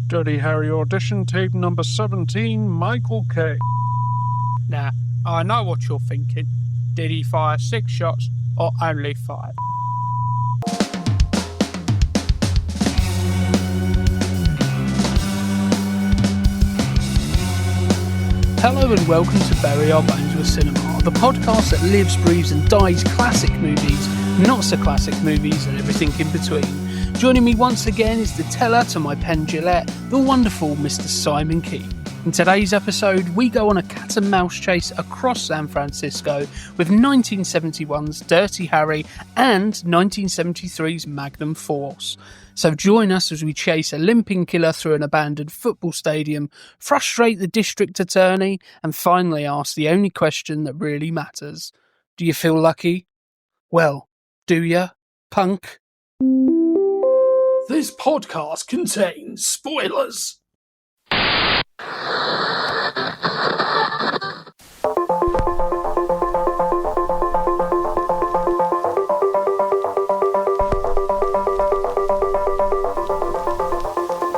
Dirty Harry audition tape number 17, Michael K. Now, I know what you're thinking. Did he fire 6 shots or only 5? Hello and welcome to Bury Our Bones with Cinema, the podcast that lives, breathes and dies classic movies, not so classic movies and everything in between. Joining me once again is the teller to my pen Gillette, the wonderful Mr. Simon Keet. In today's episode, we go on a cat and mouse chase across San Francisco with 1971's Dirty Harry and 1973's Magnum Force. So join us as we chase a limping killer through an abandoned football stadium, frustrate the district attorney, and finally ask the only question that really matters. Do you feel lucky? Well, do ya, punk? This podcast contains spoilers.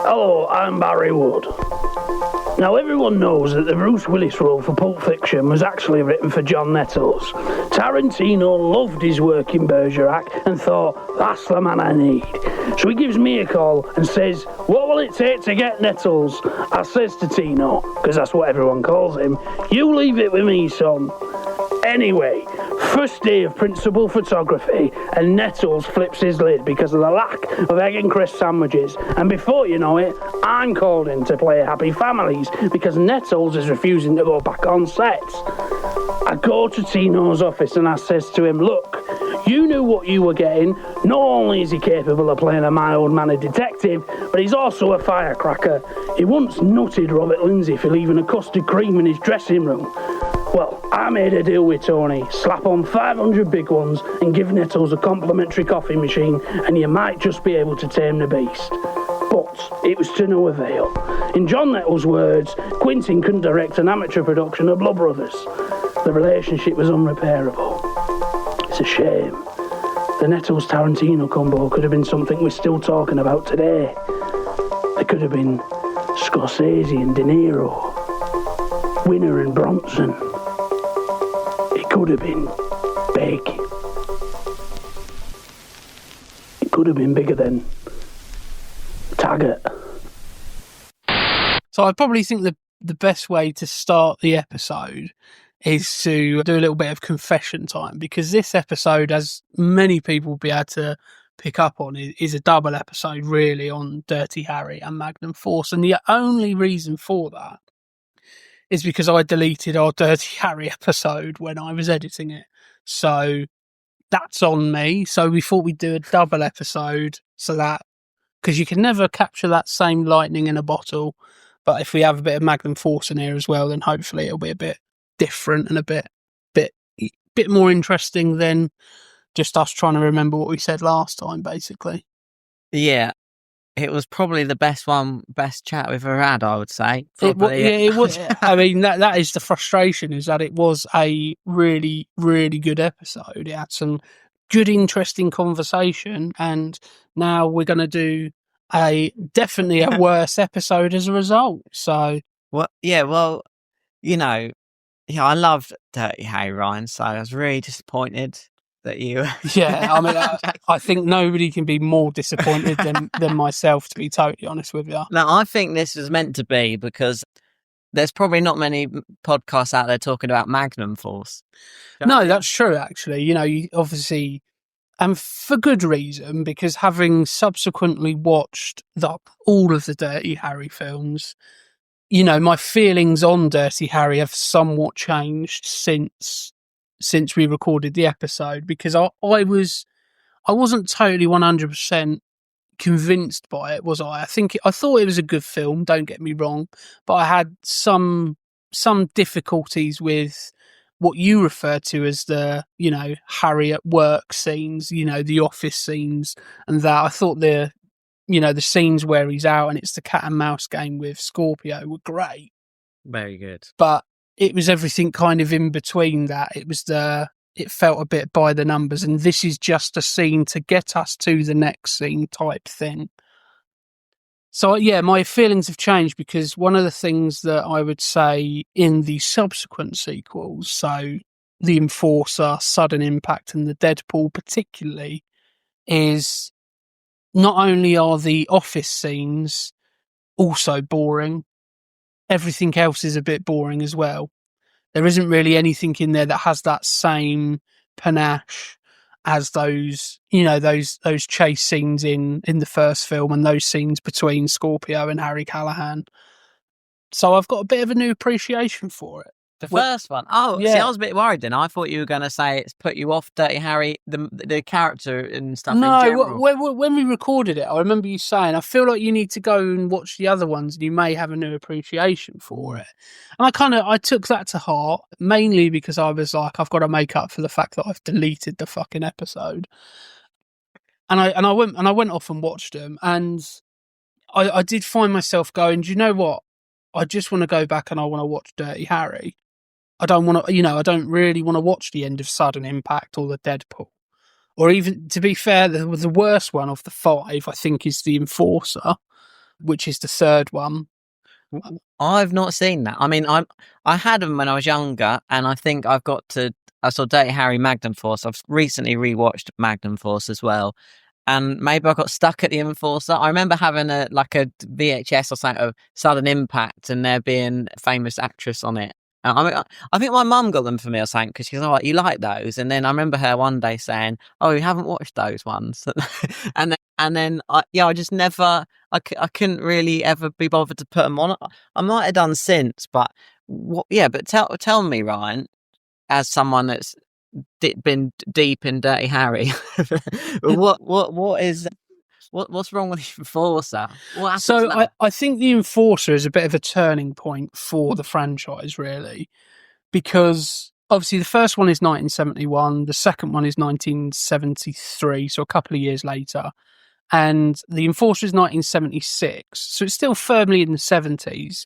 Hello, I'm Barry Wood. Now, everyone knows that the Bruce Willis role for Pulp Fiction was actually written for John Nettles. Tarantino loved his work in Bergerac and thought, that's the man I need. So he gives me a call and says, what will it take to get Nettles? I says to Tino, because that's what everyone calls him, you leave it with me, son. Anyway, first day of principal photography, and Nettles flips his lid because of the lack of egg and crisp sandwiches. And before you know it, I'm called in to play Happy Families because Nettles is refusing to go back on set. I go to Tino's office and I says to him, look, you knew what you were getting. Not only is he capable of playing a mild-mannered detective, but he's also a firecracker. He once nutted Robert Lindsay for leaving a custard cream in his dressing room. Well, I made a deal with Tony. Slap on 500 big ones and give Nettles a complimentary coffee machine and you might just be able to tame the beast. But it was to no avail. In John Nettles' words, Quentin couldn't direct an amateur production of Blood Brothers. The relationship was unrepairable. It's a shame. The Nettles-Tarantino combo could have been something we're still talking about today. There could have been Scorsese and De Niro, Winner and Bronson. It could have been big. It could have been bigger than Taggart. So I probably think the best way to start the episode is to do a little bit of confession time, because this episode, as many people will be able to pick up on, is a double episode really on Dirty Harry and Magnum Force. And the only reason for that is because I deleted our Dirty Harry episode when I was editing it. So that's on me. So we thought we'd do a double episode so that, because you can never capture that same lightning in a bottle. But if we have a bit of Magnum Force in here as well, then hopefully it'll be a bit different and a bit more interesting than just us trying to remember what we said last time, basically. Yeah, it was probably the best chat we've ever had, I would say. It was. I mean, that is the frustration, is that it was a really, really good episode. It had some good, interesting conversation, and now we're going to do definitely a worse episode as a result. So, I loved Dirty Harry, Ryan, so I was really disappointed that you... Yeah, I mean, I think nobody can be more disappointed than myself, to be totally honest with you. No, I think this was meant to be, because there's probably not many podcasts out there talking about Magnum Force. No, that's true, actually. You obviously... And for good reason, because having subsequently watched all of the Dirty Harry films, my feelings on Dirty Harry have somewhat changed since we recorded the episode, because I wasn't totally 100% convinced by it, was I? I thought it was a good film, don't get me wrong, but I had some difficulties with what you refer to as the, Harry at work scenes, the office scenes, and that. I thought the scenes where he's out and it's the cat and mouse game with Scorpio were great. Very good. But it was everything kind of in between that. It felt a bit by the numbers, and this is just a scene to get us to the next scene type thing. So, yeah, my feelings have changed because one of the things that I would say in the subsequent sequels, so The Enforcer, Sudden Impact, and The Deadpool particularly, is not only are the office scenes also boring, everything else is a bit boring as well. There isn't really anything in there that has that same panache as those, those chase scenes in the first film and those scenes between Scorpio and Harry Callahan. So I've got a bit of a new appreciation for it. The first one. Oh, yeah. See, I was a bit worried then. I thought you were going to say it's put you off Dirty Harry, the character and stuff in general. No, when we recorded it, I remember you saying, I feel like you need to go and watch the other ones and you may have a new appreciation for it. And I took that to heart, mainly because I was like, I've got to make up for the fact that I've deleted the fucking episode. And I went off and watched them, and I did find myself going, do you know what? I just want to go back and I want to watch Dirty Harry. I don't want to, I don't really want to watch the end of Sudden Impact or the Deadpool. Or even, to be fair, the worst one of the 5, I think, is The Enforcer, which is the third one. I've not seen that. I mean, I had them when I was younger, and I think I saw Dirty Harry, Magnum Force. I've recently rewatched Magnum Force as well. And maybe I got stuck at The Enforcer. I remember having a VHS or something of Sudden Impact and there being a famous actress on it. I think my mum got them for me or something because she's like, you like those? And then I remember her one day saying, oh, you haven't watched those ones. and then I just never, I couldn't really ever be bothered to put them on. I might have done since, but but tell me, Ryan, as someone that's been deep in Dirty Harry, what's wrong with the Enforcer? So I think the Enforcer is a bit of a turning point for the franchise, really, because obviously the first one is 1971, the second one is 1973, so a couple of years later, and the Enforcer is 1976, so it's still firmly in the 70s,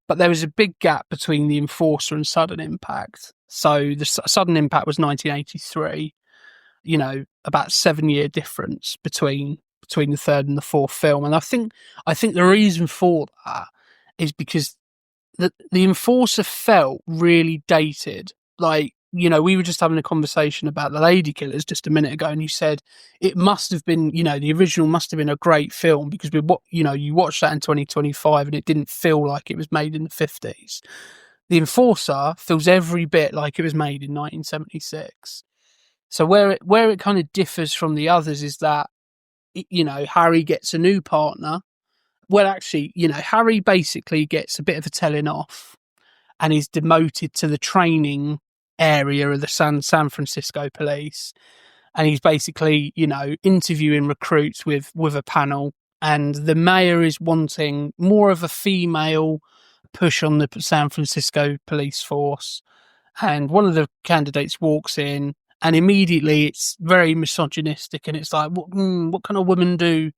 but there was a big gap between the Enforcer and Sudden Impact. So the Sudden Impact was 1983, about 7-year difference between the third and the fourth film. And I think the reason for that is because the Enforcer felt really dated. Like, we were just having a conversation about The Lady Killers just a minute ago, and you said it must have been, the original must have been a great film because you watched that in 2025 and it didn't feel like it was made in the 50s. The Enforcer feels every bit like it was made in 1976. So where it kind of differs from the others is that, Harry gets a new partner. Well, actually, Harry basically gets a bit of a telling off and is demoted to the training area of the San Francisco police. And he's basically, interviewing recruits with a panel. And the mayor is wanting more of a female push on the San Francisco police force. And one of the candidates walks in, and immediately it's very misogynistic, and it's like, what can a woman do?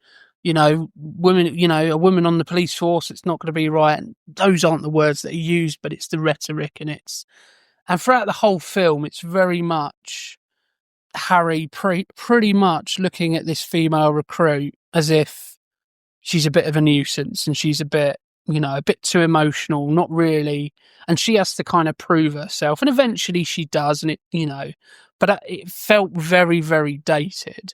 A woman on the police force, it's not going to be right. And those aren't the words that are used, but it's the rhetoric, and throughout the whole film, it's very much Harry pretty much looking at this female recruit as if she's a bit of a nuisance and she's a bit too emotional, not really. And she has to kind of prove herself. And eventually she does. And but it felt very, very dated,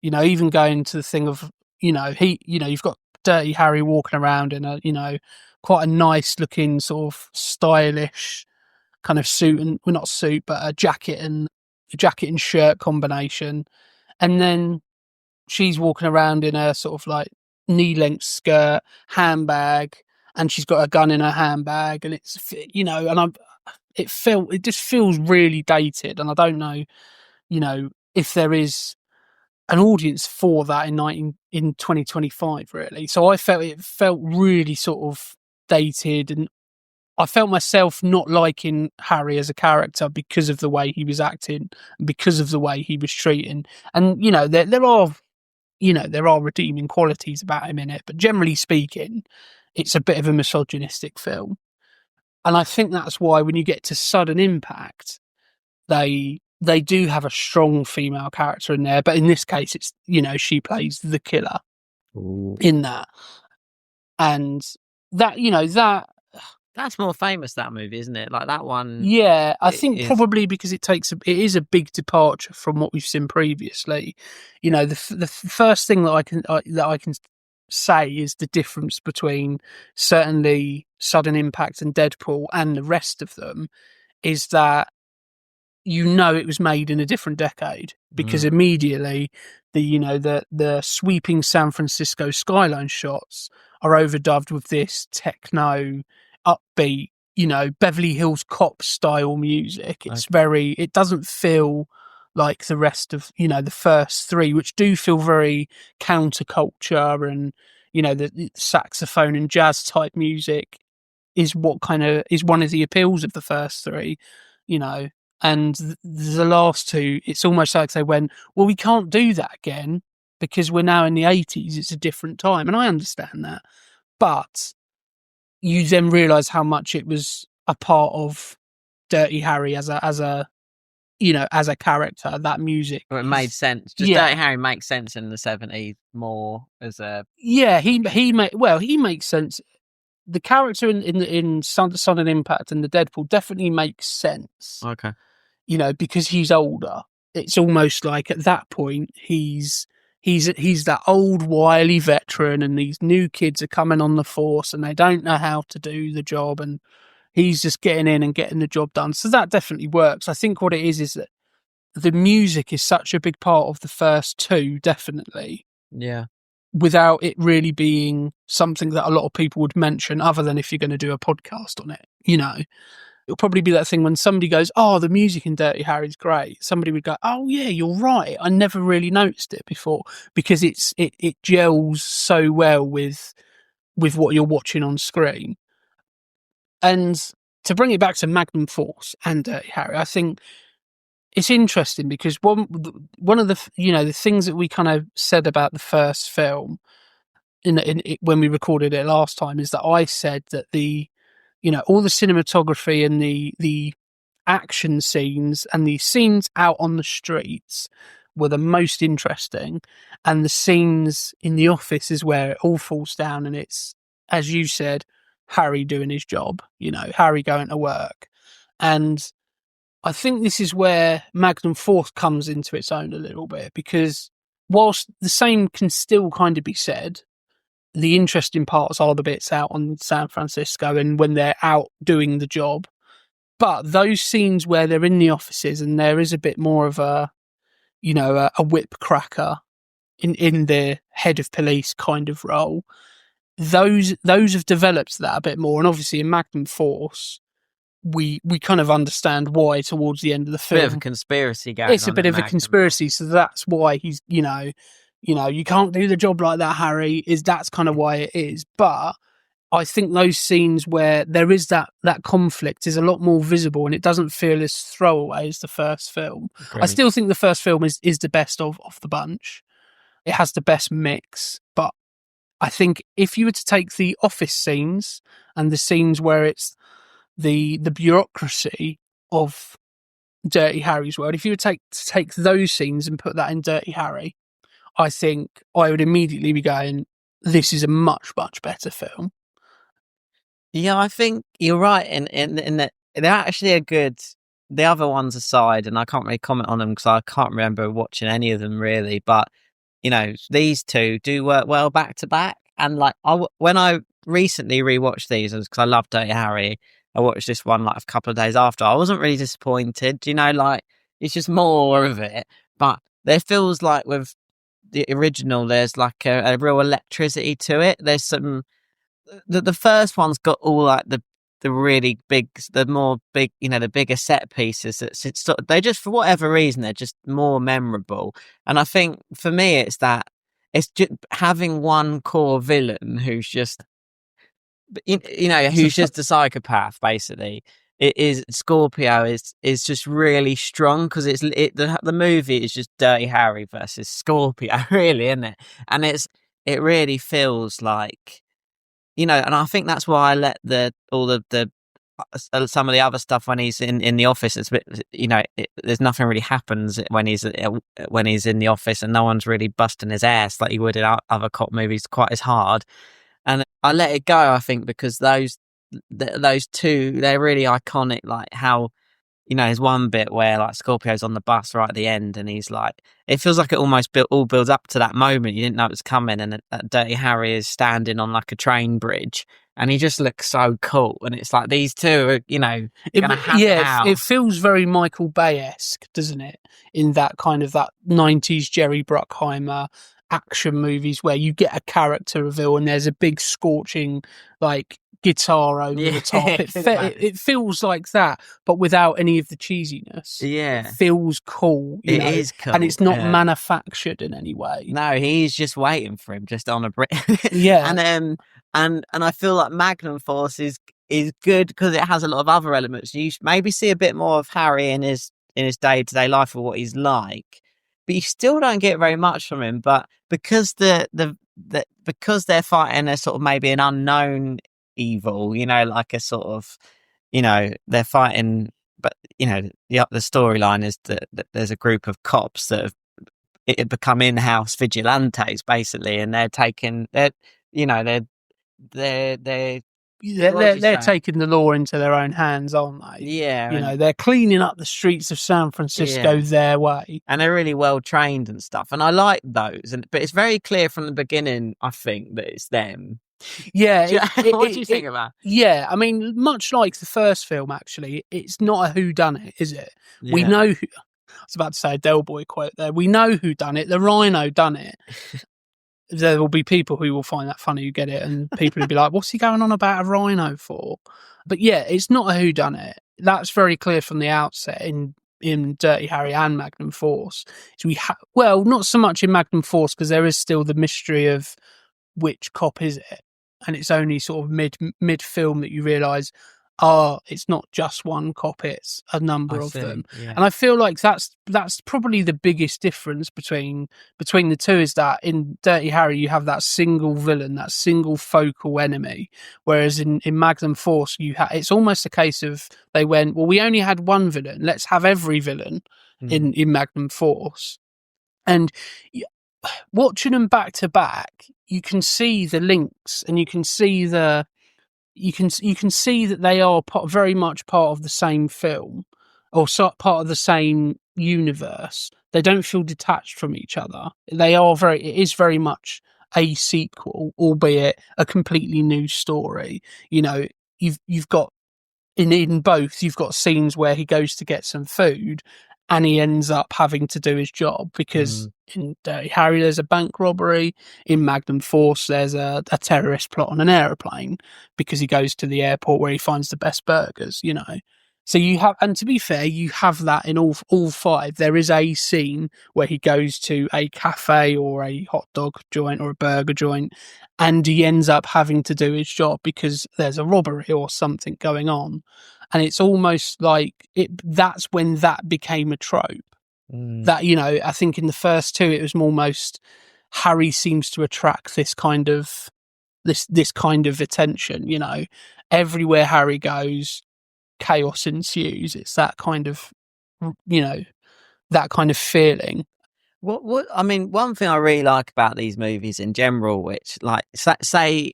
even going to the thing of, you've got Dirty Harry walking around in a, quite a nice looking sort of stylish kind of suit and, well, not suit, but a jacket and shirt combination. And then she's walking around in a sort of like knee-length skirt, handbag, and she's got a gun in her handbag, and it's, and it just feels really dated, and I don't know, if there is an audience for that in 2025, really. So it felt really sort of dated, and I felt myself not liking Harry as a character because of the way he was acting, because of the way he was treating, and there are redeeming qualities about him in it, but generally speaking, it's a bit of a misogynistic film. And I think that's why when you get to Sudden Impact, they do have a strong female character in there, but in this case, it's, she plays the killer in that. and that That's more famous, that movie, isn't it? Like that one. Yeah, I think is- probably because it is a big departure from what we've seen previously. The first thing that I can say is the difference between certainly Sudden Impact and Deadpool and the rest of them is that it was made in a different decade, because immediately the sweeping San Francisco skyline shots are overdubbed with this techno upbeat, Beverly Hills Cop style music. It's it doesn't feel like the rest of, the first three, which do feel very counterculture, and, the saxophone and jazz type music is what kind of is one of the appeals of the first three, and the last two, it's almost like they went, well, we can't do that again because we're now in the 80s. It's a different time. And I understand that. But you then realise how much it was a part of Dirty Harry as a character. That music, It made sense. Dirty Harry makes sense in the 70s more as a. Yeah, he makes sense. The character in Sudden Impact and the Deadpool definitely makes sense. Okay. Because he's older. It's almost like at that point he's that old wily veteran, and these new kids are coming on the force and they don't know how to do the job, and he's just getting in and getting the job done. So that definitely works. I think what it is that the music is such a big part of the first two, definitely. Yeah. Without it really being something that a lot of people would mention, other than if you're going to do a podcast on it, it'll probably be that thing when somebody goes, "Oh, the music in Dirty Harry's great." Somebody would go, "Oh yeah, you're right. I never really noticed it before," because it gels so well with what you're watching on screen. And to bring it back to Magnum Force and Dirty Harry, I think it's interesting because one of the the things that we kind of said about the first film when we recorded it last time is that I said that all the cinematography and the action scenes and the scenes out on the streets were the most interesting, and the scenes in the office is where it all falls down, and it's, as you said, Harry doing his job, Harry going to work. And I think this is where Magnum Force comes into its own a little bit, because whilst the same can still kind of be said, the interesting parts are the bits out on San Francisco and when they're out doing the job. But those scenes where they're in the offices and there is a bit more of a whip cracker in the head of police kind of role, those have developed that a bit more. And obviously in Magnum Force, we kind of understand why towards the end of the film. Bit of a conspiracy going on. It's a bit of a conspiracy, so that's why he's, you can't do the job like that, Harry. That's kind of why it is. But I think those scenes where there is that conflict is a lot more visible, and it doesn't feel as throwaway as the first film. Great. I still think the first film is the best of the bunch. It has the best mix, but I think if you were to take the office scenes and the scenes where it's the bureaucracy of Dirty Harry's world, if you would take those scenes and put that in Dirty Harry, I think I would immediately be going, this is a much, much better film. Yeah, I think you're right in that they're actually a good. The other ones aside, and I can't really comment on them because I can't remember watching any of them really, but these two do work well back to back. And like when I recently rewatched these, because I love Dirty Harry, I watched this one like a couple of days after. I wasn't really disappointed, like it's just more of it. But there feels like with the original, there's like a real electricity to it. There's some. The first one's got all like the really big, the more big, the bigger set pieces. They just, for whatever reason, they're just more memorable. And I think for me, it's just having one core villain who's just, who's just a psychopath, basically. It is Scorpio is just really strong because the movie is just Dirty Harry versus Scorpio, really, isn't it? And it really feels like. And I think that's why I let some of the other stuff when he's in the office. It's a bit, there's nothing really happens when he's in the office, and no one's really busting his ass like he would in other cop movies quite as hard. And I let it go, I think, because those two, they're really iconic. Like how, there's one bit where like Scorpio's on the bus right at the end, and he's like, it feels like it almost all builds up to that moment. You didn't know it was coming, and Dirty Harry is standing on like a train bridge, and he just looks so cool. And it's like these two are, going to have it out. It feels very Michael Bay-esque, doesn't it? In that kind of that 90s Jerry Bruckheimer action movies where you get a character reveal and there's a big scorching like guitar over the top. It feels like that, but without any of the cheesiness. Yeah, it feels cool. It is cool, and it's not manufactured in any way. No, he's just waiting for him, just on a brick. Yeah, and I feel like Magnum Force is good because it has a lot of other elements. You maybe see a bit more of Harry in his day-to-day life or what he's like, but you still don't get very much from him. But because because they're fighting a sort of maybe an unknown evil, like a sort of, they're fighting, but the storyline is that there's a group of cops that have become in-house vigilantes basically, and they're taking they're taking the law into their own hands, aren't they? Yeah, they're cleaning up the streets of San Francisco their way, and they're really well trained and stuff. And I like those, but it's very clear from the beginning, I think, that it's them. Yeah, what do you think about? Yeah, I mean, much like the first film, actually, it's not a whodunit, is it? Yeah. We know. I was about to say a Del Boy quote there. We know who done it. The Rhino done it. There will be people who will find that funny who get it, and people will be like, "What's he going on about a rhino for?" But yeah, it's not a whodunit. That's very clear from the outset in Dirty Harry and Magnum Force. So well, not so much in Magnum Force because there is still the mystery of which cop is it, and it's only sort of mid film that you realise, it's not just one cop; it's a number of them. Yeah. And I feel like that's probably the biggest difference between the two, is that in Dirty Harry you have that single villain, that single focal enemy, whereas in Magnum Force it's almost a case of they went, well, we only had one villain, let's have every villain in Magnum Force. And watching them back to back, you can see the links, and you can see you can see that they are very much part of the same film, or part of the same universe. They don't feel detached from each other. It is very much a sequel, albeit a completely new story. You've got in both, you've got scenes where he goes to get some food and he ends up having to do his job because in Dirty Harry there's a bank robbery. In Magnum Force there's a terrorist plot on an aeroplane because he goes to the airport where he finds the best burgers, So you have, and to be fair, you have that in all five. There is a scene where he goes to a cafe or a hot dog joint or a burger joint, and he ends up having to do his job because there's a robbery or something going on. And it's almost like that's when that became a trope. That, I think in the first two, it was almost Harry seems to attract this kind of attention, everywhere Harry goes, chaos ensues. It's that kind of, that kind of feeling. What I mean, one thing I really like about these movies in general, which like say,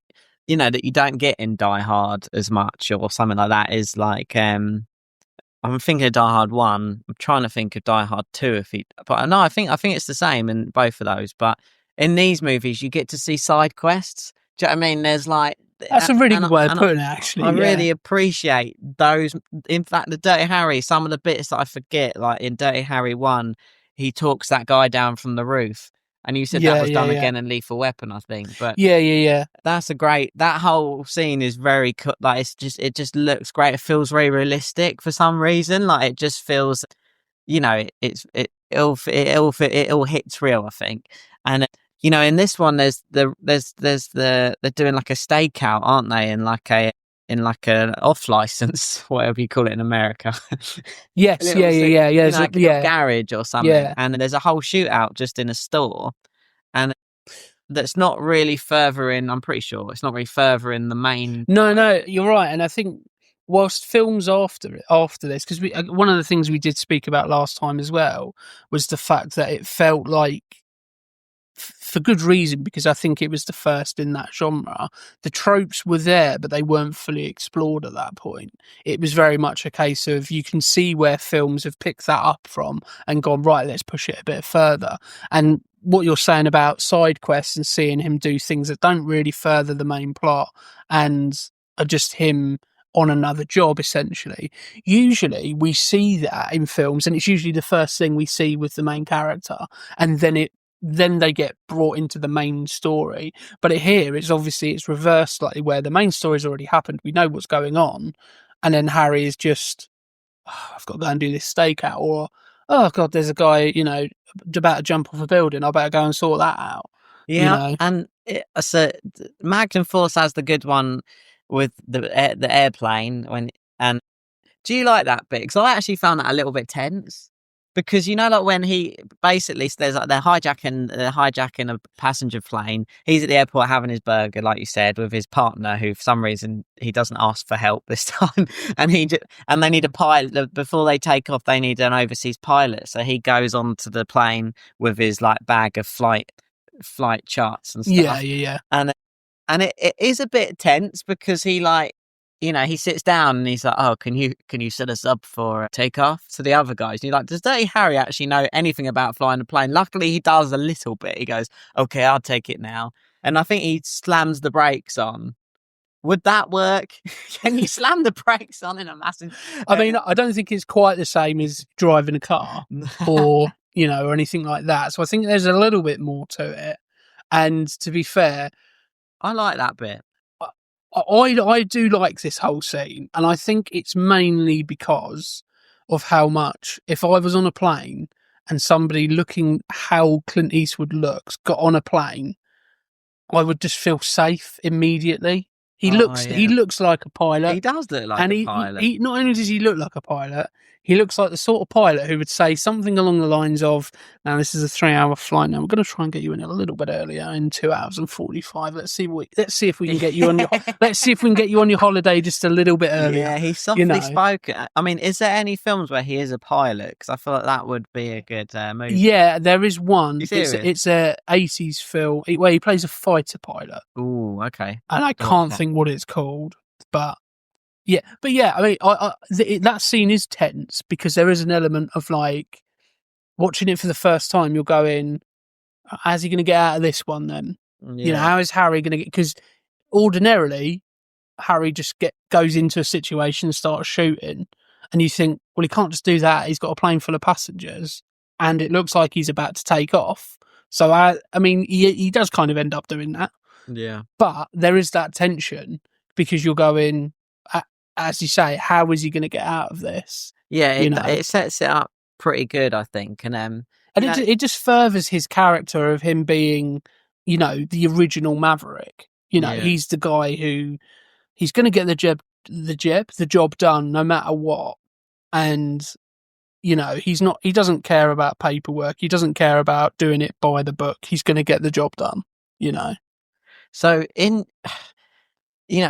that you don't get in Die Hard as much or something like that, is like I'm thinking of Die Hard 1. I'm trying to think of Die Hard 2 but no, I think it's the same in both of those. But in these movies, you get to see side quests. Do you know what I mean? There's like, that's a really good way of putting it, actually. I really appreciate those. In fact, the Dirty Harry, some of the bits that I forget, like in Dirty Harry 1, he talks that guy down from the roof. And you said that was done again in Lethal Weapon, I think. But yeah. That's that whole scene is very like it just looks great. It feels very realistic for some reason. Like it just feels, it all hits real, I think. And in this one, there's they're doing like a stakeout, aren't they? In like an off license, whatever you call it in America. Yes, yeah. Like a garage or something. Yeah. And there's a whole shootout just in a store, and that's not really furthering. I'm pretty sure it's not really furthering the main. No, you're right. And I think whilst films after this, because one of the things we did speak about last time as well was the fact that it felt like for good reason, because I think it was the first in that genre. The tropes were there, but they weren't fully explored at that point. It was very much a case of you can see where films have picked that up from and gone, right, let's push it a bit further. And what you're saying about side quests and seeing him do things that don't really further the main plot and are just him on another job, essentially. Usually we see that in films, and it's usually the first thing we see with the main character, and then they get brought into the main story. But here, it's reversed slightly, where the main story's already happened. We know what's going on, and then Harry is just, I've got to go and do this stakeout, or oh god, there's a guy, about to jump off a building. I better go and sort that out. Yeah, and so Magnum Force has the good one with the airplane and do you like that bit? Because I actually found that a little bit tense. Because like when he basically they're hijacking a passenger plane. He's at the airport having his burger, like you said, with his partner, who for some reason he doesn't ask for help this time, and they need a pilot before they take off. They need an overseas pilot, so he goes onto the plane with his bag of flight charts and stuff. Yeah. And it is a bit tense because he he sits down and he's like, oh, can you set us up for takeoff to the other guys? And you're like, does Dirty Harry actually know anything about flying a plane? Luckily, he does a little bit. He goes, okay, I'll take it now. And I think he slams the brakes on. Would that work? Can you slam the brakes on in a massive... I mean, I don't think it's quite the same as driving a car or, or anything like that. So I think there's a little bit more to it. And to be fair... I like that bit. I do like this whole scene, and I think it's mainly because of how much, if I was on a plane and somebody looking how Clint Eastwood looks got on a plane, I would just feel safe immediately. He looks like a pilot. He does look like a pilot. He not only does he look like a pilot, he looks like the sort of pilot who would say something along the lines of, now this is a 3-hour flight. Now we're going to try and get you in a little bit earlier in 2 hours and 45. Let's see if we can get you on your holiday just a little bit earlier. Yeah, he's softly spoken. I mean, is there any films where he is a pilot? Because I feel like that would be a good movie. Yeah, there is one. It's a 80s film where he plays a fighter pilot. Ooh, okay. And I can't think what it's called, but yeah. I mean, that scene is tense because there is an element of watching it for the first time. You're going, how's he going to get out of this one then? Yeah. How is Harry going to get? Because ordinarily, Harry just goes into a situation and starts shooting, and you think, well, he can't just do that. He's got a plane full of passengers, and it looks like he's about to take off. So I mean, he does kind of end up doing that. Yeah. But there is that tension because you're going, as you say, how is he going to get out of this? Yeah, it sets it up pretty good, I think. And it just furthers his character of him being, the original Maverick. He's the guy who he's going to get the job done no matter what. And, he doesn't care about paperwork. He doesn't care about doing it by the book. He's going to get the job done, So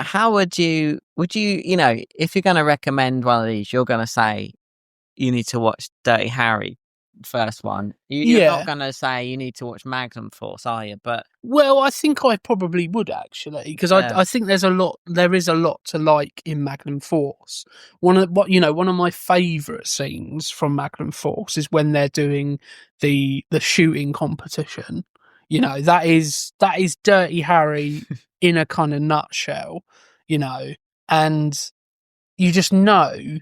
how would you, if you're going to recommend one of these, you're going to say you need to watch Dirty Harry, first one. You're not going to say you need to watch Magnum Force, are you? Well, I think I probably would actually, because I think there is a lot to like in Magnum Force. One of my favourite scenes from Magnum Force is when they're doing the shooting competition. That is Dirty Harry in a kind of nutshell, and you just know,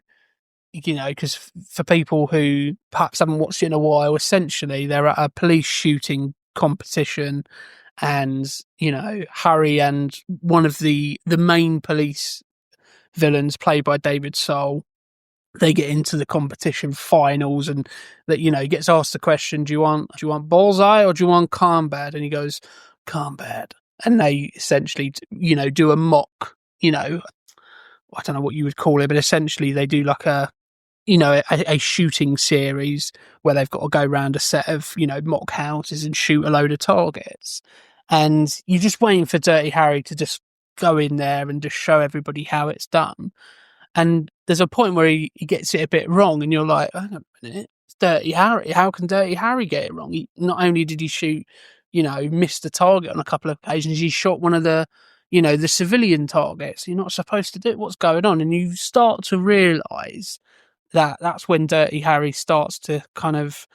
because for people who perhaps haven't watched it in a while, essentially they're at a police shooting competition, and Harry and one of the main police villains, played by David Soul, they get into the competition finals, and that he gets asked the question, do you want bullseye or do you want combat? And he goes, combat. And they essentially do a mock, I don't know what you would call it, but essentially they do like a shooting series where they've got to go around a set of mock houses and shoot a load of targets, and you're just waiting for Dirty Harry to just go in there and just show everybody how it's done. And there's a point where he gets it a bit wrong, and you're like, hang on a minute, it's Dirty Harry. How can Dirty Harry get it wrong? Not only did he shoot, missed the target on a couple of occasions. He shot one of the, the civilian targets. You're not supposed to do it. What's going on? And you start to realise that that's when Dirty Harry starts to kind of,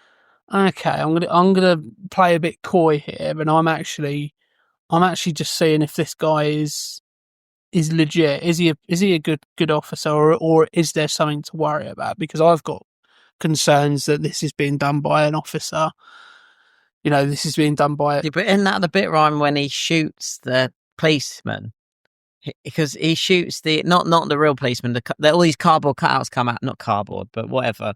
okay, I'm gonna play a bit coy here, and I'm actually just seeing if this guy is legit. Is he a good officer, or is there something to worry about? Because I've got concerns that this is being done by an officer. This is being done by. Yeah, but isn't that the bit, Ryan, when he shoots the policeman? Because he shoots the not the real policeman. All these cardboard cutouts come out, not cardboard, but whatever.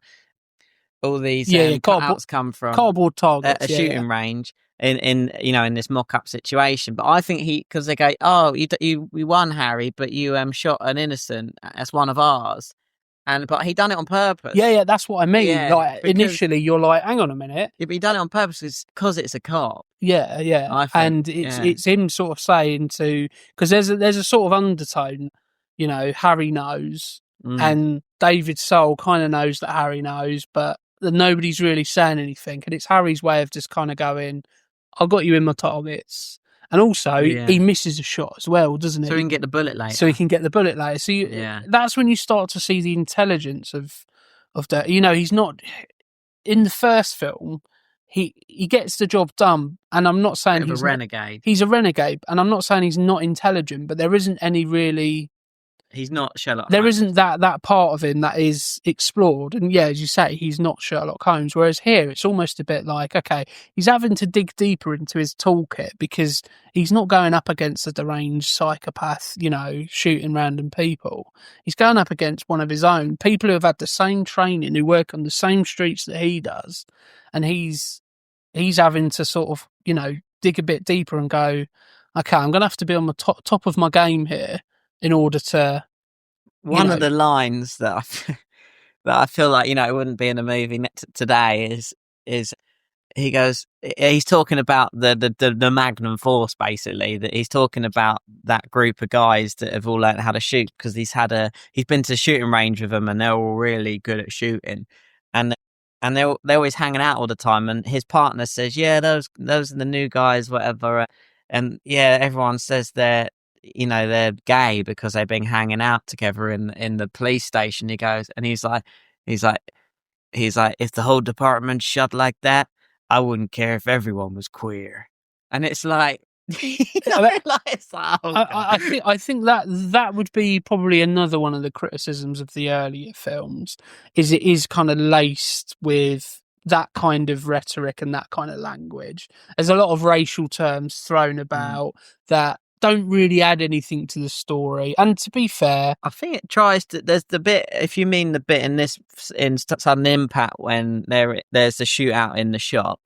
All these cutouts come from cardboard targets, a shooting range in this mock-up situation. But I think because they go, oh, you won, Harry, but you shot an innocent. That's one of ours. But he done it on purpose. Yeah, that's what I mean. Yeah, initially, you're like, hang on a minute. Yeah, but he done it on purpose because it's a cop. Yeah. I think, and it's him sort of saying because there's a sort of undertone. Harry knows, and David Soul kind of knows that Harry knows, but nobody's really saying anything. And it's Harry's way of just kind of going, I got you in my targets. And also, he misses a shot as well, doesn't he? So he can get the bullet later. So that's when you start to see the intelligence of that. He's not in the first film. He gets the job done, and I'm not saying he's a renegade. He's a renegade, and I'm not saying he's not intelligent, but there isn't any really. He's not Sherlock Holmes. There isn't that part of him that is explored. And yeah, as you say, he's not Sherlock Holmes. Whereas here, it's almost a bit like, okay, he's having to dig deeper into his toolkit because he's not going up against a deranged psychopath, shooting random people. He's going up against one of his own, people who have had the same training, who work on the same streets that he does. And he's having to sort of, dig a bit deeper and go, okay, I'm going to have to be on the top of my game here in order to. One of the lines that I feel like it wouldn't be in a movie today is he goes, he's talking about the Magnum Force, basically, that he's talking about that group of guys that have all learned how to shoot because he's been to the shooting range with them and they're all really good at shooting, and they're always hanging out all the time, and his partner says, yeah, those are the new guys, whatever, and yeah, everyone says they're gay because they've been hanging out together in the police station. He goes, and he's like, if the whole department shot like that, I wouldn't care if everyone was queer. And it's like, I think that would be probably another one of the criticisms of the earlier films, is it is kind of laced with that kind of rhetoric and that kind of language. There's a lot of racial terms thrown about that don't really add anything to the story. And to be fair, I think it tries to. There's the bit, if you mean the bit in Sudden Impact when there's the shootout in the shop.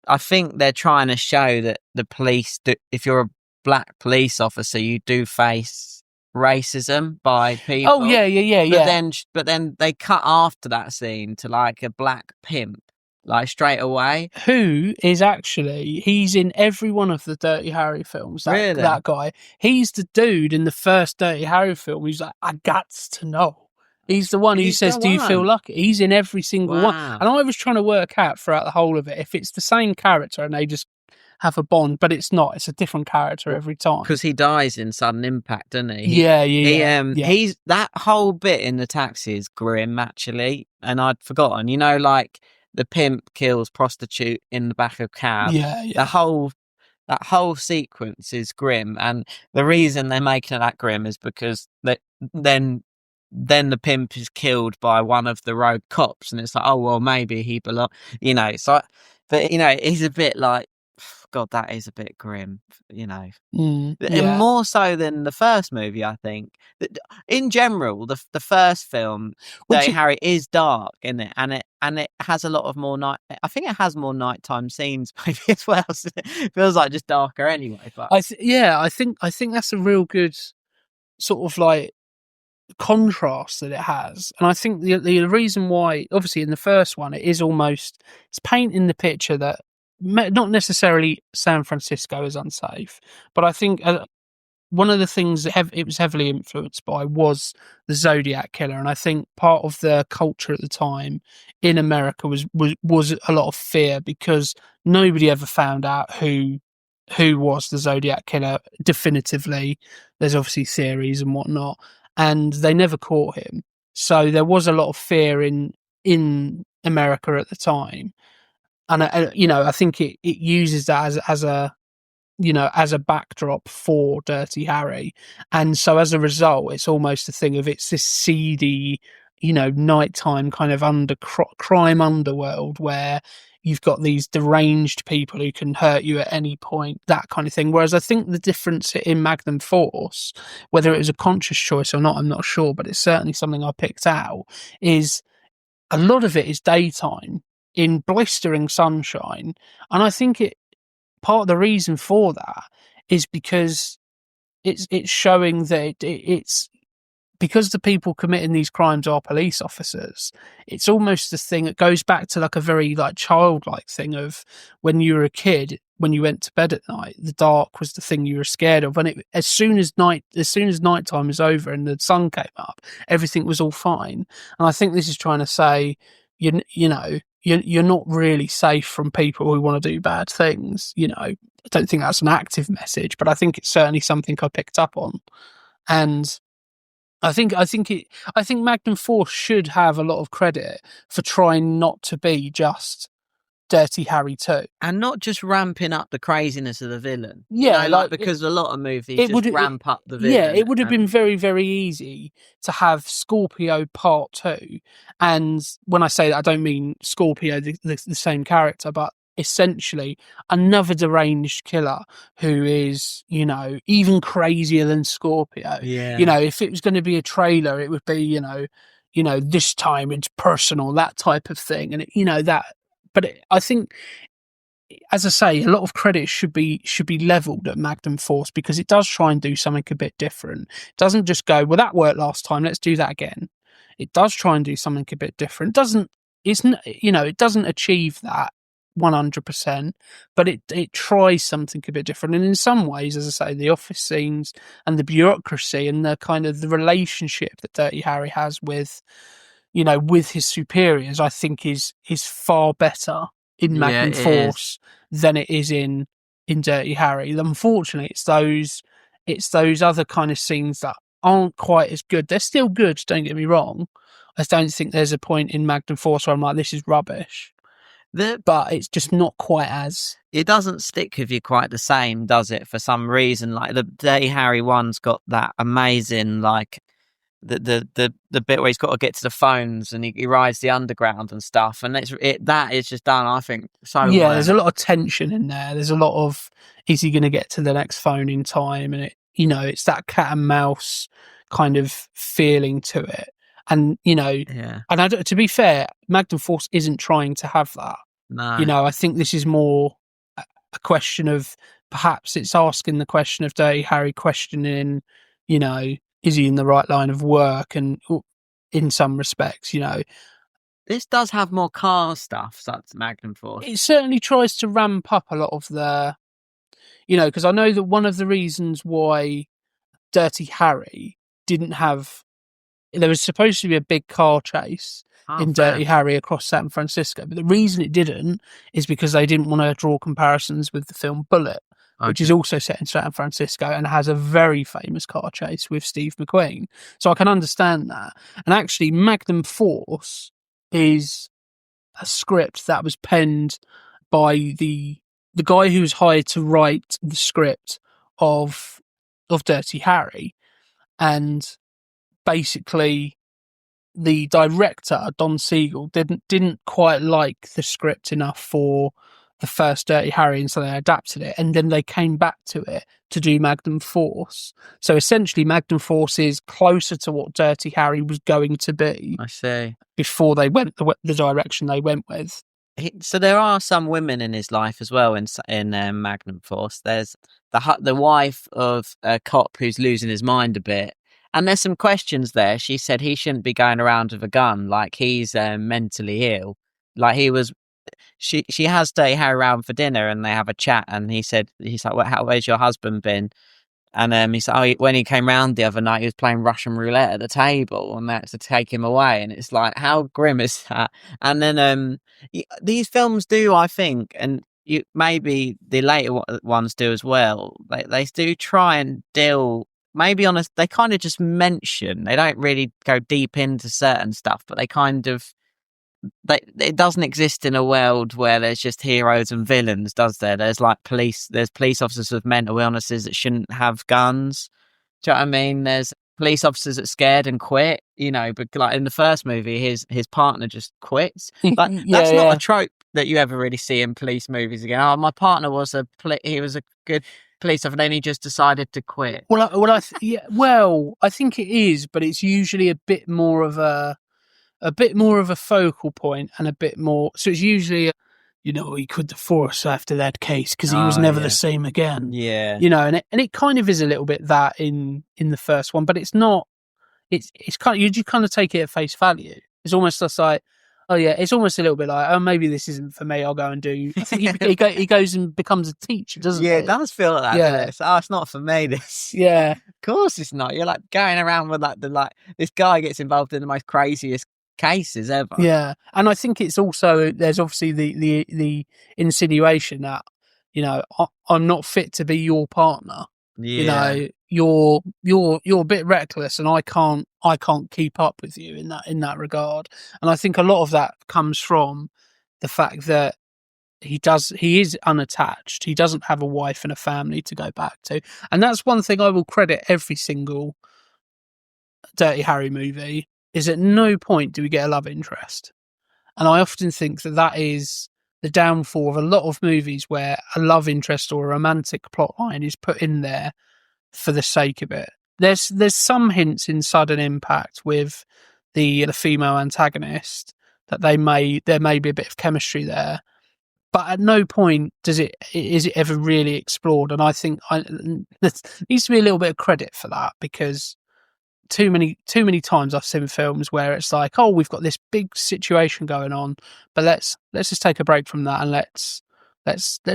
I think they're trying to show that the police, if you're a black police officer, you do face racism by people. Oh yeah. But then they cut after that scene to like a black pimp. Like straight away, who is he's in every one of the Dirty Harry films. That guy, he's the dude in the first Dirty Harry film. He's like, I gots to know. He's the one who says, "Do you feel lucky?" He's in every single one. And I was trying to work out throughout the whole of it if it's the same character and they just have a bond, but it's not. It's a different character every time because he dies in Sudden Impact, doesn't he? Yeah. He's that whole bit in the taxi is grim actually, and I'd forgotten. Like. The pimp kills prostitute in the back of cab. Yeah. That whole sequence is grim, and the reason they're making it that grim is because then the pimp is killed by one of the road cops, and it's like, oh well, maybe he belongs. So, but he's a bit like, God, that is a bit grim. And more so than the first movie, I think. In general, the first film, Harry, is dark, isn't it? And it has a lot of more night. I think it has more nighttime scenes maybe as well. So it feels like just darker anyway. But I think that's a real good sort of like contrast that it has. And I think the reason why, obviously, in the first one, it's painting the picture that not necessarily San Francisco is unsafe, but I think one of the things that it was heavily influenced by was the Zodiac Killer, and I think part of the culture at the time in America was a lot of fear because nobody ever found out who was the Zodiac Killer definitively. There's obviously theories and whatnot, and they never caught him. So there was a lot of fear in America at the time, and I think it uses that as a backdrop for Dirty Harry, and so as a result, it's almost a thing of it's this seedy, nighttime kind of crime underworld where you've got these deranged people who can hurt you at any point, that kind of thing. Whereas I think the difference in Magnum Force, whether it was a conscious choice or not, I'm not sure, but it's certainly something I picked out, is a lot of it is daytime in blistering sunshine. And I think part of the reason for that is because it's showing that it's because the people committing these crimes are police officers. It's almost the thing that goes back to like a very like childlike thing of when you were a kid, when you went to bed at night, the dark was the thing you were scared of. And as soon as nighttime was over and the sun came up, everything was all fine. And I think this is trying to say, you're not really safe from people who want to do bad things. I don't think that's an active message, but I think it's certainly something I picked up on. And I think Magnum Force should have a lot of credit for trying not to be just Dirty Harry 2. And not just ramping up the craziness of the villain. Yeah, because a lot of movies just ramp up the villain. Yeah, it would have been very, very easy to have Scorpio Part 2. And when I say that, I don't mean Scorpio, the same character, but essentially another deranged killer who is, even crazier than Scorpio. Yeah. If it was going to be a trailer, it would be, this time it's personal, that type of thing. And, that. But I think, as I say, a lot of credit should be levelled at Magnum Force because it does try and do something a bit different. It doesn't just go, well, that worked last time, let's do that again. It does try and do something a bit different. It doesn't achieve that 100%, but it tries something a bit different. And in some ways, as I say, the office scenes and the bureaucracy and the kind of the relationship that Dirty Harry has with his superiors, I think is far better in Magnum Force than it is in Dirty Harry. Unfortunately, it's those other kind of scenes that aren't quite as good. They're still good, don't get me wrong. I don't think there's a point in Magnum Force where I'm like, this is rubbish. But it's just not quite as... It doesn't stick with you quite the same, does it, for some reason? Like, the Dirty Harry one's got that amazing, like... The bit where he's got to get to the phones and he rides the underground and stuff, and that is just done, I think, so well. There's a lot of tension in there. There's a lot of, is he going to get to the next phone in time? And it's that cat and mouse kind of feeling to it. And and to be fair, Magnum Force isn't trying to have that. No, I think this is more a question of, perhaps it's asking the question of Dirty Harry, questioning, is he in the right line of work? And in some respects, this does have more car stuff, such Magnum Force. It certainly tries to ramp up a lot of the, because I know that one of the reasons why Dirty Harry didn't have, there was supposed to be a big car chase in Dirty Harry across San Francisco, but the reason it didn't is because they didn't want to draw comparisons with the film Bullet, which is also set in San Francisco and has a very famous car chase with Steve McQueen. So I can understand that. And actually, Magnum Force is a script that was penned by the guy who was hired to write the script of Dirty Harry. And basically, the director, Don Siegel, didn't quite like the script enough for the first Dirty Harry, and so they adapted it, and then they came back to it to do Magnum Force. So essentially, Magnum Force is closer to what Dirty Harry was going to be. I see. Before they went the direction they went with. So there are some women in his life as well in Magnum Force. There's the wife of a cop who's losing his mind a bit. And there's some questions there. She said he shouldn't be going around with a gun, like he's mentally ill. Like he was... She has Dirty Harry around for dinner and they have a chat, and he's like, well, how's your husband been? And he said, when he came round the other night, he was playing Russian roulette at the table, and they had to take him away. And it's like, how grim is that? And then these films do, I think, and maybe the later ones do as well. They do try and deal. Maybe they kind of just mention. They don't really go deep into certain stuff, but they kind of. It doesn't exist in a world where there's just heroes and villains, does there? There's police officers with mental illnesses that shouldn't have guns. Do you know what I mean? There's police officers that scared and quit, but like in the first movie, his partner just quits. Like, that's not a trope that you ever really see in police movies again. Oh, my partner was he was a good police officer, and then he just decided to quit. Well, I think it is, but it's usually a bit more of a focal point and a bit more. So it's usually, he quit the force after that case because he was never the same again. Yeah. And it kind of is a little bit that in the first one, but it's not. It's kind of, you kind of take it at face value. It's almost just like, oh yeah, it's almost a little bit like, oh, maybe this isn't for me. I'll go and do. I think he goes and becomes a teacher, doesn't he? Yeah, it does feel like that. Yeah. It's not for me. This. Yeah. Of course it's not. You're like going around with this guy gets involved in the most craziest cases ever. Yeah, and I think it's also, there's obviously the insinuation that I'm not fit to be your partner. Yeah. You're a bit reckless, and I can't keep up with you in that regard. And I think a lot of that comes from the fact that he is unattached. He doesn't have a wife and a family to go back to, and that's one thing I will credit every single Dirty Harry movie. Is at no point do we get a love interest. And I often think that is the downfall of a lot of movies where a love interest or a romantic plot line is put in there for the sake of it. There's some hints in Sudden Impact with the female antagonist that there may be a bit of chemistry there. But at no point is it ever really explored. And I think there needs to be a little bit of credit for that, because too many times I've seen films where it's like, oh, we've got this big situation going on, but let's just take a break from that and let's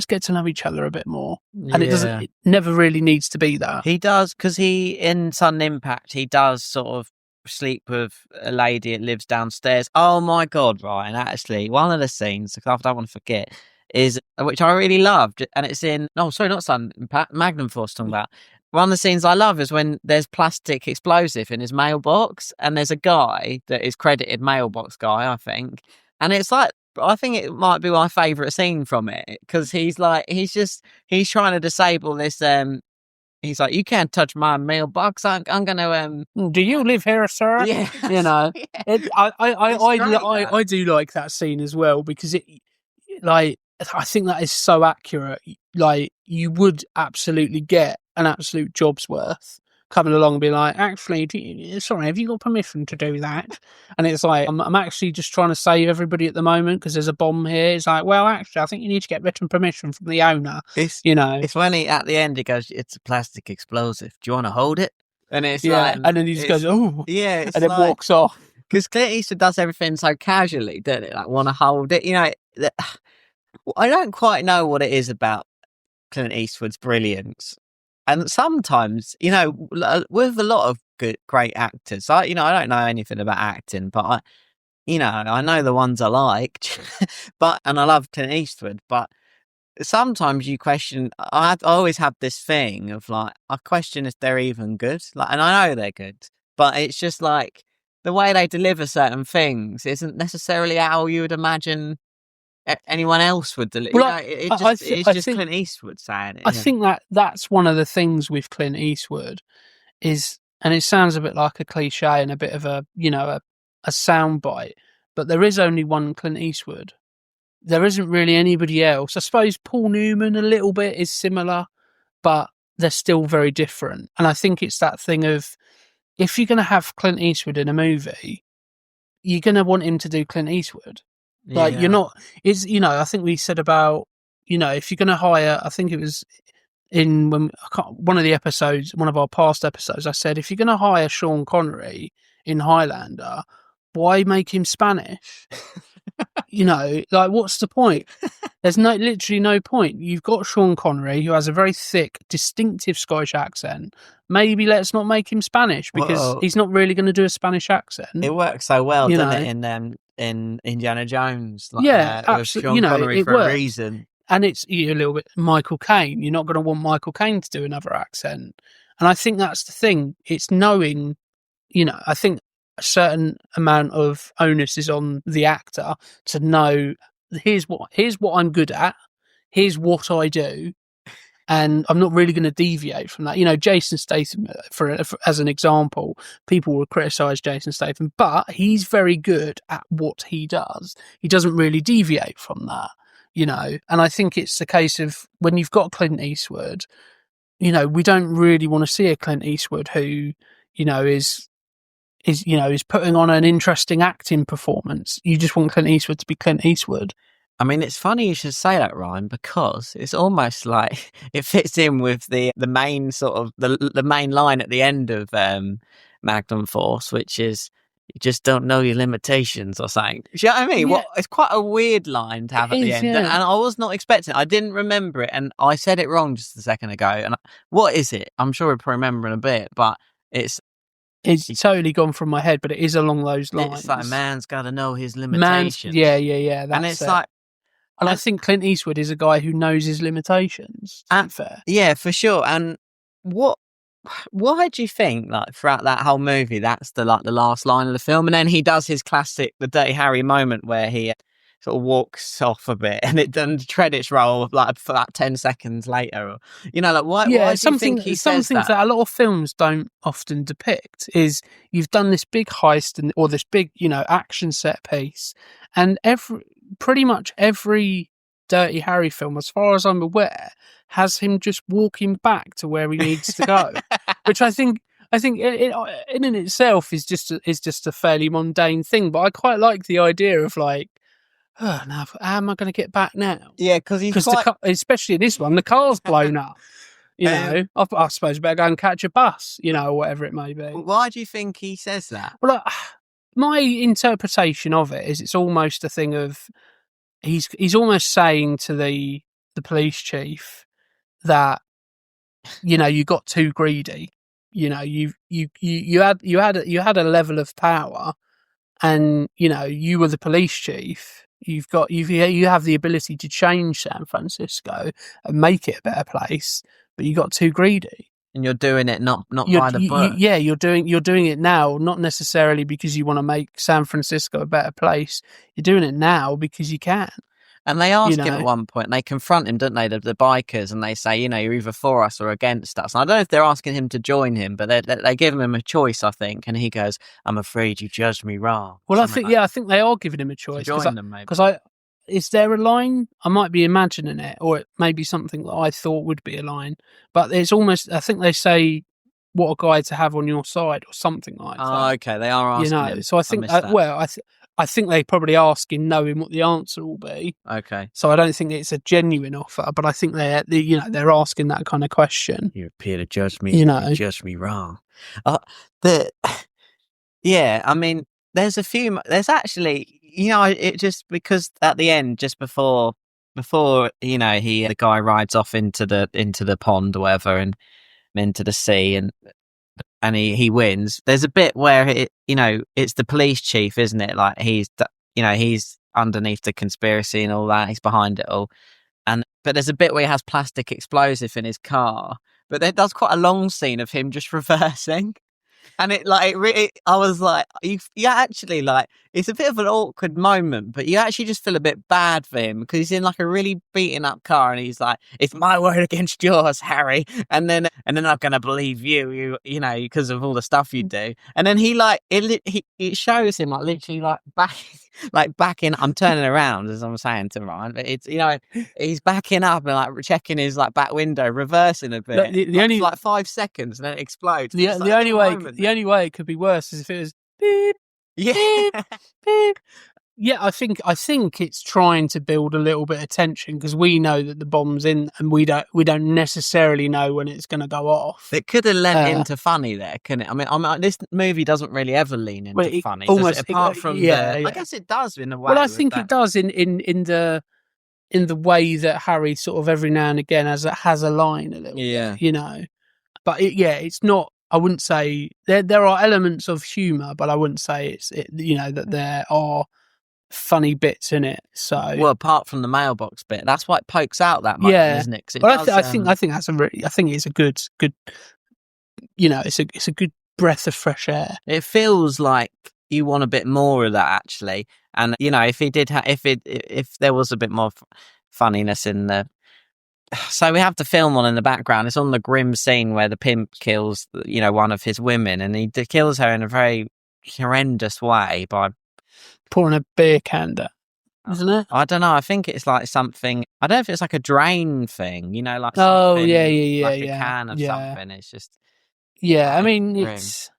get to know each other a bit more. And it never really needs to be that. He does, because in Sudden Impact, he does sort of sleep with a lady that lives downstairs. Oh my God, Ryan, actually, one of the scenes, I don't want to forget, is, which I really loved, and it's in, not Sudden Impact, Magnum Force talking about. One of the scenes I love is when there's plastic explosive in his mailbox, and there's a guy that is credited mailbox guy, I think. And it's like, I think it might be my favourite scene from it, because he's trying to disable this, he's like, you can't touch my mailbox. I'm going to, do you live here, sir? Yeah. I do like that scene as well, because I think that is so accurate. Like, you would absolutely get an absolute job's worth coming along and being like, actually, have you got permission to do that? And it's like, I'm actually just trying to save everybody at the moment because there's a bomb here. It's like, well, actually, I think you need to get written permission from the owner. It's when at the end he goes, it's a plastic explosive. Do you want to hold it? And it's like, and then he just goes, oh, yeah, and it walks off. Because Clint Eastwood does everything so casually, doesn't it? Like, want to hold it. I don't quite know what it is about Clint Eastwood's brilliance. And sometimes, with a lot of great actors, I don't know anything about acting, but I know the ones I like, and I love Clint Eastwood, but sometimes you question, I always have this thing of like, I question if they're even good. Like, and I know they're good, but it's just like the way they deliver certain things isn't necessarily how you would imagine anyone else would deliver. Well, it's just Clint Eastwood saying it. I think that's one of the things with Clint Eastwood is, and it sounds a bit like a cliche and a bit of a soundbite, but there is only one Clint Eastwood. There isn't really anybody else. I suppose Paul Newman a little bit is similar, but they're still very different. And I think it's that thing of, if you're going to have Clint Eastwood in a movie, you're going to want him to do Clint Eastwood. Like, you're not, I think we said about, if you're going to hire, I think it was one of our past episodes, I said, if you're going to hire Sean Connery in Highlander, why make him Spanish? like, what's the point? There's literally no point. You've got Sean Connery, who has a very thick, distinctive Scottish accent. Maybe let's not make him Spanish, because he's not really going to do a Spanish accent. It works so well, doesn't it, in Indiana Jones? Like, absolutely. With Sean Connery for a reason. And it's a little bit Michael Caine. You're not going to want Michael Caine to do another accent. And I think that's the thing. It's knowing, I think a certain amount of onus is on the actor to know, here's what I'm good at, here's what I do, and I'm not really going to deviate from that. Jason Statham, for as an example, people will criticize Jason Statham, but he's very good at what he does. He doesn't really deviate from that, and I think it's the case of when you've got Clint Eastwood, we don't really want to see a Clint Eastwood who, is putting on an interesting acting performance. You just want Clint Eastwood to be Clint Eastwood. I mean, it's funny you should say that, Ryan, because it's almost like it fits in with the main sort of the main line at the end of Magnum Force, which is, you just don't know your limitations or something. Do you know what I mean? Yeah. It's quite a weird line to have at the end. Yeah. And I was not expecting it. I didn't remember it. And I said it wrong just a second ago. And what is it? I'm sure we'll remember in a bit, but it's totally gone from my head, but it is along those lines. It's like, a man's got to know his limitations. Yeah. And it's like... And I think Clint Eastwood is a guy who knows his limitations, to be fair. Yeah, for sure. And why do you think, like, throughout that whole movie, that's the last line of the film, and then he does his classic, the Dirty Harry moment, where he sort of walks off a bit, and the credits roll like for like 10 seconds later, or, why do you think he says that? That a lot of films don't often depict is, you've done this big heist or this big, action set piece, and pretty much every Dirty Harry film, as far as I'm aware, has him just walking back to where he needs to go, which I think it, in and itself is just a fairly mundane thing. But I quite like the idea of, like, now how am I going to get back now? Yeah, because especially in this one, the car's blown up. I suppose I better go and catch a bus, or whatever it may be. Why do you think he says that? Well, my interpretation of it is, it's almost a thing of, he's almost saying to the police chief that, you got too greedy. You had a level of power, and you were the police chief. You have the ability to change San Francisco and make it a better place, but you got too greedy. And you're doing it not by the book. You're doing it now, not necessarily because you want to make San Francisco a better place. You're doing it now because you can. And they ask him at one point, they confront him, don't they, the bikers, and they say, you're either for us or against us. And I don't know if they're asking him to join him, but they give him a choice, I think. And he goes, I'm afraid you judged me wrong. Well, I think they are giving him a choice. Join them, maybe. Because is there a line? I might be imagining it, or it may be something that I thought would be a line. But it's almost, I think they say, what a guy to have on your side, or something like that. Oh, okay. They are asking him. So I think, I think they probably ask him knowing what the answer will be. Okay. So I don't think it's a genuine offer, but I think they're asking that kind of question. You appear to judge me. You judge me wrong. Yeah, I mean, there's actually, it just, because at the end, just before the guy rides off into the pond or whatever, and into the sea, and he wins. There's a bit where it's the police chief, isn't it? Like, he's underneath the conspiracy and all that. He's behind it all. But there's a bit where he has plastic explosive in his car. But there does quite a long scene of him just reversing. And I was like, you actually, like, it's a bit of an awkward moment, but you actually just feel a bit bad for him, because he's in like a really beaten up car, and he's like, it's my word against yours, Harry. And then I'm going to believe you, because of all the stuff you do. And then it shows him like literally backing, I'm turning around as I'm saying to Ryan, but it's, he's backing up and like checking his like back window, reversing a bit. The only, like 5 seconds, and then it explodes. The only way it could be worse is if it was beep, yeah, beep, beep. Yeah, I think it's trying to build a little bit of tension because we know that the bomb's in, and we don't necessarily know when it's going to go off. It could have led into funny there, couldn't it? I mean, this movie doesn't really ever lean into funny, does it? Apart from I guess it does in a way. Well, I think it does in the way that Harry sort of every now and again has a line a little bit, you know. But it's not. I wouldn't say there are elements of humour, but I wouldn't say that there are funny bits in it. So apart from the mailbox bit, that's why it pokes out that much, isn't it? But I think that's I think it's a good. It's a good breath of fresh air. It feels like you want a bit more of that actually, and if he did, if there was a bit more funniness in the. So we have the film on in the background. It's on the grim scene where the pimp kills, one of his women, and he kills her in a very horrendous way by pouring a beer can down, isn't it? I don't know. I think it's like something. I don't know if it's like a drain thing, like. Oh yeah, like a can of something. It's just. Yeah, I mean, it's.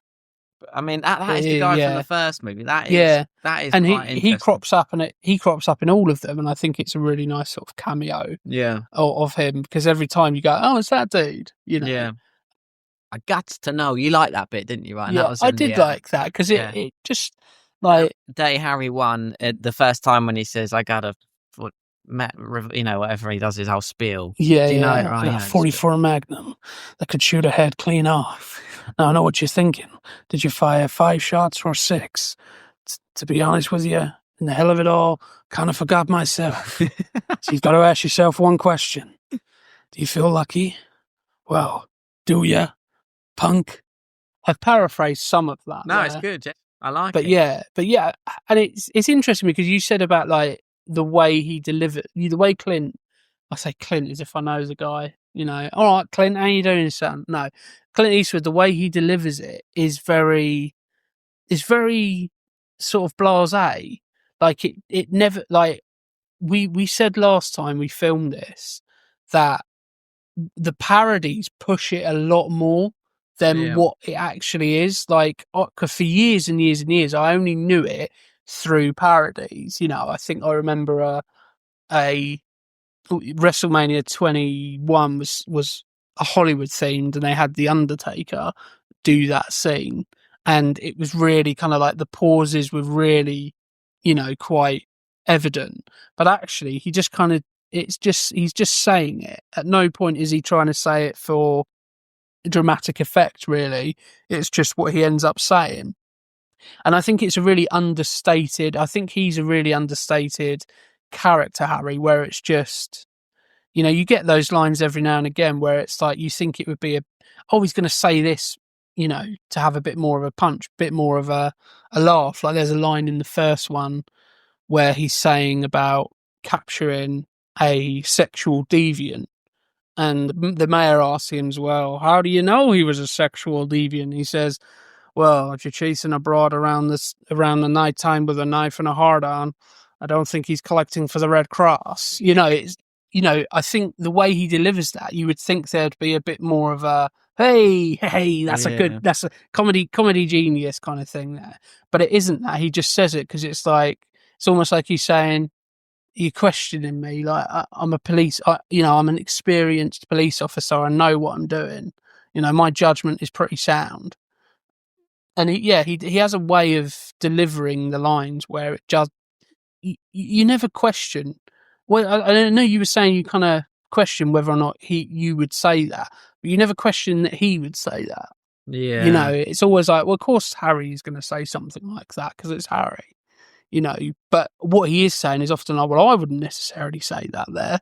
I mean, that is the guy from the first movie. That is, and he crops up in all of them, and I think it's a really nice sort of cameo. Yeah, of him, because every time you go, oh, it's that dude. Yeah. I got to know you like that bit, didn't you? Right? Yeah, I did like that because it just like Dirty Harry 1 the first time when he says, "I got a." Whatever he does his whole spiel. Yeah, do you know it, right? Like 44 Magnum that could shoot a head clean off. Now I know what you're thinking. Did you fire 5 shots or 6? To be honest with you, in the hell of it all, kind of forgot myself. So you've got to ask yourself one question: do you feel lucky? Well, do you, punk? I've paraphrased some of that. No, it's good. Yeah. I like it. But yeah, and it's interesting because you said about like. The way he delivered, the way Clint, I say Clint as if I know the guy, all right, Clint, how you doing, son? No, Clint Eastwood, the way he delivers it is very sort of blasé. Like it never, like we said last time we filmed this, that the parodies push it a lot more than what it actually is. Like, cause for years and years and years, I only knew it through parodies. I think I remember a WrestleMania 21 was a Hollywood themed, and they had The Undertaker do that scene, and it was really kind of like the pauses were really, quite evident. But actually, he just kind of he's just saying it. At no point is he trying to say it for dramatic effect. Really, it's just what he ends up saying. And I think it's a really understated. I think he's a really understated character, Harry, where it's just, you get those lines every now and again where it's like you think it would be he's going to say this, to have a bit more of a punch, a bit more of a laugh. Like there's a line in the first one where he's saying about capturing a sexual deviant. And the mayor asks him as well, how do you know he was a sexual deviant? He says, well, if you're chasing a broad around the night time with a knife and a hard on, I don't think he's collecting for the Red Cross. I think the way he delivers that, you would think there'd be a bit more of a hey, that's a comedy genius kind of thing there. But it isn't that. He just says it because it's almost like he's saying, you're questioning me. Like I'm a police, I'm an experienced police officer. I know what I'm doing. My judgment is pretty sound. And he has a way of delivering the lines where it just you never question. Well, I know you were saying you kind of question whether or not you would say that, but you never question that he would say that. Yeah, it's always like, well, of course Harry's going to say something like that because it's Harry. But what he is saying is often like, well, I wouldn't necessarily say that there.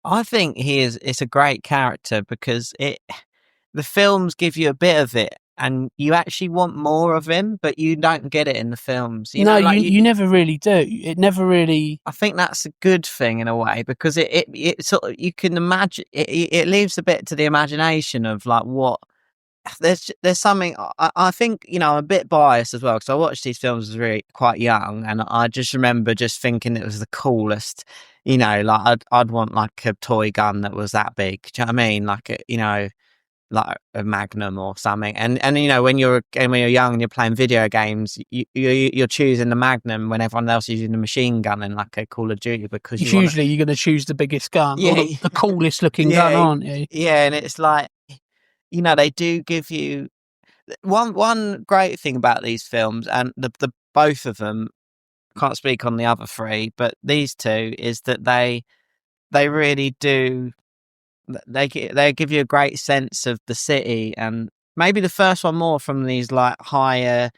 I think it's a great character because the films give you a bit of it. And you actually want more of him, but you don't get it in the films. You never really do. It never really. I think that's a good thing in a way because it sort of, you can imagine it leaves a bit to the imagination of like what there's something. I think I'm a bit biased as well because I watched these films as really quite young, and I just remember just thinking it was the coolest. Like I'd want like a toy gun that was that big. Do you know what I mean? Like like a Magnum or something. And when you're young and you're playing video games, you're choosing the Magnum when everyone else is using the machine gun in like a Call of Duty, because usually you're going to choose the biggest gun, Yeah. or the coolest looking gun, aren't you? Yeah, and it's like, they do give you one great thing about these films, and the both of them, can't speak on the other three, but these two, is that they really do. They give you a great sense of the city, and maybe the first one more from these like higher,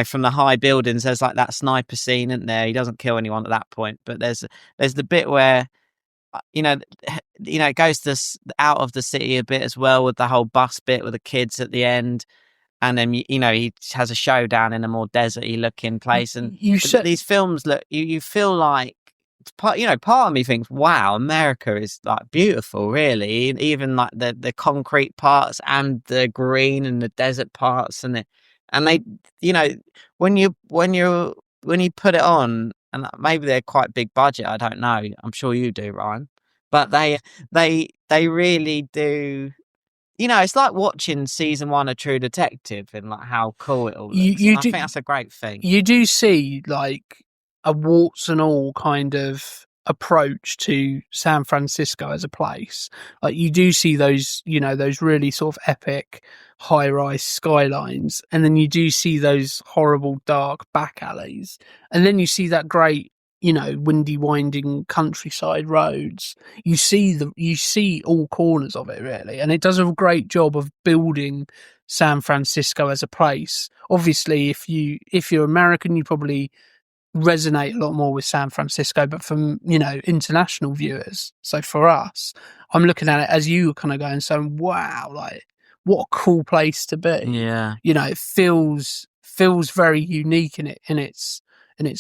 from the high buildings. There's like that sniper scene, isn't there? He doesn't kill anyone at that point, but there's the bit where it goes out of the city a bit as well, with the whole bus bit with the kids at the end, and then he has a showdown in a more deserty looking place. And these films look, you feel like, part of me thinks, wow, America is like beautiful, really, even like the concrete parts and the green and the desert parts, and they when you put it on, and maybe they're quite big budget, I don't know, I'm sure you do, Ryan, but they really do. It's like watching season 1 of True Detective, and like how cool it all looks. I think that's a great thing. You do see like a warts and all kind of approach to San Francisco as a place. Like you do see those, those really sort of epic high-rise skylines, and then you do see those horrible dark back alleys, and then you see that great, windy, winding countryside roads. You see all corners of it, really, and it does a great job of building San Francisco as a place. Obviously, if you're American, you probably resonate a lot more with San Francisco, but from international viewers, so for us, I'm looking at it as you were kind of going, so wow, like what a cool place to be. Yeah, it feels very unique in its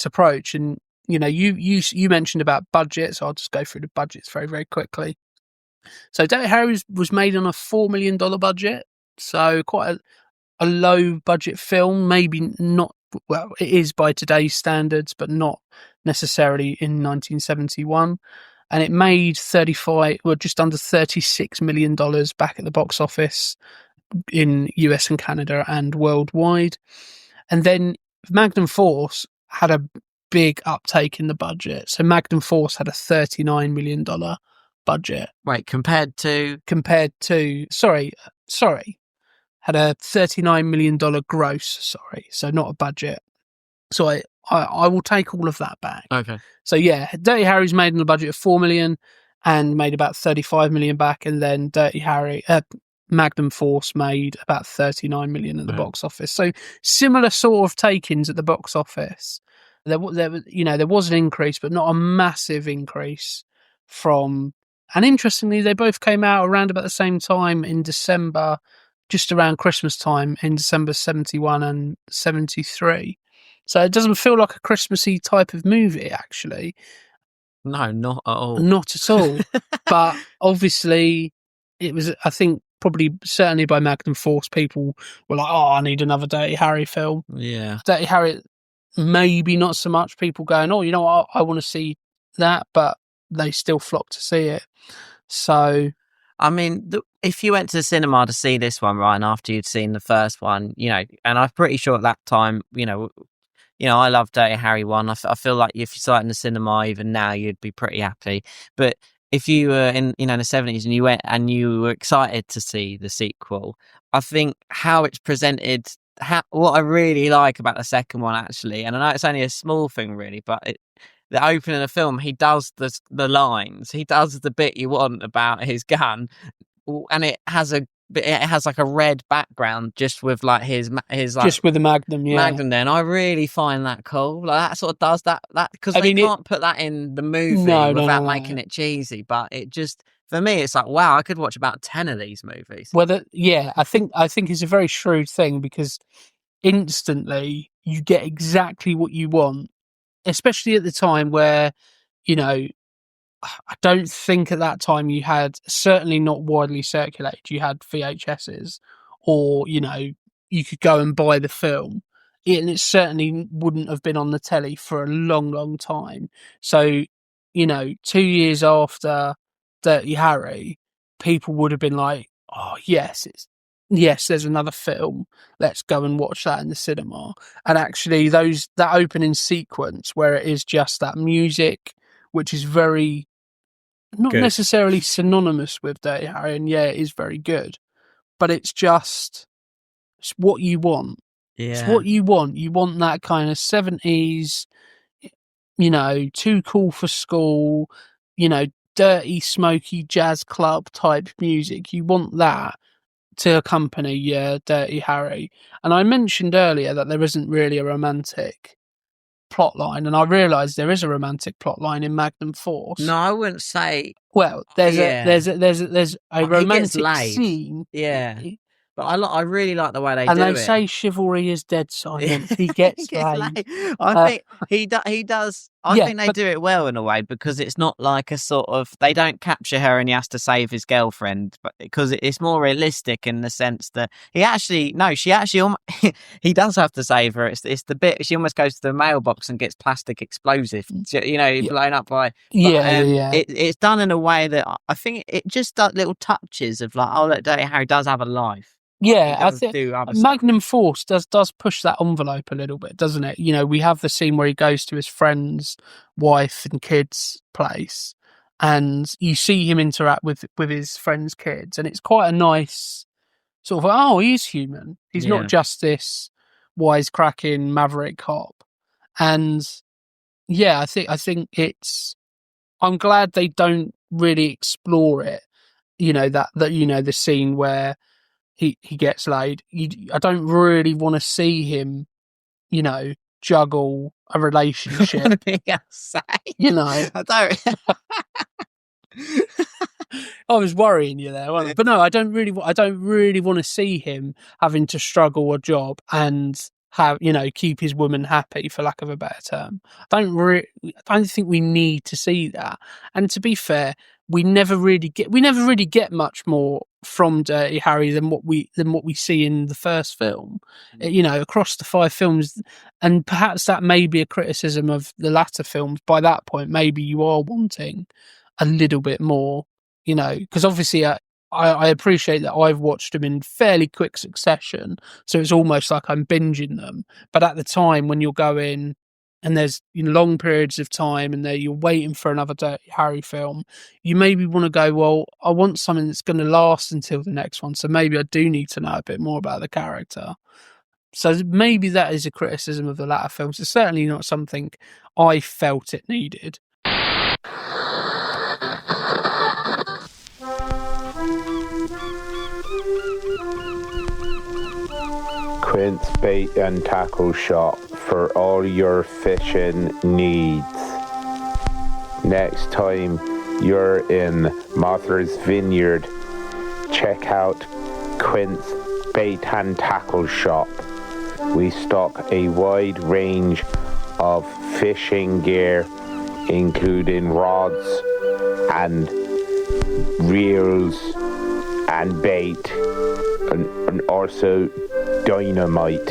approach. And you mentioned about budget, so I'll just go through the budgets very, very quickly. So Dirty Harry was made on a $4 million budget, so quite a low budget film. Maybe not, well, it is by today's standards, but not necessarily in 1971. And it made just under $36 million back at the box office in US and Canada and worldwide. And then Magnum Force had a big uptake in the budget. So Magnum Force had a $39 million budget. Wait, compared to sorry, had a $39 million gross, so not a budget. So I will take all of that back. Okay. So yeah, Dirty Harry's made on a budget of $4 million and made about $35 million back, and then Magnum Force made about $39 million at the box office. So similar sort of take-ins at the box office. There was an increase, but not a massive increase from. And interestingly, they both came out around about the same time in December, just around Christmas time, in December 71 and 73. So it doesn't feel like a Christmassy type of movie, actually. No, not at all. Not at all. But obviously, it was, I think, certainly by Magnum Force, people were like, oh, I need another Dirty Harry film. Yeah. Dirty Harry, maybe not so much people going, oh, you know what, I want to see that, but they still flock to see it. So, I mean, if you went to the cinema to see this one, Ryan, after you'd seen the first one, and I'm pretty sure at that time, I love Dirty Harry 1. I feel like if you saw it in the cinema, even now, you'd be pretty happy. But if you were in, the 70s and you went and you were excited to see the sequel, I think how it's presented, what I really like about the second one, actually, and I know it's only a small thing, really, but the opening of the film, he does the lines, he does the bit you want about his gun, and it has like a red background just with like his like, just with the Magnum, yeah. Magnum there, and I really find that cool. Like that sort of does that because they can't put that in the movie without making it cheesy. But it just, for me, it's like, wow, I could watch about 10 of these movies. Well, I think it's a very shrewd thing, because instantly you get exactly what you want, especially at the time where, I don't think at that time you had, certainly not widely circulated, you had VHSs, or, you could go and buy the film. And it certainly wouldn't have been on the telly for a long, long time. So, 2 years after Dirty Harry, people would have been like, oh, yes, yes, there's another film. Let's go and watch that in the cinema. And actually, that opening sequence where it is just that music, which is very not Good. necessarily synonymous with Dirty Harry, and yeah, it is very good, but it's what you want. Yeah. It's what you want. You want that kind of 70s, too cool for school, dirty, smoky jazz club type music. You want that to accompany Dirty Harry. And I mentioned earlier that there isn't really a romantic plot line, and I realised there is a romantic plot line in Magnum Force. No, I wouldn't say. Well, there's a romantic laid. scene. Yeah. But I really like the way they and do it. they say chivalry is dead, Simon. He gets laid. I think he does. I think they do it well in a way, because it's not like a sort of, they don't capture her and he has to save his girlfriend, but because it's more realistic in the sense that he does have to save her. It's the bit she almost goes to the mailbox and gets plastic explosive, blown up by. It's done in a way that I think it just does little touches of like, oh, look, Dirty Harry does have a life. Yeah, I think Magnum Force does push that envelope a little bit, doesn't it? We have the scene where he goes to his friend's wife and kids' place, and you see him interact with his friend's kids, and it's quite a nice sort of, he's human. He's not just this wisecracking maverick cop. And yeah, I think I'm glad they don't really explore it. The scene where he gets laid. I don't really want to see him, juggle a relationship. I don't. I was worrying you there, wasn't I? But no, I don't really want to see him having to struggle a job and have keep his woman happy, for lack of a better term. I don't think we need to see that. And to be fair, we never really get much more from Dirty Harry than what we see in the first film. Across the 5 films, and perhaps that may be a criticism of the latter films. By that point, maybe you are wanting a little bit more, because obviously I appreciate that I've watched them in fairly quick succession, so it's almost like I'm binging them. But at the time when you're going and there's long periods of time and you're waiting for another Dirty Harry film, you maybe want to go, well, I want something that's going to last until the next one, so maybe I do need to know a bit more about the character. So maybe that is a criticism of the latter films. It's certainly not something I felt it needed. Quint's bait and tackle shop for all your fishing needs. Next time you're in Martha's Vineyard, check out Quint's bait and tackle shop. We stock a wide range of fishing gear, including rods and reels and bait, and also dynamite.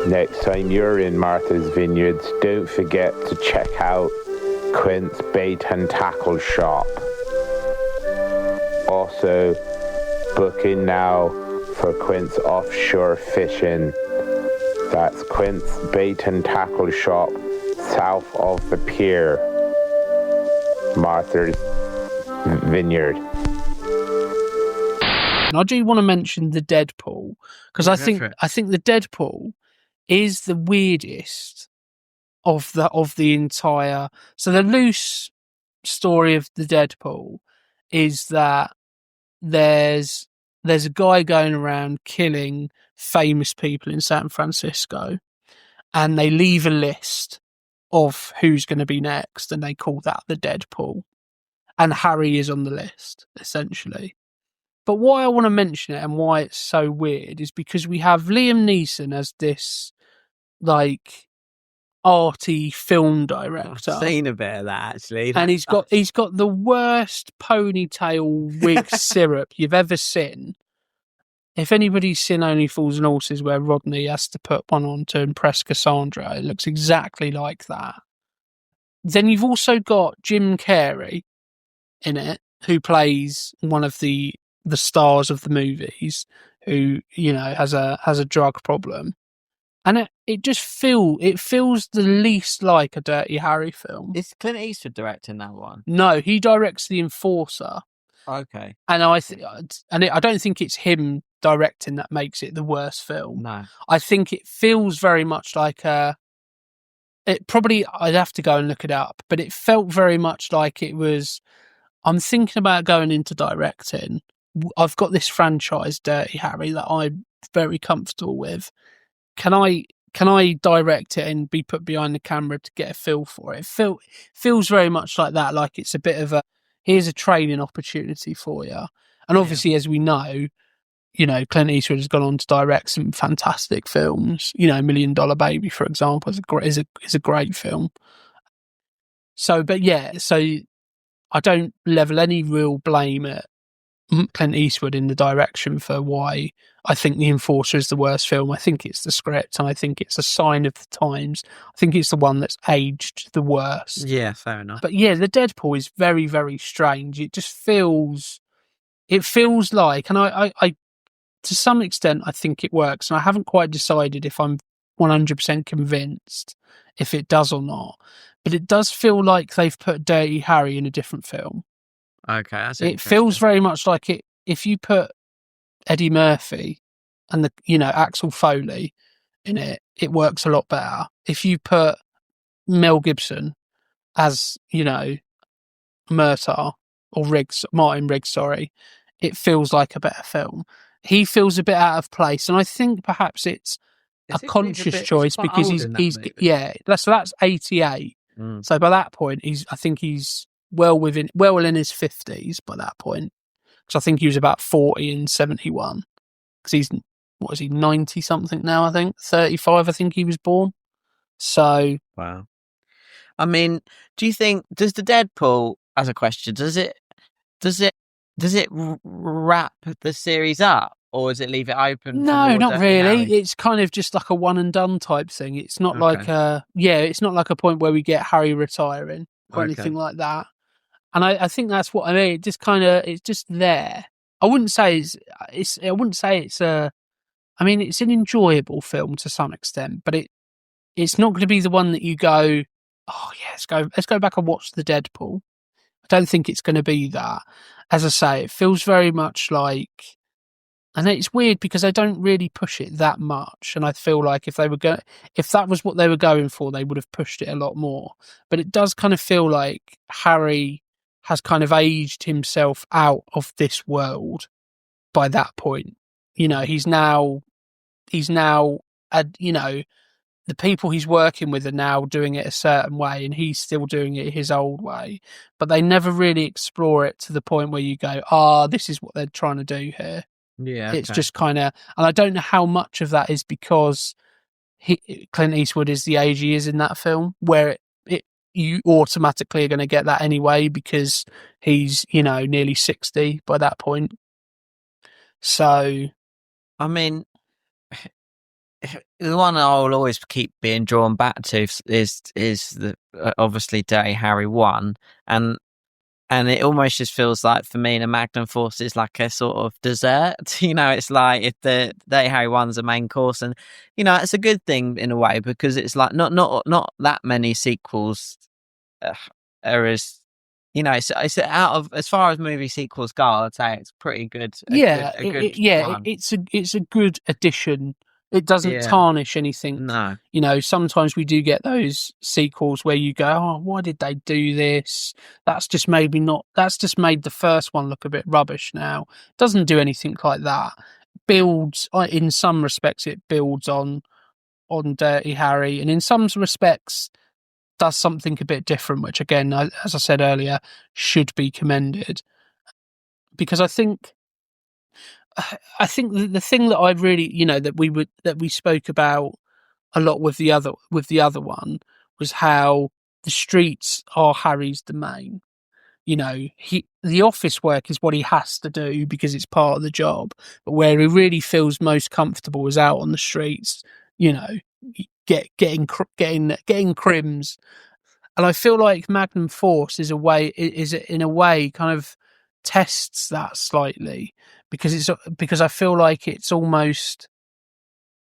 Next time you're in Martha's Vineyards, don't forget to check out Quint's Bait and Tackle Shop. Also, booking now for Quint's offshore fishing. That's Quint's Bait and Tackle Shop, south of the pier, Martha's Vineyard. And I do want to mention the Deadpool, because I think the Deadpool is the weirdest of the entire. So the loose story of the Deadpool is that there's a guy going around killing famous people in San Francisco, and they leave a list of who's going to be next, and they call that the Deadpool. And Harry is on the list, essentially. But why I want to mention it and why it's so weird is because we have Liam Neeson as this, like, arty film director. I've seen a bit of that, actually. And he's got the worst ponytail wig syrup you've ever seen. If anybody's seen Only Fools and Horses, where Rodney has to put one on to impress Cassandra, it looks exactly like that. Then you've also got Jim Carrey in it, who plays one of the the stars of the movies who, you know, has a drug problem. And it feels the least like a Dirty Harry film. Is Clint Eastwood directing that one? No, he directs The Enforcer. Okay. And I don't think it's him directing that makes it the worst film. No. I think it feels very much like I'd have to go and look it up, but it felt very much like it was, I'm thinking about going into directing. I've got this franchise, Dirty Harry, that I'm very comfortable with. Can I direct it and be put behind the camera to get a feel for it? It feels very much like that, like it's a bit of here's a training opportunity for you. And obviously, as we know, you know, Clint Eastwood has gone on to direct some fantastic films. You know, $1 Million Baby, for example, is a great film. So, but yeah, so I don't level any real blame at Clint Eastwood in the direction for why I think The Enforcer is the worst film. I think it's the script, and I think it's a sign of the times. I think it's the one that's aged the worst. Yeah, fair enough. But yeah, the Deadpool is very, very strange. It just feels like, and I to some extent, I think it works, and I haven't quite decided if I'm 100% convinced if it does or not. But it does feel like they've put Dirty Harry in a different film. Okay, that's it feels very much like it. If you put Eddie Murphy and Axel Foley in it, it works a lot better. If you put Mel Gibson as Murtaugh or Martin Riggs, sorry, it feels like a better film. He feels a bit out of place, and I think perhaps it's a conscious choice because he's so that's 88. So by that point, I think he's well in his 50s by that point, because I think he was about 40 in 71, because he's, what is he, 90 something now, I think 35 I think he was born. So wow. I mean, do you think, does the Deadpool, as a question, does it wrap the series up, or does it leave it open? No, not really. Harry? It's kind of just like a one and done type thing. It's not like it's not like a point where we get Harry retiring or anything like that. And I think that's what I mean. It just it's just there. I wouldn't say it's an enjoyable film to some extent, but it's not going to be the one that you go, oh yeah, let's go back and watch the Deadpool. I don't think it's going to be that. As I say, it feels very much like, and it's weird because they don't really push it that much, and I feel like if that was what they were going for, they would have pushed it a lot more. But it does kind of feel like Harry has kind of aged himself out of this world by that point. He's now the people he's working with are now doing it a certain way, and he's still doing it his old way. But they never really explore it to the point where you go, this is what they're trying to do here. Yeah, it's just kind of, and I don't know how much of that is because Clint Eastwood is the age he is in that film, where you automatically are going to get that anyway because he's nearly 60 by that point. So, I mean, the one I'll always keep being drawn back to is the obviously Dirty Harry 1, and it almost just feels like, for me, the Magnum Force is like a sort of dessert. It's like if the Dirty Harry 1's a main course, and it's a good thing in a way, because it's like not that many sequels are as it's out of, as far as movie sequels go, I'd say it's pretty good. It's a good addition. It doesn't tarnish anything. No. Sometimes we do get those sequels where you go, oh, why did they do this? That's just made the first one look a bit rubbish now. It doesn't do anything like that. Builds, in some respects, it builds on Dirty Harry, and in some respects does something a bit different, which again, as I said earlier, should be commended. Because I think the thing that I really, that we spoke about a lot with the other one, was how the streets are Harry's domain. The office work is what he has to do because it's part of the job, but where he really feels most comfortable is out on the streets. Getting crims. And I feel like Magnum Force is in a way kind of tests that slightly, because I feel like it's almost,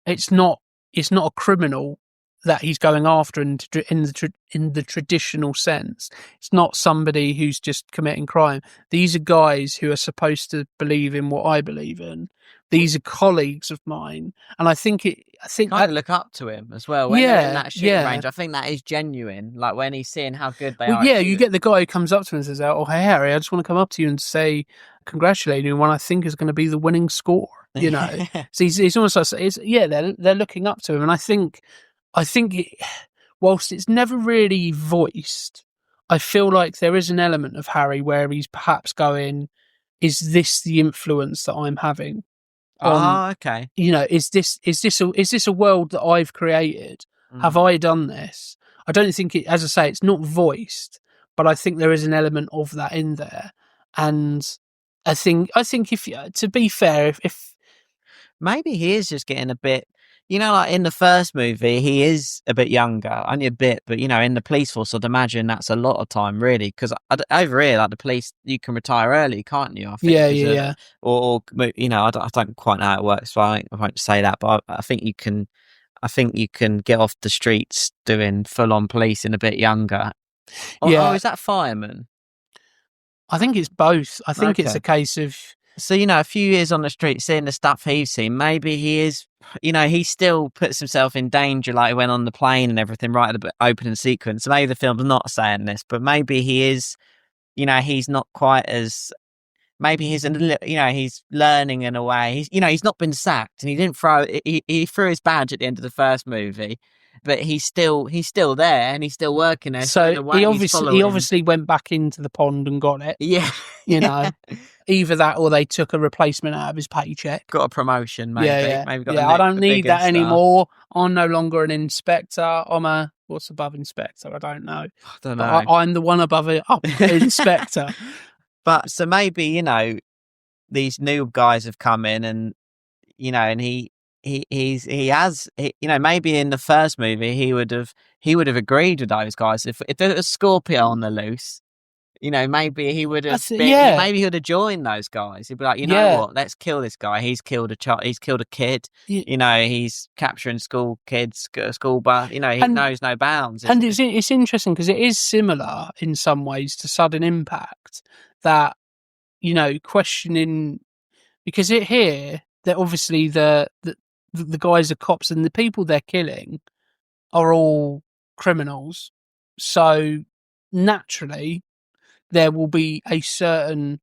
it's not a criminal that he's going after in the traditional sense. It's not somebody who's just committing crime. These are guys who are supposed to believe in what I believe in. These are colleagues of mine, and I think kind of look up to him as well. When they're in that shooting range, I think that is genuine. Like when he's seeing how good they are. Yeah, you get the guy who comes up to him and says, "Oh, hey Harry, I just want to come up to you and say congratulate you on what I think is going to be the winning score." You know, so he's almost like, they're looking up to him, and I think whilst it's never really voiced, I feel like there is an element of Harry where he's perhaps going, "Is this the influence that I'm having?" Okay. You know, is this a world that I've created? Have I done this? I don't think it, as I say, it's not voiced, but I think there is an element of that in there. And I think if, to be fair, if maybe he is just getting a bit, like in the first movie, he is a bit younger, only a bit, but in the police force, I'd imagine that's a lot of time, really, because over here, like the police, you can retire early, can't you? I think, yeah. Or I don't quite know how it works, so I won't say that, but I think you can. I think you can get off the streets doing full-on policing a bit younger. Oh, is that fireman? I think it's both. I think it's a case of. So, a few years on the street, seeing the stuff he's seen, maybe he is, he still puts himself in danger, like he went on the plane and everything right at the opening sequence. Maybe the film's not saying this, but maybe he is, he's not quite as, maybe he's, he's learning in a way. He's not been sacked, and he didn't he threw his badge at the end of the first movie, but he's still there, and he's still working there. So he obviously went back into the pond and got it. Yeah. Either that or they took a replacement out of his paycheck. Got a promotion, maybe. Yeah. Maybe got I don't need that anymore. I'm no longer an inspector. I'm what's above inspector? I don't know. I don't know. I'm the one above it, inspector. But so maybe, these new guys have come in and, and he has, maybe in the first movie he would have agreed with those guys if there was a Scorpio on the loose. Maybe he would have. Maybe he would have joined those guys. He'd be like, what? Let's kill this guy. He's killed a child. He's killed a kid. He's capturing school kids, school bus. He knows no bounds. And it's interesting because it is similar in some ways to Sudden Impact. That questioning, because here that obviously the guys are cops and the people they're killing are all criminals. So naturally, there will be a certain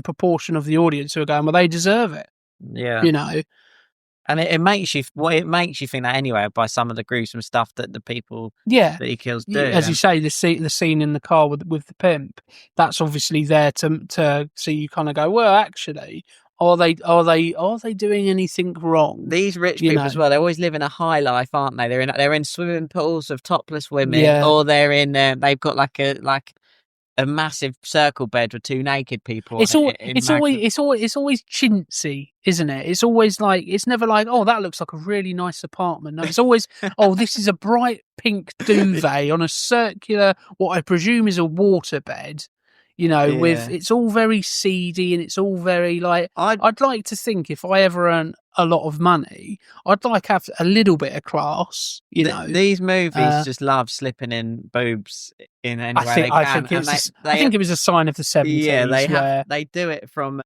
proportion of the audience who are going, well, they deserve it. Yeah. And it makes you think that anyway by some of the gruesome stuff that the people that he kills do. As you say, the scene in the car with the pimp, that's obviously there to see you kind of go, well, actually, are they doing anything wrong? These rich people as well, they always live in a high life, aren't they? They're in swimming pools of topless women, or they're in they've got like a massive circle bed with two naked people. It's always chintzy, isn't it? It's always like, it's never like, oh, that looks like a really nice apartment. No, it's always, oh, this is a bright pink duvet on a circular, what I presume is a water bed. With it's all very seedy and it's all very like. I'd like to think if I ever earn a lot of money, I'd like to have a little bit of class. These movies just love slipping in boobs in any way they can. I think it was a sign of the 70s. Yeah, they do it from.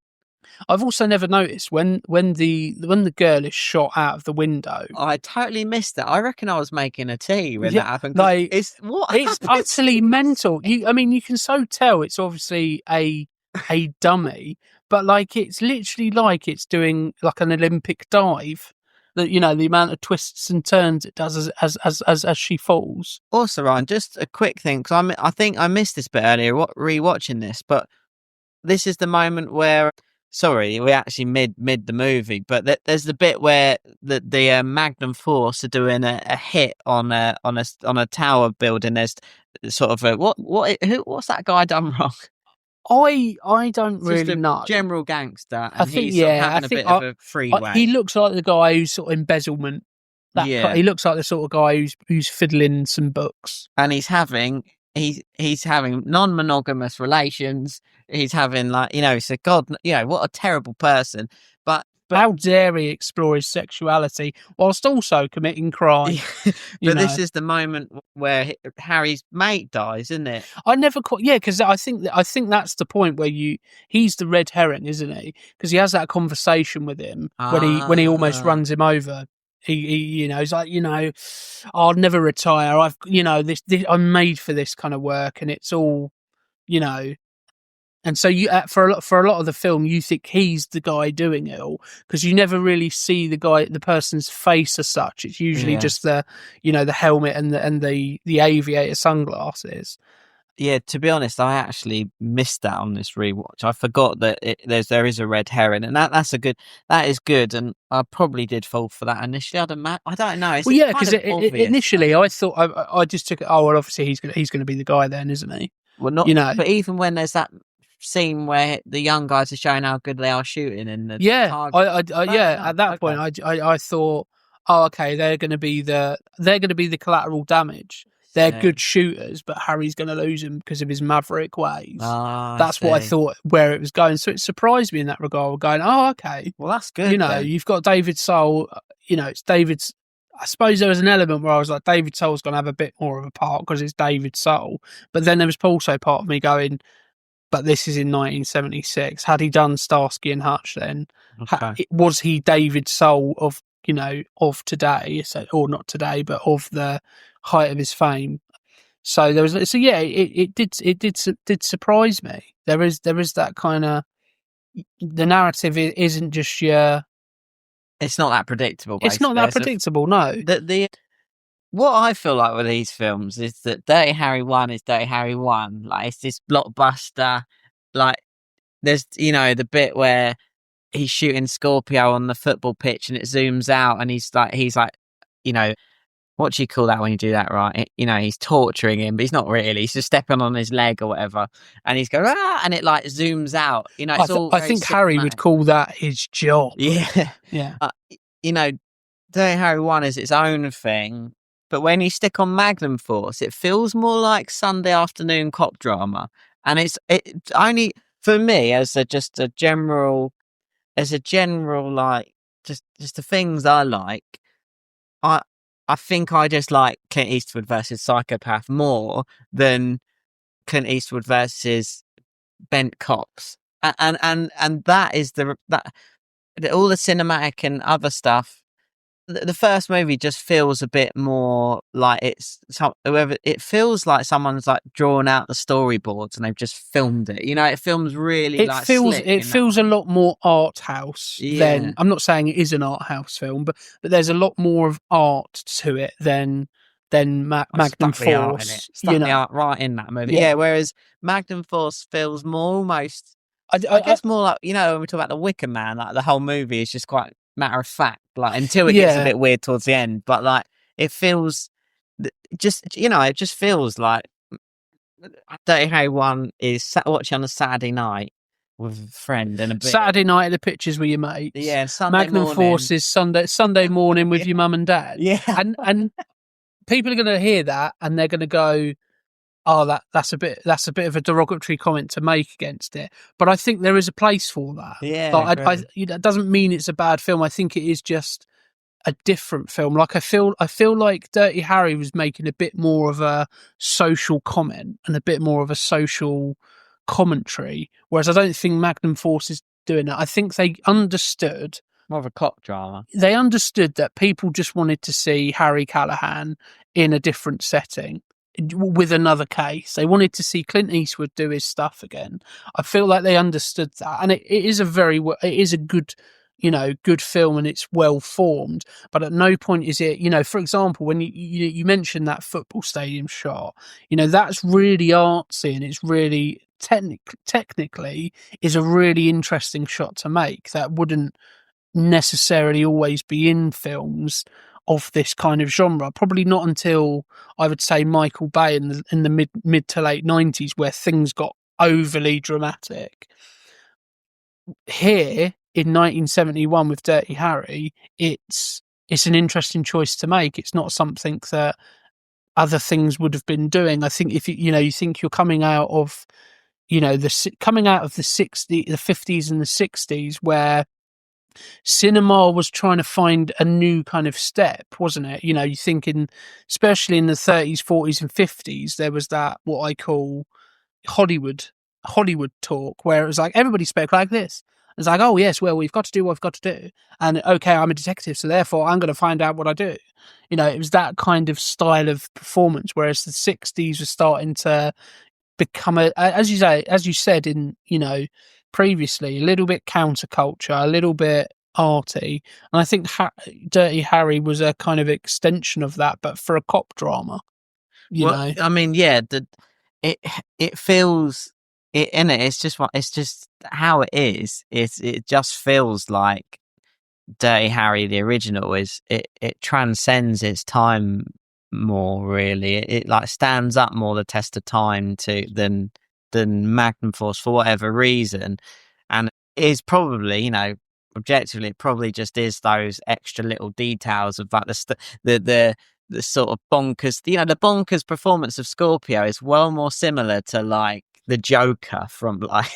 I've also never noticed when the girl is shot out of the window. I totally missed that. I reckon I was making a tea when that happened. Like, it's utterly mental. You can so tell it's obviously a dummy, but like it's literally like it's doing like an Olympic dive. That the amount of twists and turns it does as she falls. Also, Ryan, just a quick thing because I think I missed this bit earlier rewatching this, but this is the moment where. Sorry, we're actually mid the movie, but there's the bit where the Magnum Force are doing a hit on a tower building. There's sort of what's that guy done wrong? I don't really know. General gangster. I think he's having a bit of a freeway. He looks like the guy who's sort of embezzlement. He looks like the sort of guy who's fiddling some books, and he's having he's having non-monogamous relations. He's having so God, what a terrible person. But how dare he explore his sexuality whilst also committing crime? but this is the moment where Harry's mate dies, isn't it? I never quite, because I think that's the point where he's the red herring, isn't he? Because he has that conversation with him when he almost runs him over. He's like, I'll never retire. I've, this I'm made for this kind of work, and it's all, And so you, for a lot of the film, you think he's the guy doing it all, because you never really see the person's face as such. It's usually just the helmet and the aviator sunglasses. Yeah, to be honest, I actually missed that on this rewatch. I forgot that there is a red herring, and that is good. And I probably did fall for that initially. I don't know. It's because initially I thought I just took it. Oh well, obviously he's going to be the guy then, isn't he? Well, not but even when there's that scene where the young guys are showing how good they are shooting, and the at that point I thought, oh okay, they're going to be the collateral damage. They're good shooters, but Harry's going to lose him because of his maverick ways. That's what I thought where it was going. So it surprised me in that regard. Going, oh, okay. Well, that's good. You've got David Soul. It's David's. I suppose there was an element where I was like, David Soul's going to have a bit more of a part because it's David Soul. But then there was also part of me going, but this is in 1976. Had he done Starsky and Hutch then? Okay. Was he David Soul of today, or not today, but of the height of his fame? So there was, it did surprise me. There is that kind of, the narrative isn't just it's not that predictable. Basically. It's not that predictable. No. What I feel like with these films is that Dirty Harry 1 is Dirty Harry 1. Like, it's this blockbuster. Like, there's the bit where he's shooting Scorpio on the football pitch and it zooms out and he's like, what do you call that when you do that, right? He's torturing him, but he's not really. He's just stepping on his leg or whatever. And he's going, and it like zooms out. I think Harry would call that his job. Yeah. Yeah. Dirty Harry 1 is its own thing. But when you stick on Magnum Force, it feels more like Sunday afternoon cop drama. And it's only, for me, as a general, like, just the things I like, I think I just like Clint Eastwood versus Psychopath more than Clint Eastwood versus Bent Cops. And that is all the cinematic and other stuff. The first movie just feels a bit more like it feels like someone's like drawn out the storyboards and they've just filmed it. It films really it feels a lot more art house than, I'm not saying it is an art house film, but there's a lot more of art to it than Magnum Force. The art right in that movie. Yeah, whereas Magnum Force feels more almost I guess more like, when we talk about The Wicker Man, like the whole movie is just quite matter of fact, like, until it gets a bit weird towards the end, but like it feels it just feels like Dirty Harry 1 is watching on a Saturday night with a friend and a beer. Saturday night at the pictures with your mates. Yeah, Sunday Magnum morning. Force is Sunday morning with your mum and dad. Yeah. And people are going to hear that and they're going to go, oh, that's a bit of a derogatory comment to make against it. But I think there is a place for that. Yeah, like, that doesn't mean it's a bad film. I think it is just a different film. Like, I feel like Dirty Harry was making a bit more of a social comment and a bit more of a social commentary, whereas I don't think Magnum Force is doing that. I think they understood, more of a cop drama. They understood that people just wanted to see Harry Callahan in a different setting with another case. They wanted to see Clint Eastwood do his stuff again. I feel like they understood that, and it is a good, good film, and it's well formed. But at no point is it, for example, when you mentioned that football stadium shot, that's really artsy and it's really technically is a really interesting shot to make that wouldn't necessarily always be in films of this kind of genre. Probably not until, I would say, Michael Bay in the mid to late 90s, where things got overly dramatic. Here in 1971 with Dirty Harry, it's an interesting choice to make. It's not something that other things would have been doing. I think if you think you're coming out of, the 50s and the 60s, where cinema was trying to find a new kind of step, wasn't it? You think especially in the 30s, 40s, and 50s, there was that what I call Hollywood talk, where it was like everybody spoke like this. It's like, oh yes, well, we've got to do what we've got to do, and okay, I'm a detective, so therefore I'm going to find out what I do. It was that kind of style of performance, whereas the 60s was starting to become as you said in previously, a little bit counterculture, a little bit arty, and I think Dirty Harry was a kind of extension of that, but for a cop drama. I mean, yeah, it feels it in it. It's just how it is. It just feels like Dirty Harry, the original, it transcends its time more. Really, it like stands up more the test of time than Magnum Force for whatever reason, and is probably objectively it probably just is those extra little details of like the sort of bonkers, the bonkers performance of Scorpio is well more similar to like the Joker from like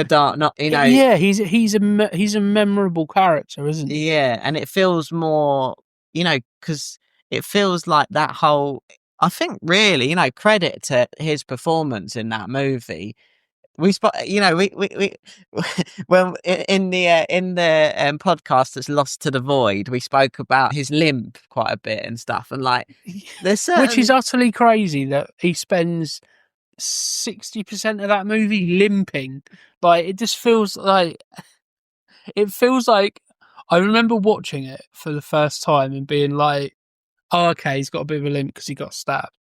Dark, not Yeah, he's a memorable character, isn't he? Yeah, and it feels more because it feels like that whole. I think really credit to his performance in that movie. We well in the podcast that's Lost to the Void, we spoke about his limp quite a bit and stuff, and like there's certain... which is utterly crazy that he spends 60% of that movie limping. Like it just feels like I remember watching it for the first time and being like, oh, okay, he's got a bit of a limp because he got stabbed,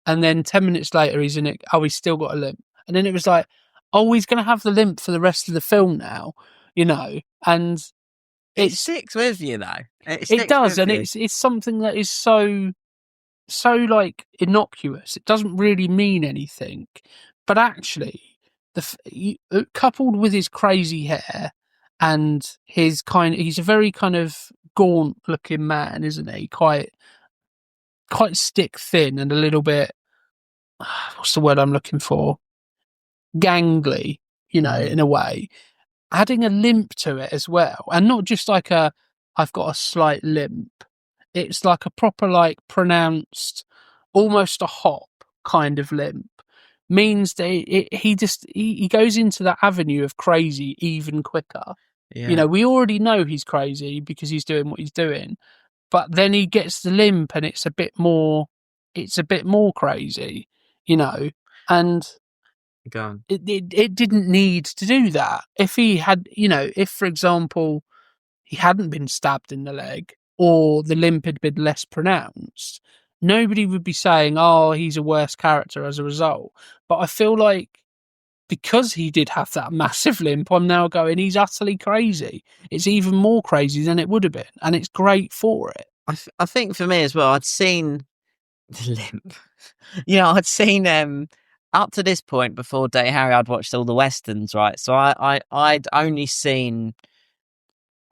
and then 10 minutes later he's in it, oh, he's still got a limp, and then it was like, oh, he's going to have the limp for the rest of the film now, and it sticks with you though. It does, and it's something that is so like innocuous. It doesn't really mean anything, but actually, coupled with his crazy hair and he's a very kind of gaunt-looking man, isn't he? Quite stick thin and a little bit. What's the word I'm looking for? Gangly, in a way, adding a limp to it as well, and not just like I've got a slight limp. It's like a proper, like pronounced, almost a hop kind of limp. Means that he goes into that avenue of crazy even quicker. Yeah. We already know he's crazy because he's doing what he's doing, but then he gets the limp and it's a bit more crazy, and Go on. it didn't need to do that. If he had, if for example he hadn't been stabbed in the leg or the limp had been less pronounced, nobody would be saying, oh, he's a worse character as a result. But I feel like because he did have that massive limp, I'm now going, he's utterly crazy. It's even more crazy than it would have been, and it's great for it. I think for me as well, I'd seen the limp. I'd seen up to this point before Dirty Harry, I'd watched all the westerns, right? So I'd only seen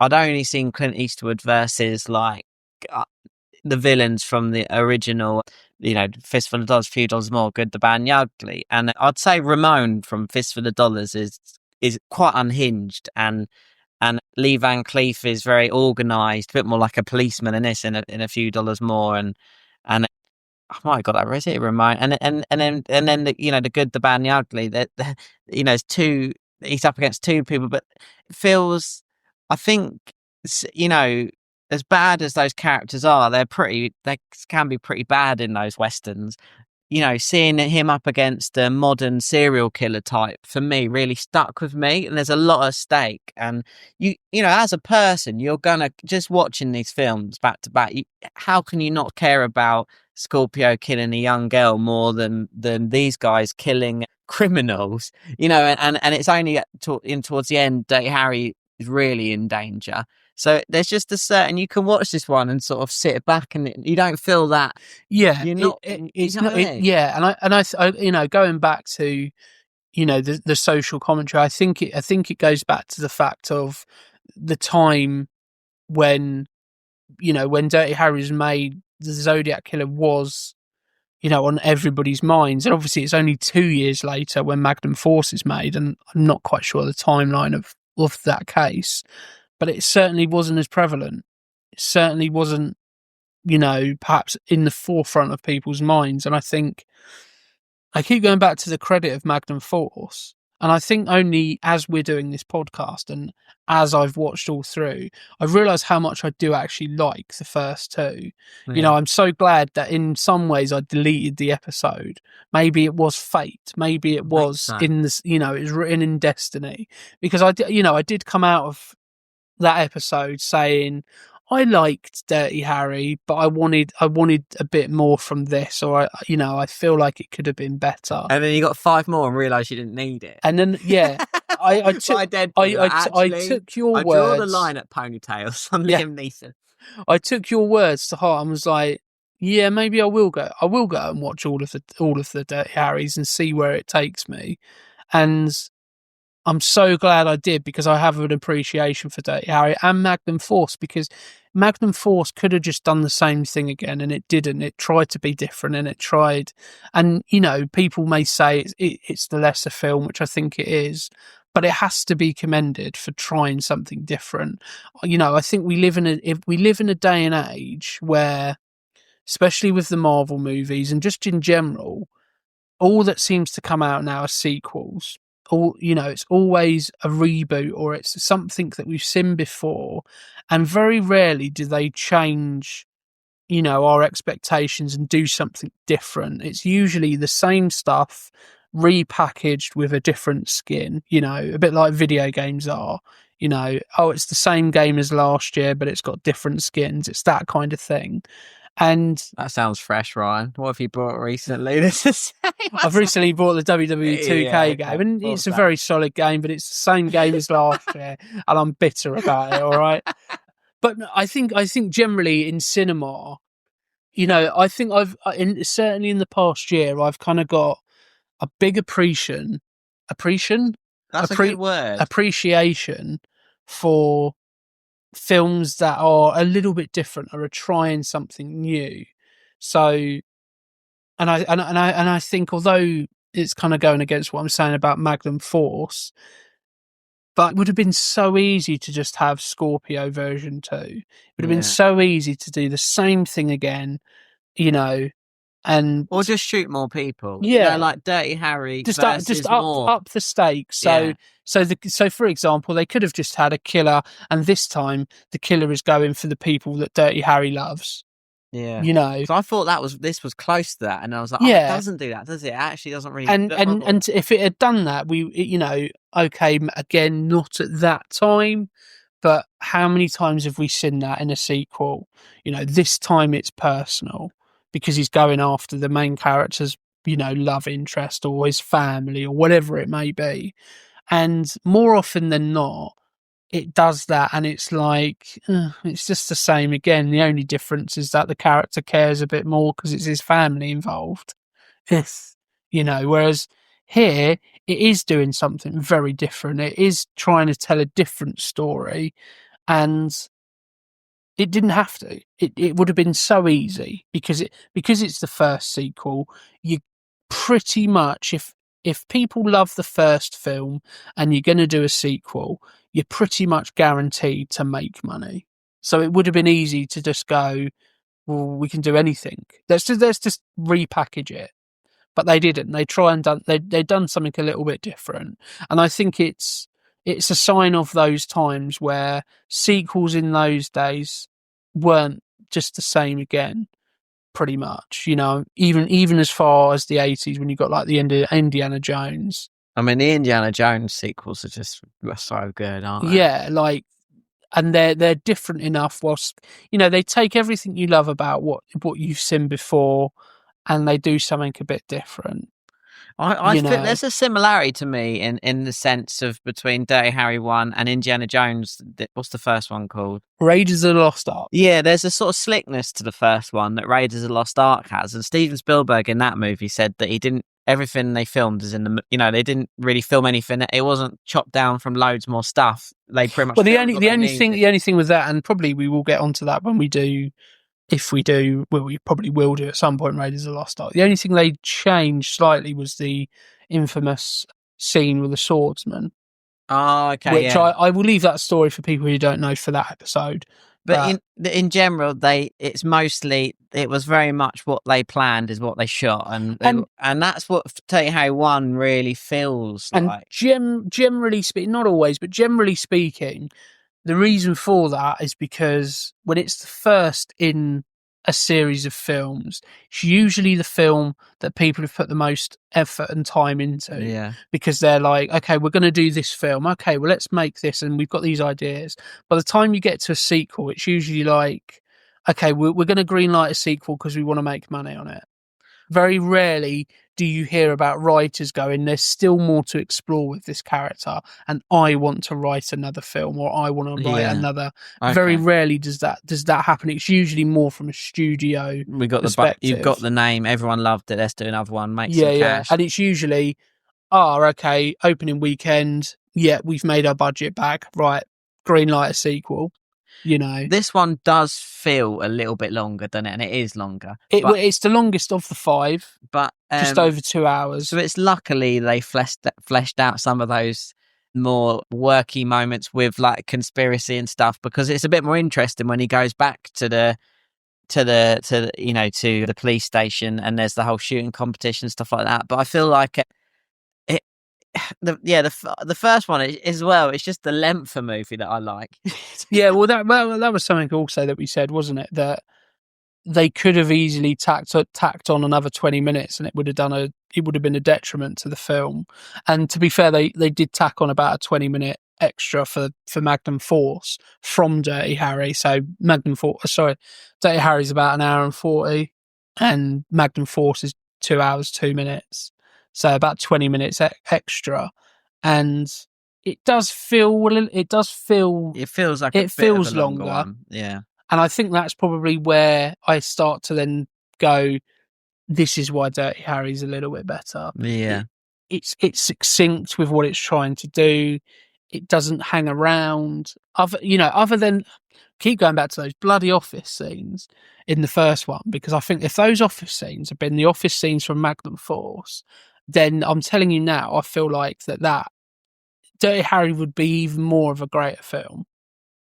Clint Eastwood versus like the villains from the original, Fistful of Dollars, Few Dollars More, Good, the Bad, and the Ugly. And I'd say Ramon from Fistful of Dollars is quite unhinged, and Lee Van Cleef is very organised, a bit more like a policeman in this, in a Few Dollars More, and I might have got that right. Is it Ramon? And then the Good, the Bad, and the Ugly. That it's two. He's up against two people, but it feels. I think as bad as those characters are, they can be pretty bad in those westerns. Seeing him up against a modern serial killer type, for me, really stuck with me. And there's a lot at stake. And as a person, you're gonna just watching these films back to back. How can you not care about Scorpio killing a young girl more than these guys killing criminals? And it's only towards the end that Harry is really in danger. So there's just a certain, you can watch this one and sort of sit back and you don't feel that. Yeah, you're not. It's not. Yeah, and I going back to, the social commentary. I think it goes back to the fact of the time when, when Dirty Harry was made, the Zodiac Killer was on everybody's minds. And obviously it's only 2 years later when Magnum Force is made, and I'm not quite sure the timeline of that case, but it certainly wasn't as prevalent. It certainly wasn't, perhaps in the forefront of people's minds. And I think I keep going back to the credit of Magnum Force. And I think only as we're doing this podcast and as I've watched all through, I've realised how much I do actually like the first two. Yeah. I'm so glad that in some ways I deleted the episode. Maybe it was fate. Maybe it was in this, it was written in destiny. Because I did come out of that episode saying, I liked Dirty Harry, but I wanted a bit more from this, or I feel like it could have been better. And then you got 5 more and realised you didn't need it. And then I took your words. I draw the line at ponytails on Liam Neeson. I took your words to heart and was like, yeah, maybe I will go and watch all of the Dirty Harrys and see where it takes me. And I'm so glad I did, because I have an appreciation for Dirty Harry and Magnum Force, because Magnum Force could have just done the same thing again, and it didn't. It tried to be different, and it tried. And, people may say it's the lesser film, which I think it is, but it has to be commended for trying something different. I think we live in a day and age where, especially with the Marvel movies and just in general, all that seems to come out now are sequels. It's always a reboot, or it's something that we've seen before, and very rarely do they change, our expectations and do something different. It's usually the same stuff repackaged with a different skin, a bit like video games are. It's the same game as last year, but it's got different skins. It's that kind of thing. And that sounds fresh, Ryan. What have you bought recently? This is I've recently bought the WWE 2K game, and it's a very solid game, but it's the same game as last year, and I'm bitter about it. All right, but I think generally in cinema, I think certainly in the past year, I've kind of got a big appreciation. That's a good word. Appreciation for films that are a little bit different or are trying something new. So, and I think, although it's kind of going against what I'm saying about Magnum Force, but it would have been so easy to just have Scorpio version 2. It would have been so easy to do the same thing again, and or just shoot more people. Yeah, like Dirty Harry. Just up the stakes. So for example, they could have just had a killer, and this time the killer is going for the people that Dirty Harry loves. Yeah, So I thought this was close to that, and I was like, it doesn't do that, does it? It actually doesn't really. And if it had done that, okay, again, not at that time, but how many times have we seen that in a sequel? This time it's personal, because he's going after the main character's, love interest or his family or whatever it may be. And more often than not, it does that, and it's like, it's just the same again. The only difference is that the character cares a bit more because it's his family involved. Yes. Whereas here, it is doing something very different. It is trying to tell a different story, and it didn't have to. It would have been so easy, because it's the first sequel. You pretty much, if people love the first film and you're going to do a sequel, you're pretty much guaranteed to make money. So it would have been easy to just go, well, we can do anything. Let's just repackage it. But they didn't. They they've done something a little bit different, and I think it's a sign of those times where sequels in those days weren't just the same again, pretty much. Even as far as the 80s, when you got like the Indiana Jones. I mean, the Indiana Jones sequels are just so good, aren't they? Yeah, and they're different enough. Whilst they take everything you love about what you've seen before, and they do something a bit different. I think there's a similarity to me in the sense of between Dirty Harry 1 and Indiana Jones. What's the first one called? Raiders of the Lost Ark. Yeah, there's a sort of slickness to the first one that Raiders of the Lost Ark has. And Steven Spielberg in that movie said that everything they filmed is in the, they didn't really film anything. It wasn't chopped down from loads more stuff. They pretty much. Well, the only thing with that, and probably we will get onto that when we do if we do, well, we probably will do at some point, Raiders of the Lost Ark. The only thing they changed slightly was the infamous scene with the swordsman, Oh, okay. which yeah. I will leave that story for people who don't know for that episode. But in general, it was very much what they planned is what they shot, and that's what Dirty Harry 1 really feels like. Generally speaking, not always, but generally speaking, the reason for that is because when it's the first in a series of films, it's usually the film that people have put the most effort and time into. Yeah. Because they're like, okay, we're going to do this film. Okay, well, let's make this. And we've got these ideas. By the time you get to a sequel, it's usually like, okay, we're going to greenlight a sequel because we want to make money on it. Very rarely do you hear about writers going, there's still more to explore with this character, and I want to write another film, or I want to write another. Okay. Very rarely does that happen. It's usually more from a studio perspective. You've got the name, everyone loved it, let's do another one, make some cash. Yeah, and it's usually, okay, opening weekend, we've made our budget back, right, greenlight a sequel. This one does feel a little bit longer, doesn't it? And it is longer. It's the longest of the 5, but just over 2 hours. So it's luckily they fleshed out some of those more worky moments with like conspiracy and stuff, because it's a bit more interesting when he goes back to the police station and there's the whole shooting competition, stuff like that. But I feel like the first one as well, it's just the length of movie that I like. Yeah, well that was something also that we said, wasn't it, that they could have easily tacked on another 20 minutes and it would have been a detriment to the film. And to be fair, they did tack on about a 20-minute extra for Magnum Force from Dirty Harry. So Dirty Harry's about an hour and 40 and Magnum Force is 2 hours 2 minutes. So about 20 minutes extra, and it feels like it feels longer. One. Yeah, and I think that's probably where I start to then go, this is why Dirty Harry's a little bit better. Yeah, it's succinct with what it's trying to do. It doesn't hang around. Other than keep going back to those bloody office scenes in the first one, because I think if those office scenes had been the office scenes from Magnum Force, then I'm telling you now, I feel like that Dirty Harry would be even more of a greater film.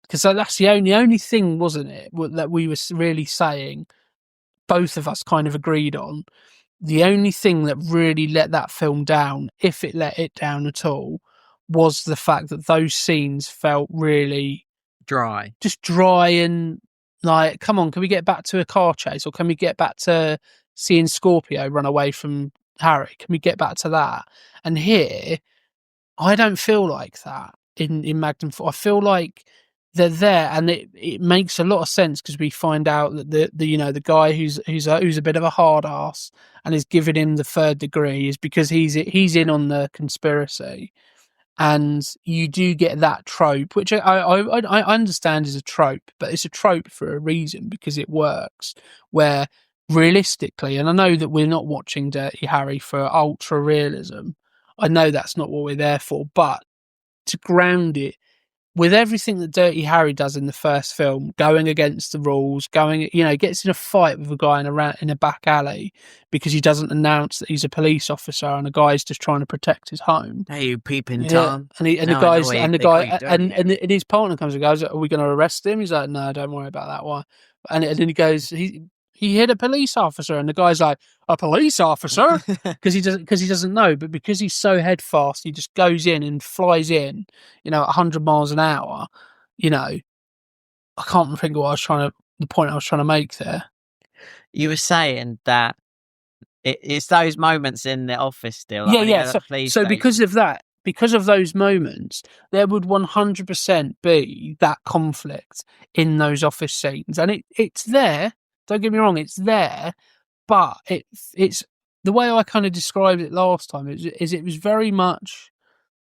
Because that's the only thing, wasn't it, that we were really saying, both of us kind of agreed on. The only thing that really let that film down, if it let it down at all, was the fact that those scenes felt really dry. Just dry and like, come on, can we get back to a car chase? Or can we get back to seeing Scorpio run away from Harry? Can we get back to that? And here, I don't feel like that in Magnum Force. I feel like they're there, and it makes a lot of sense because we find out that the guy who's a bit of a hard ass and is giving him the 3rd degree is because he's in on the conspiracy. And you do get that trope, which I understand is a trope, but it's a trope for a reason, because it works. Where realistically, and I know that we're not watching Dirty Harry for ultra realism, I know that's not what we're there for, but to ground it with everything that Dirty Harry does in the first film, going against the rules, gets in a fight with a guy in a back alley because he doesn't announce that he's a police officer, and the guy's just trying to protect his home. Hey, you peeping Tom? And his partner comes and goes, "Are we going to arrest him?" He's like, "No, don't worry about that one." And then he goes, he hit a police officer, and the guy's like, "A police officer?" because he doesn't know, but because he's so headfast, he just goes in and flies in, at 100 miles an hour. I can't think of the point I was trying to make there. You were saying that it's those moments in the office still. So because of that, because of those moments, there would 100% be that conflict in those office scenes, and it's there. Don't get me wrong, it's there, but it's the way I kind of described it last time is it was very much,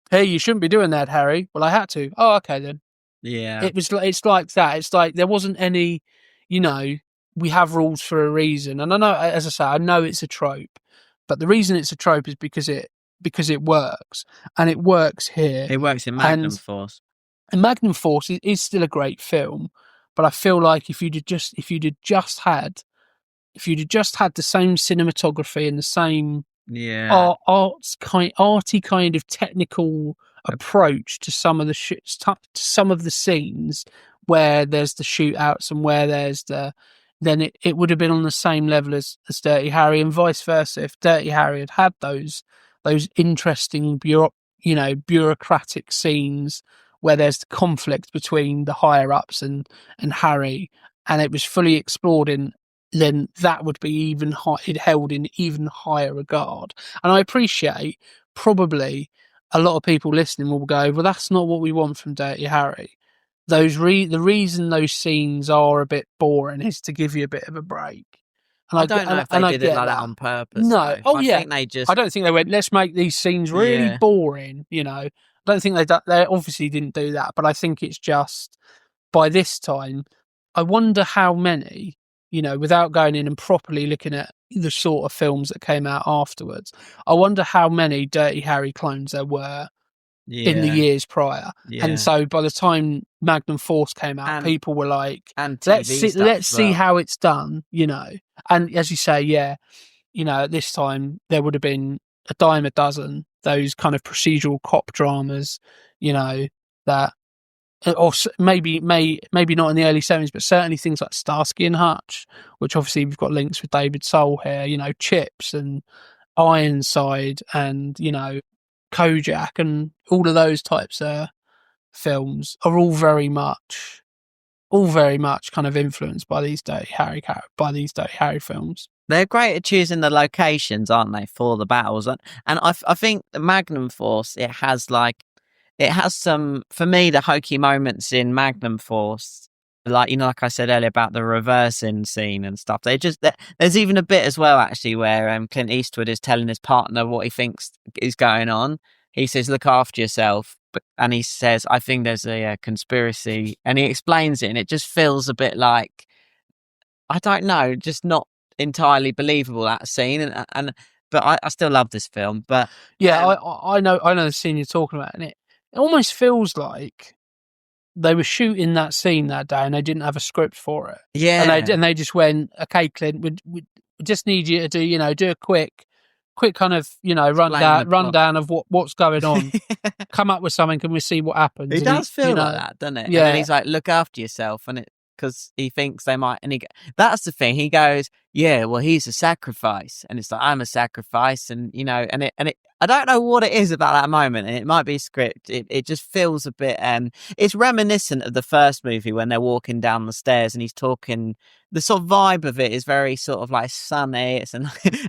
hey, you shouldn't be doing that, Harry. Well, I had to. Oh, okay then. Yeah. It's like that. It's like there wasn't any, we have rules for a reason. And I know, as I say, I know it's a trope, but the reason it's a trope is because it works, and it works here. It works in Magnum Force. And Magnum Force is still a great film, but I feel like if you'd have just had the same cinematography and the same arty kind of technical approach to some of the scenes where there's the shootouts and where there's then it would have been on the same level as Dirty Harry, and vice versa. If Dirty Harry had those interesting bureaucratic scenes where there's the conflict between the higher ups and Harry, and it was fully explored then that would be held in even higher regard. And I appreciate probably a lot of people listening will go, well, that's not what we want from Dirty Harry. The reason those scenes are a bit boring is to give you a bit of a break. And I don't know if they did it like that on purpose. No. Though. Oh, yeah. I think they just... I don't think they went, let's make these scenes really boring, I don't think they obviously didn't do that, but I think it's just, by this time, I wonder how many, without going in and properly looking at the sort of films that came out afterwards, I wonder how many Dirty Harry clones there were in the years prior. Yeah. And so by the time Magnum Force came out, people were like, let's see how it's done, And as you say, at this time, there would have been a dime a dozen, those kind of procedural cop dramas, that, or maybe not in the early 70s, but certainly things like Starsky and Hutch, which obviously we've got links with David Soul here, Chips and Ironside and, Kojak and all of those types of films are all very much kind of influenced by these Dirty Harry films. They're great at choosing the locations, aren't they, for the battles? And I think the Magnum Force, it has some, for me, the hokey moments in Magnum Force, like I said earlier about the reversing scene and stuff. There's even a bit as well, actually, where Clint Eastwood is telling his partner what he thinks is going on. He says, look after yourself. And he says, I think there's a conspiracy. And he explains it, and it just feels a bit like, I don't know, just not entirely believable, that scene. But I still love this film. But yeah, I know the scene you're talking about, and it almost feels like they were shooting that scene that day and they didn't have a script for it. Yeah, and they just went, okay, Clint, we just need you to do a quick kind of rundown of what's going on. Come up with something and we'll see what happens. It does feel like that, doesn't it? Yeah. And then he's like, look after yourself, and because he thinks they might, and that's the thing. He goes, yeah, well, he's a sacrifice, and it's like, I'm a sacrifice, and I don't know what it is about that moment, and it might be script. It just feels a bit, it's reminiscent of the first movie when they're walking down the stairs and he's talking. The sort of vibe of it is very sort of like sunny,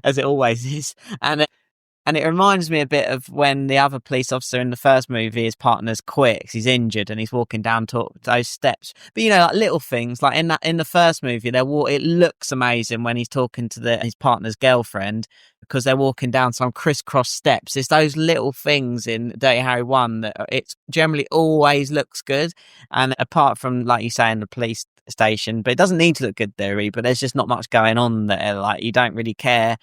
as it always is, and it reminds me a bit of when the other police officer in the first movie, his partner's quit 'cause he's injured and he's walking down those steps. But like little things, like in the first movie, it looks amazing when he's talking to his partner's girlfriend because they're walking down some crisscross steps. It's those little things in Dirty Harry 1 that it generally always looks good. And apart from, like you say, in the police station, but it doesn't need to look good there, but there's just not much going on there. Like, you don't really care.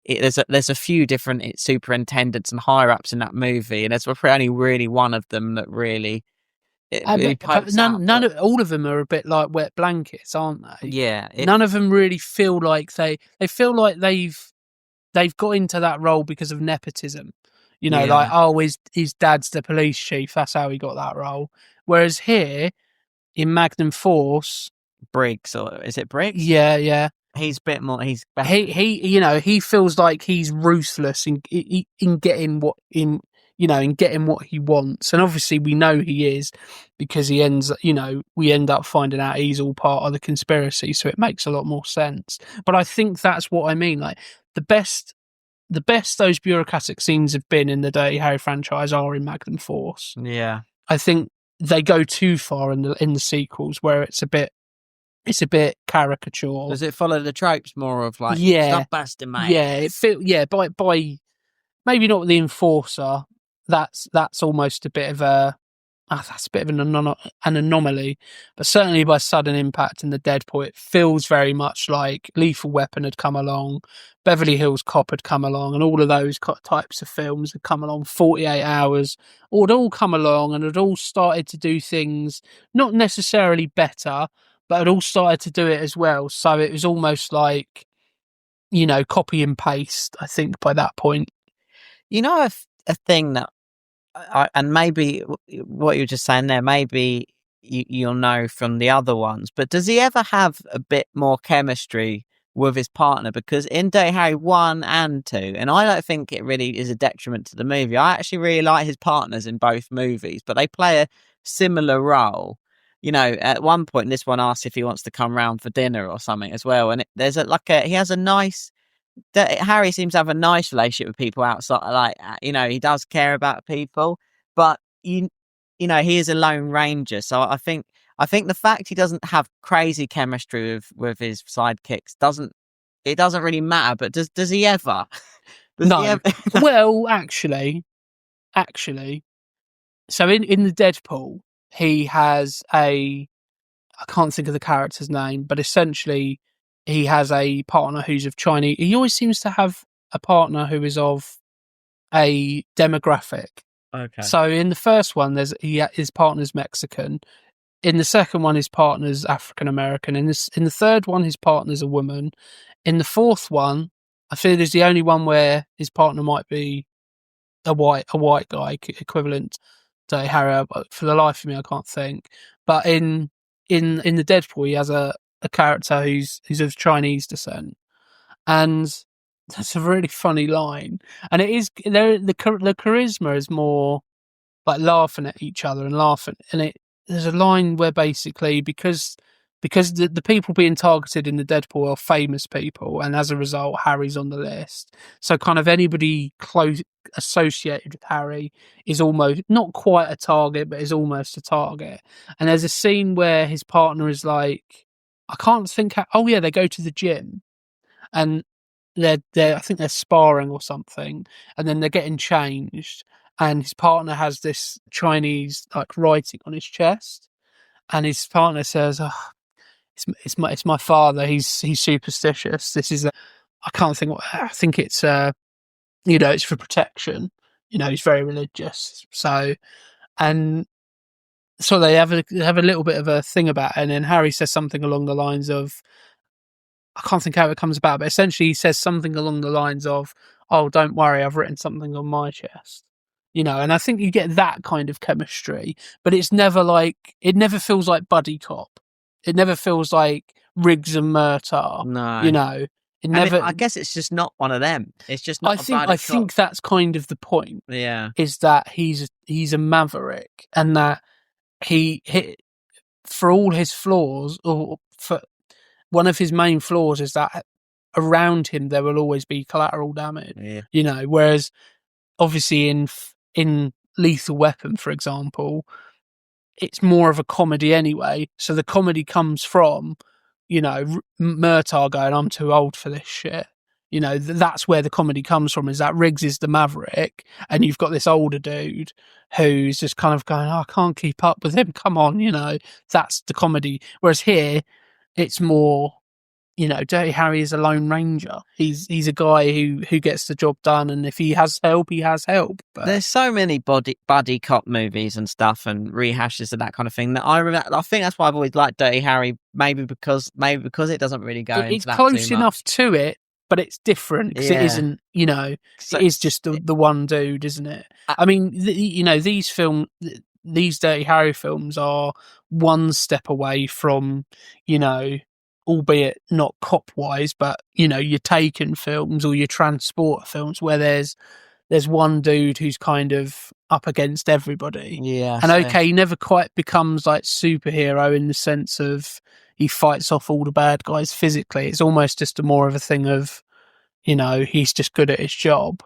There's a few different superintendents and higher ups in that movie, and there's only really one of them that really pokes out. All of them are a bit like wet blankets, aren't they? Yeah. None of them really feel like they feel like they've got into that role because of nepotism. Like, oh, his dad's the police chief, that's how he got that role. Whereas here in Magnum Force, Briggs, or is it Briggs? Yeah. He's a bit more. He's better. He feels like he's ruthless in getting what in getting what he wants, and obviously we know he is because we end up finding out he's all part of the conspiracy, so it makes a lot more sense. But I think that's what I mean. Like, the best those bureaucratic scenes have been in the Dirty Harry franchise are in Magnum Force. Yeah, I think they go too far in the sequels where it's a bit caricature. Does it follow the tropes more of like, stop busting, mate? Yeah, by maybe not the Enforcer. That's almost a bit of an anomaly. But certainly by Sudden Impact and the Deadpool, it feels very much like Lethal Weapon had come along, Beverly Hills Cop had come along, and all of those types of films had come along. 48 Hours, had all come along and had all started to do things not necessarily better, but had all started to do it as well. So it was almost like, copy and paste, I think, by that point. A thing that, and maybe what you're just saying there, maybe you'll know from the other ones, but does he ever have a bit more chemistry with his partner? Because in Dirty Harry 1 and 2, and I don't think it really is a detriment to the movie, I actually really like his partners in both movies, but they play a similar role. At one point, this one asks if he wants to come round for dinner or something as well, and he has a nice. Harry seems to have a nice relationship with people outside. He does care about people, but he is a lone ranger. So I think the fact he doesn't have crazy chemistry with his sidekicks doesn't really matter. But does he ever? No. Well, actually, so in the Deadpool, he has I can't think of the character's name, but essentially he has a partner who's of Chinese. He always seems to have a partner who is of a demographic. Okay. So in the first one, his partner's Mexican. In the second one, his partner's African American. In the third one, his partner's a woman. In the fourth one, I feel there's the only one where his partner might be a white guy equivalent to Harry. But for the life of me, I can't think. But in the Deadpool, he has a character who's of Chinese descent, and that's a really funny line. And it is the charisma is more like laughing at each other and laughing. And there's a line where basically because the people being targeted in the Deadpool are famous people, and as a result, Harry's on the list. So kind of anybody close associated with Harry is almost not quite a target, but is almost a target. And there's a scene where his partner is like, I can't think. They go to the gym, and I think they're sparring or something, and then they're getting changed, and his partner has this Chinese like writing on his chest, and his partner says, "Oh, it's my father. He's superstitious. This is I can't think what I think it's it's for protection. He's very religious. So they have a little bit of a thing about it, and then Harry says something along the lines of, I can't think how it comes about, but essentially he says something along the lines of, "Oh, don't worry, I've written something on my chest." And I think you get that kind of chemistry, but it never feels like buddy cop. It never feels like Riggs and Murtaugh. No. It never. I guess it's just not one of them. It's just not. I think that's kind of the point. Yeah, is that he's a maverick, and that he for all his flaws, or for one of his main flaws is that around him there will always be collateral damage. Yeah. Whereas obviously in Lethal Weapon, for example, it's more of a comedy anyway. So the comedy comes from, Murtaugh going, "I'm too old for this shit." That's where the comedy comes from, is that Riggs is the maverick, and you've got this older dude who's just kind of going, "Oh, I can't keep up with him. Come on," that's the comedy. Whereas here, it's more, Dirty Harry is a lone ranger. He's a guy who gets the job done, and if he has help, he has help. But there's so many buddy cop movies and stuff and rehashes and that kind of thing that I think that's why I've always liked Dirty Harry. Maybe because it doesn't really go into it's that close too enough much. to it, but it's different because it isn't. So, it is just the one dude, isn't it? I mean, these Dirty Harry films are one step away from, albeit not cop-wise, but, your Taken films or your Transporter films where there's one dude who's kind of up against everybody. Yeah. And okay, he never quite becomes like superhero in the sense of he fights off all the bad guys physically. It's almost just more of a thing of, he's just good at his job.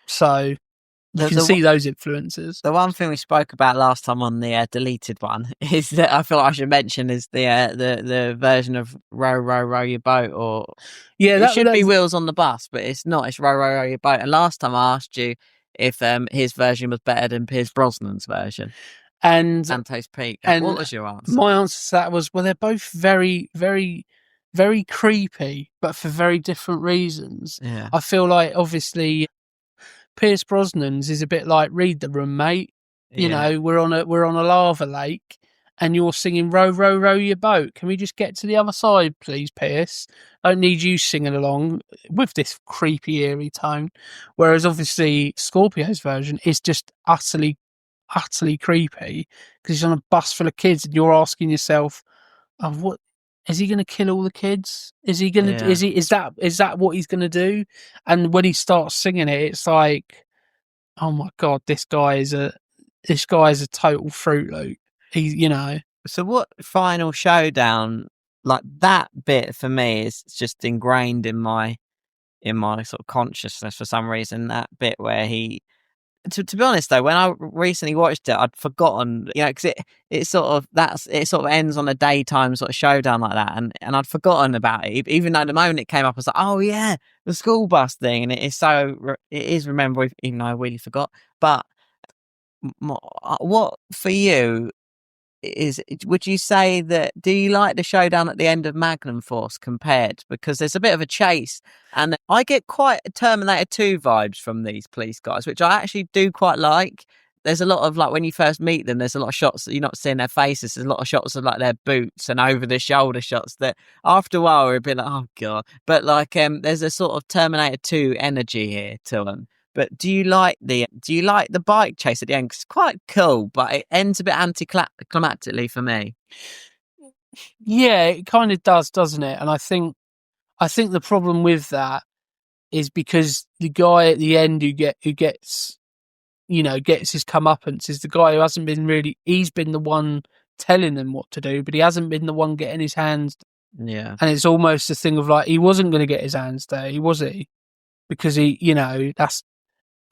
So you can see those influences. The one thing we spoke about last time on the deleted one is that I feel like I should mention is the version of row, row, row your boat, or it should be Wheels on the Bus, but it's not. It's row, row, row your boat. And last time I asked you if his version was better than Pierce Brosnan's version. And Santos Peak. And what was your answer? My answer to that was, well, they're both very, very, very creepy, but for very different reasons. Yeah. I feel like obviously Pierce Brosnan's is a bit like Read the Room, mate. We're on a lava lake, and you're singing "Row, row, row your boat." Can we just get to the other side, please, Pierce? I don't need you singing along with this creepy, eerie tone. Whereas obviously Scorpio's version is just utterly creepy because he's on a bus full of kids, and you're asking yourself, "Oh, what is he going to kill all the kids? Is he going to? Is that what he's going to do?" And when he starts singing it, it's like, "Oh my god, this guy is a total Fruit Loop." So what final showdown, like that bit for me is just ingrained in my sort of consciousness for some reason. That bit where he, to be honest though, when I recently watched it, I'd forgotten, because it sort of ends on a daytime sort of showdown like that, and I'd forgotten about it. Even though the moment it came up, I was like, oh yeah, the school bus thing, and it is remember, even though I really forgot. But what for you? Would you say that, do you like the showdown at the end of Magnum Force compared, because there's a bit of a chase, and I get quite Terminator 2 vibes from these police guys, which I actually do quite like. There's a lot of, like, when you first meet them, there's a lot of shots that you're not seeing their faces. There's a lot of shots of like their boots and over the shoulder shots that after a while we're a bit like, oh god. But like there's a sort of Terminator 2 energy here to them. But do you like the bike chase at the end? 'Cause it's quite cool, but it ends a bit anticlimactically for me. Yeah, it kind of does, doesn't it? And I think the problem with that is because the guy at the end who gets his comeuppance is the guy who hasn't been really. He's been the one telling them what to do, but he hasn't been the one getting his hands. Yeah, and it's almost a thing of like, he wasn't going to get his hands dirty, was he? Because that's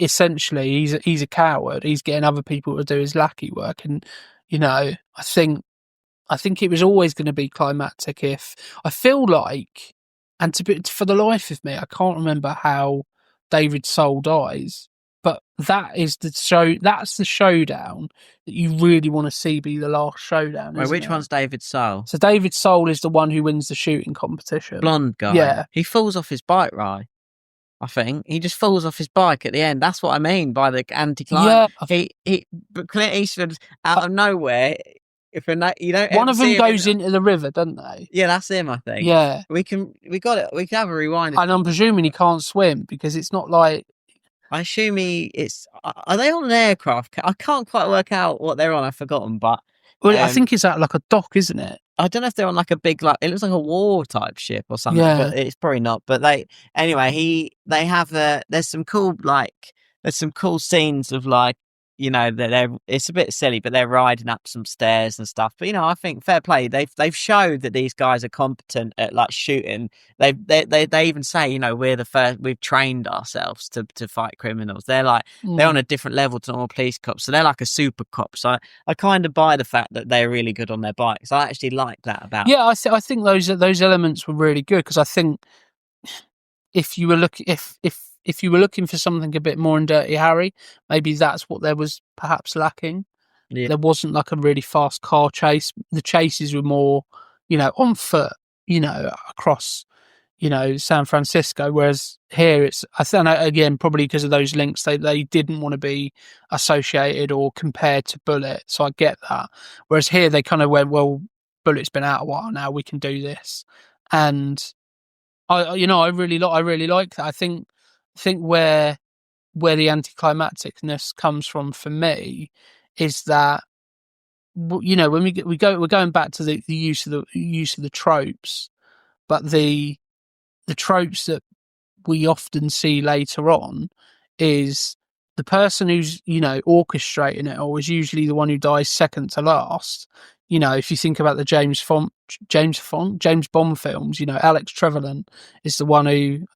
essentially he's a coward. He's getting other people to do his lackey work, and I think it was always going to be climactic. If I feel like, and for the life of me, I can't remember how David Soul dies, but that is the show. That's the showdown that you really want to see be the last showdown. Wait, which one's David Soul? So David Soul is the one who wins the shooting competition. Blonde guy. Yeah, he falls off his bike, right? I think he just falls off his bike at the end. That's what I mean by the anti-climb. Yeah, but Clint Eastwood out of nowhere. You don't. One of them goes into the river, don't they? Yeah, that's him. I think. Yeah, we can have a rewind. And I'm presuming he can't swim because it's not like. I assume are they on an aircraft? I can't quite work out what they're on. I've forgotten, but. Well, I think it's at like a dock, isn't it? I don't know if they're on like a big, like, it looks like a war type ship or something, but it's probably not. But they have there's some cool scenes of like, it's a bit silly, but they're riding up some stairs and stuff. But I think fair play. They've showed that these guys are competent at like shooting. They even say, we're the first. We've trained ourselves to fight criminals. They're like they're on a different level to normal police cops. So they're like a super cop. So I kind of buy the fact that they're really good on their bikes. I actually like that about. Yeah, I think those elements were really good, because I think if you were looking for something a bit more in Dirty Harry, maybe that's what there was perhaps lacking. Yeah. There wasn't like a really fast car chase. The chases were more, on foot, across, San Francisco. Whereas here I think, again, probably because of those links, they didn't want to be associated or compared to Bullet. So I get that. Whereas here they kind of went, well, Bullet's been out a while now, we can do this. And I really like that. I think where the anticlimacticness comes from for me is that, when we're going back to the use of the tropes, but the tropes that we often see later on is the person who's orchestrating it all is usually the one who dies second to last. If you think about the James Bond films, Alex Trevelyan is the one who.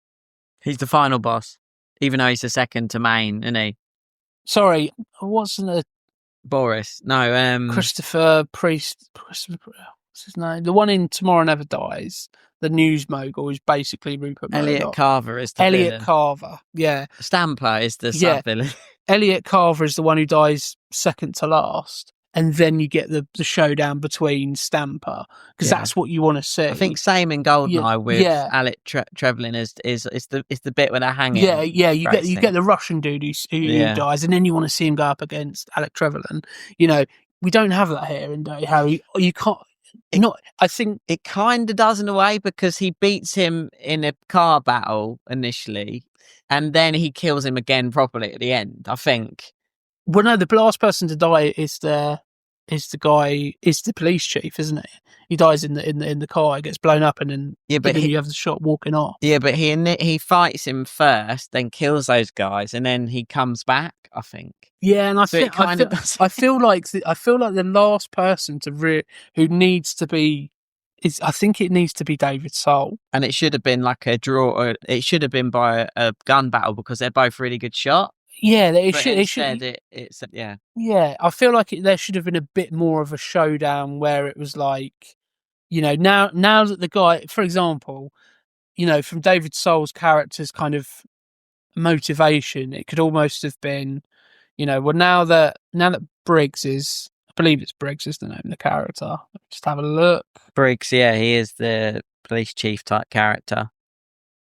He's the final boss, even though he's the second to main, isn't he? Sorry, what's the Boris? No, Christopher Priest. What's his name? The one in Tomorrow Never Dies. The news mogul is basically Rupert Murdoch. Elliot Carver is the Elliot villain. Carver, yeah. Stamper is the sub-villain. Elliot Carver is the one who dies second to last. And then you get the showdown between Stamper, because that's what you want to see. I think same in Goldeneye with Alec Trevelyan is the bit where they're hanging. Yeah. You get the Russian dude who dies, and then you want to see him go up against Alec Trevelyan. We don't have that here in Dirty Harry. You can't. I think it kind of does in a way, because he beats him in a car battle initially, and then he kills him again properly at the end, I think. Well, no, the last person to die is the police chief, isn't it? He dies in the car, he gets blown up, and then you have the shot walking off. Yeah, but he fights him first, then kills those guys, and then he comes back, I think. Yeah, and I feel like the last person who needs to be I think it needs to be David Soul, and it should have been like a draw, or it should have been by a gun battle, because they're both really good shots. Yeah, it's yeah. Yeah, I feel like there should have been a bit more of a showdown where it was like, now that the guy, for example, from David Soul's character's kind of motivation, it could almost have been, well, now that Briggs is, I believe it's Briggs is the name of the character. Just have a look. Briggs, yeah, he is the police chief type character.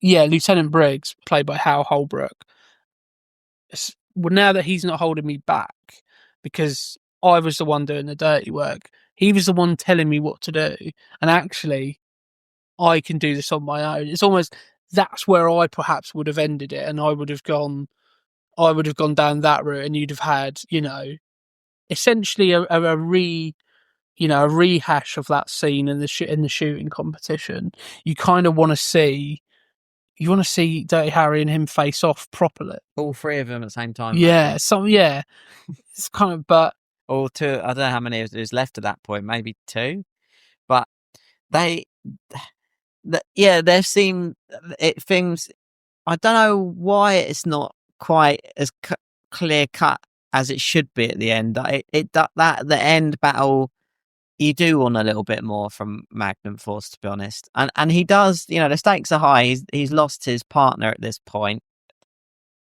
Yeah, Lieutenant Briggs, played by Hal Holbrook. Well, now that he's not holding me back because I was the one doing the dirty work, he was the one telling me what to do, and actually I can do this on my own. It's almost, that's where I perhaps would have ended it, and I would have gone down that route, and you'd have had, essentially a rehash of that scene in the shooting competition. You kind of want to see. You want to see Dirty Harry and him face off properly. All three of them at the same time. Yeah, it's kind of, but or two. I don't know how many is left at that point. Maybe two, but there seem things. I don't know why it's not quite as clear cut as it should be at the end. The end battle, you do want a little bit more from Magnum Force, to be honest. And he does, the stakes are high. He's lost his partner at this point.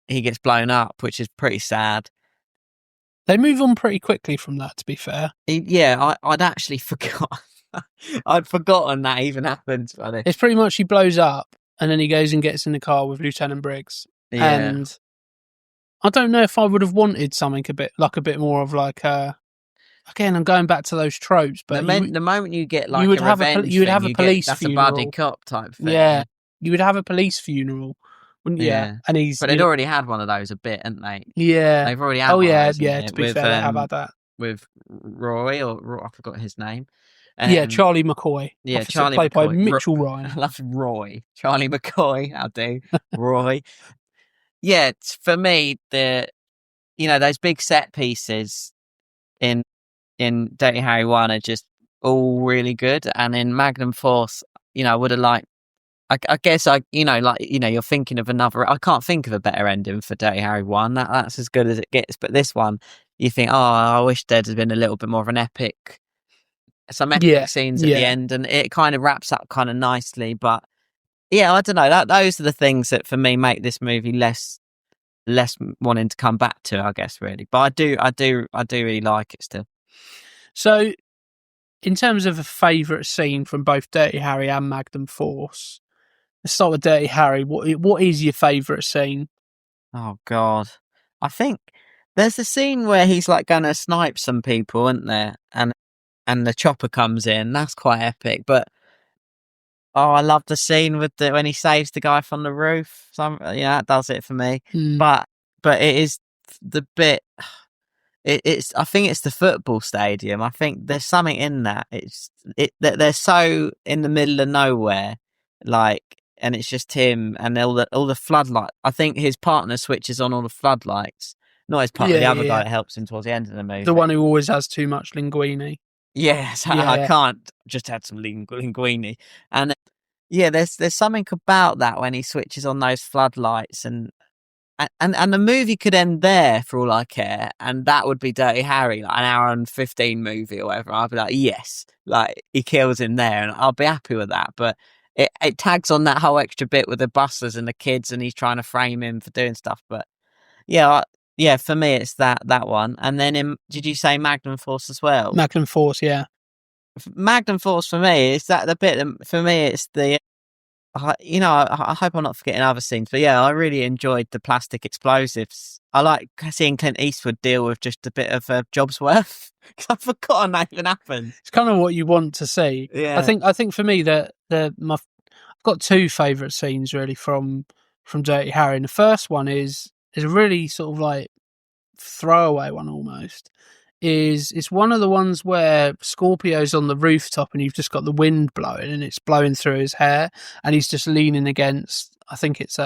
He gets blown up, which is pretty sad. They move on pretty quickly from that, to be fair. I'd actually forgotten. I'd forgotten that even happened. It's pretty much he blows up, and then he goes and gets in the car with Lieutenant Briggs. Yeah. And I don't know if I would have wanted something a bit more of like a... Again, I'm going back to those tropes, but the moment you get like you would a have revenge you would have thing, a police that's funeral. a buddy cop type thing. Yeah, you would have a police funeral, wouldn't you? Yeah. And but they'd already had one of those a bit, hadn't they? Yeah, they've already had. Oh one yeah, of those, yeah. To be fair, they have had that with Roy, I forgot his name. Charlie McCoy. Yeah, Officer Charlie played McCoy. by Mitchell Ryan. I love Roy. Charlie McCoy. I'll do Roy. Yeah, for me, those big set pieces in Dirty Harry 1 are just all really good, and in Magnum Force, I would have liked. I guess you're thinking of another. I can't think of a better ending for Dirty Harry 1. That's as good as it gets. But this one, you think, I wish there'd been a little bit more of an epic. Some epic scenes at the end, and it kind of wraps up kind of nicely. But yeah, I don't know. Those are the things that for me make this movie less wanting to come back to, I guess, really. But I do really like it still. So, in terms of a favourite scene from both Dirty Harry and Magnum Force, let's start with Dirty Harry. What is your favourite scene? Oh God, I think there's a scene where he's like going to snipe some people, isn't there? And the chopper comes in. That's quite epic. But I love the scene with when he saves the guy from the roof. That does it for me. But it is the bit. It's. I think it's the football stadium. I think there's something in that. They're so in the middle of nowhere, and it's just him and all the floodlights. I think his partner switches on all the floodlights. Not his partner, the other guy that helps him towards the end of the movie. The one who always has too much linguine. Yes, I can't just add some linguine. And there's something about that when he switches on those floodlights, and the movie could end there for all I care, and that would be Dirty Harry, like an hour and 15 movie or whatever. I'd be like, yes, like he kills him there, and I'll be happy with that. But it tags on that whole extra bit with the buses and the kids, and he's trying to frame him for doing stuff. But yeah, for me, it's that one. And then did you say Magnum Force as well? Magnum Force, yeah. Magnum Force for me is that the bit. For me, it's the I hope I'm not forgetting other scenes, but yeah, I really enjoyed the plastic explosives. I like seeing Clint Eastwood deal with just a bit of a job's worth. I've forgotten that even happened. It's kind of what you want to see. Yeah. I think for me that I've got two favourite scenes really from Dirty Harry. And the first one is a really sort of like throwaway one almost. It's one of the ones where Scorpio's on the rooftop and you've just got the wind blowing and it's blowing through his hair and he's just leaning against, I think it's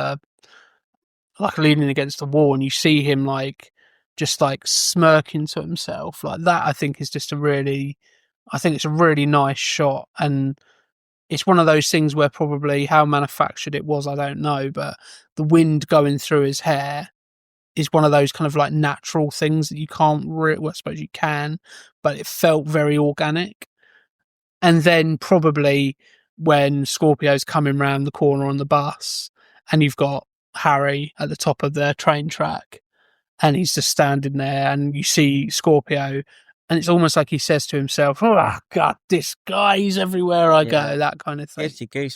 leaning against the wall, and you see him like just like smirking to himself like that. I think is just I think it's a really nice shot, and it's one of those things where probably how manufactured it was, I don't know, but the wind going through his hair is one of those kind of like natural things that you can't well, I suppose you can, but it felt very organic. And then probably when Scorpio's coming round the corner on the bus and you've got Harry at the top of the train track and he's just standing there and you see Scorpio and it's almost like he says to himself, oh God, this guy, he's everywhere I go, that kind of thing.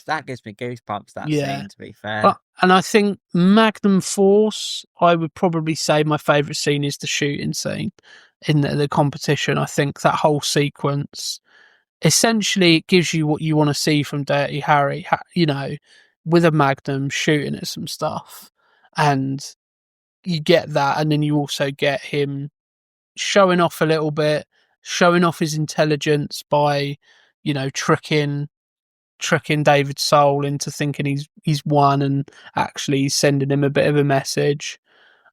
That gives me goosebumps, that scene, to be fair. And I think Magnum Force, I would probably say my favourite scene is the shooting scene in the competition. I think that whole sequence, essentially it gives you what you want to see from Dirty Harry, with a Magnum shooting at some stuff. And you get that, and then you also get him showing off a little bit, showing off his intelligence by, tricking David Soul into thinking he's won and actually sending him a bit of a message.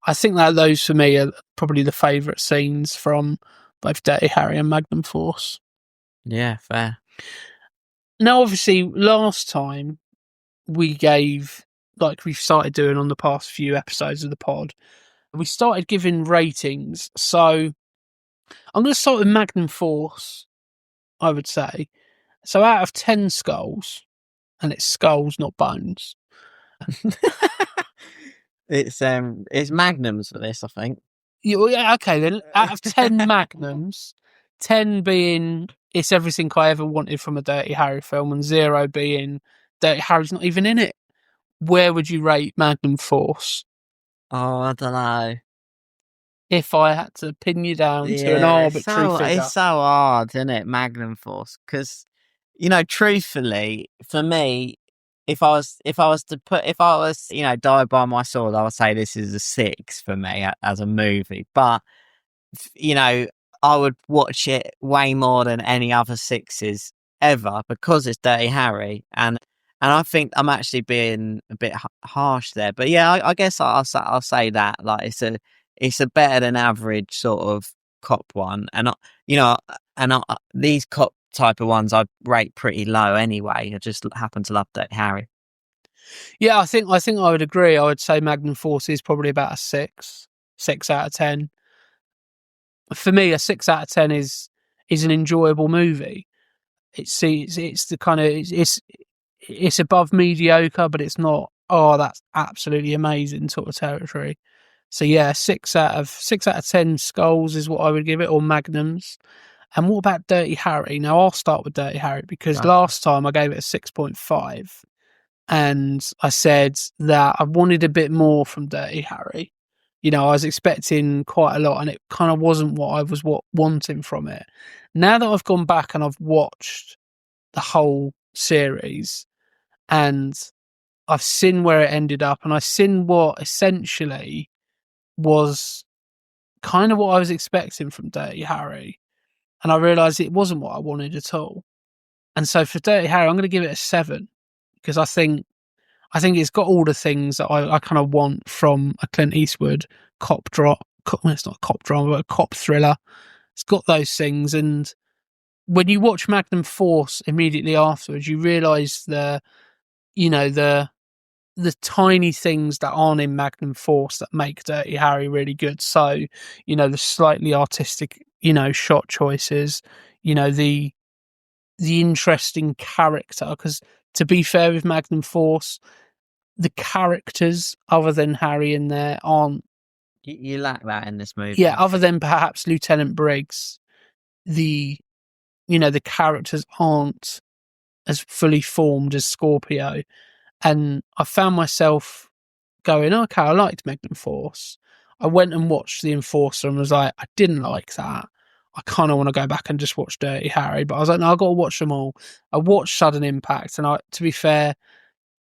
I think that those for me are probably the favourite scenes from both Dirty Harry and Magnum Force. Yeah, fair. Now, obviously, last time we gave, like we've started doing on the past few episodes of the pod, we started giving ratings. So I'm going to start with Magnum Force, I would say. So out of 10 skulls, and it's skulls, not bones. It's magnums for this, I think. Yeah, okay, then out of 10 magnums, 10 being it's everything I ever wanted from a Dirty Harry film, and 0 being Dirty Harry's not even in it. Where would you rate Magnum Force? Oh, I don't know. If I had to pin you down to an arbitrary figure. It's so hard, isn't it, Magnum Force? Because, truthfully, for me, if I was, die by my sword, I would say this is a 6 for me as a movie. But, I would watch it way more than any other 6s ever because it's Dirty Harry. And I think I'm actually being a bit harsh there. But yeah, I guess I'll say that. Like, it's a better than average sort of cop one. And, these cop type of ones I rate pretty low anyway. I just happen to love Dirty Harry. Yeah, I think I would agree. I would say Magnum Force is probably about a 6 out of 10. For me, a 6 out of 10 is an enjoyable movie. It's the kind of it's above mediocre, but it's not, oh, that's absolutely amazing sort of territory. So yeah, 6 out of 10 skulls is what I would give it, or magnums. And what about Dirty Harry? Now I'll start with Dirty Harry because last time I gave it a 6.5, and I said that I wanted a bit more from Dirty Harry. I was expecting quite a lot, and it kind of wasn't what I was wanting from it. Now that I've gone back and I've watched the whole series, and I've seen where it ended up, and I've seen what essentially was kind of what I was expecting from Dirty Harry, and I realised it wasn't what I wanted at all. And so for Dirty Harry, I'm going to give it a 7 because I think it's got all the things that I kind of want from a Clint Eastwood it's not a cop drama, but a cop thriller. It's got those things, and when you watch Magnum Force immediately afterwards, you realise the tiny things that aren't in Magnum Force that make Dirty Harry really good. So, the slightly artistic, shot choices, the interesting character. Because to be fair with Magnum Force, the characters other than Harry in there aren't. You lack that in this movie. Yeah, other than perhaps Lieutenant Briggs, the characters aren't as fully formed as Scorpio. And I found myself going, okay, I liked Magnum Force. I went and watched The Enforcer and was like, I didn't like that. I kind of want to go back and just watch Dirty Harry. But I was like, no, I've got to watch them all. I watched Sudden Impact. And to be fair,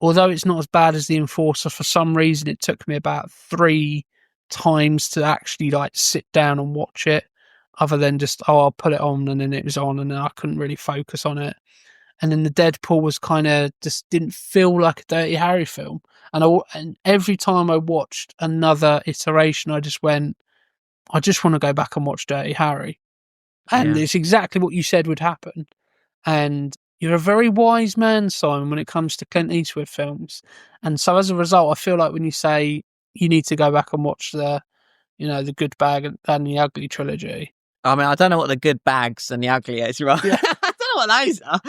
although it's not as bad as The Enforcer, for some reason it took me about 3 times to actually like sit down and watch it, other than just, I'll put it on, and then it was on, and then I couldn't really focus on it. And then the Deadpool was kind of just didn't feel like a Dirty Harry film. And every time I watched another iteration, I just went, I just want to go back and watch Dirty Harry. And it's exactly what you said would happen. And you're a very wise man, Simon, when it comes to Clint Eastwood films. And so as a result, I feel like when you say you need to go back and watch the Good Bag and the Ugly trilogy. I mean, I don't know what the Good Bags and the Ugly is, right? Yeah. I don't know what those are.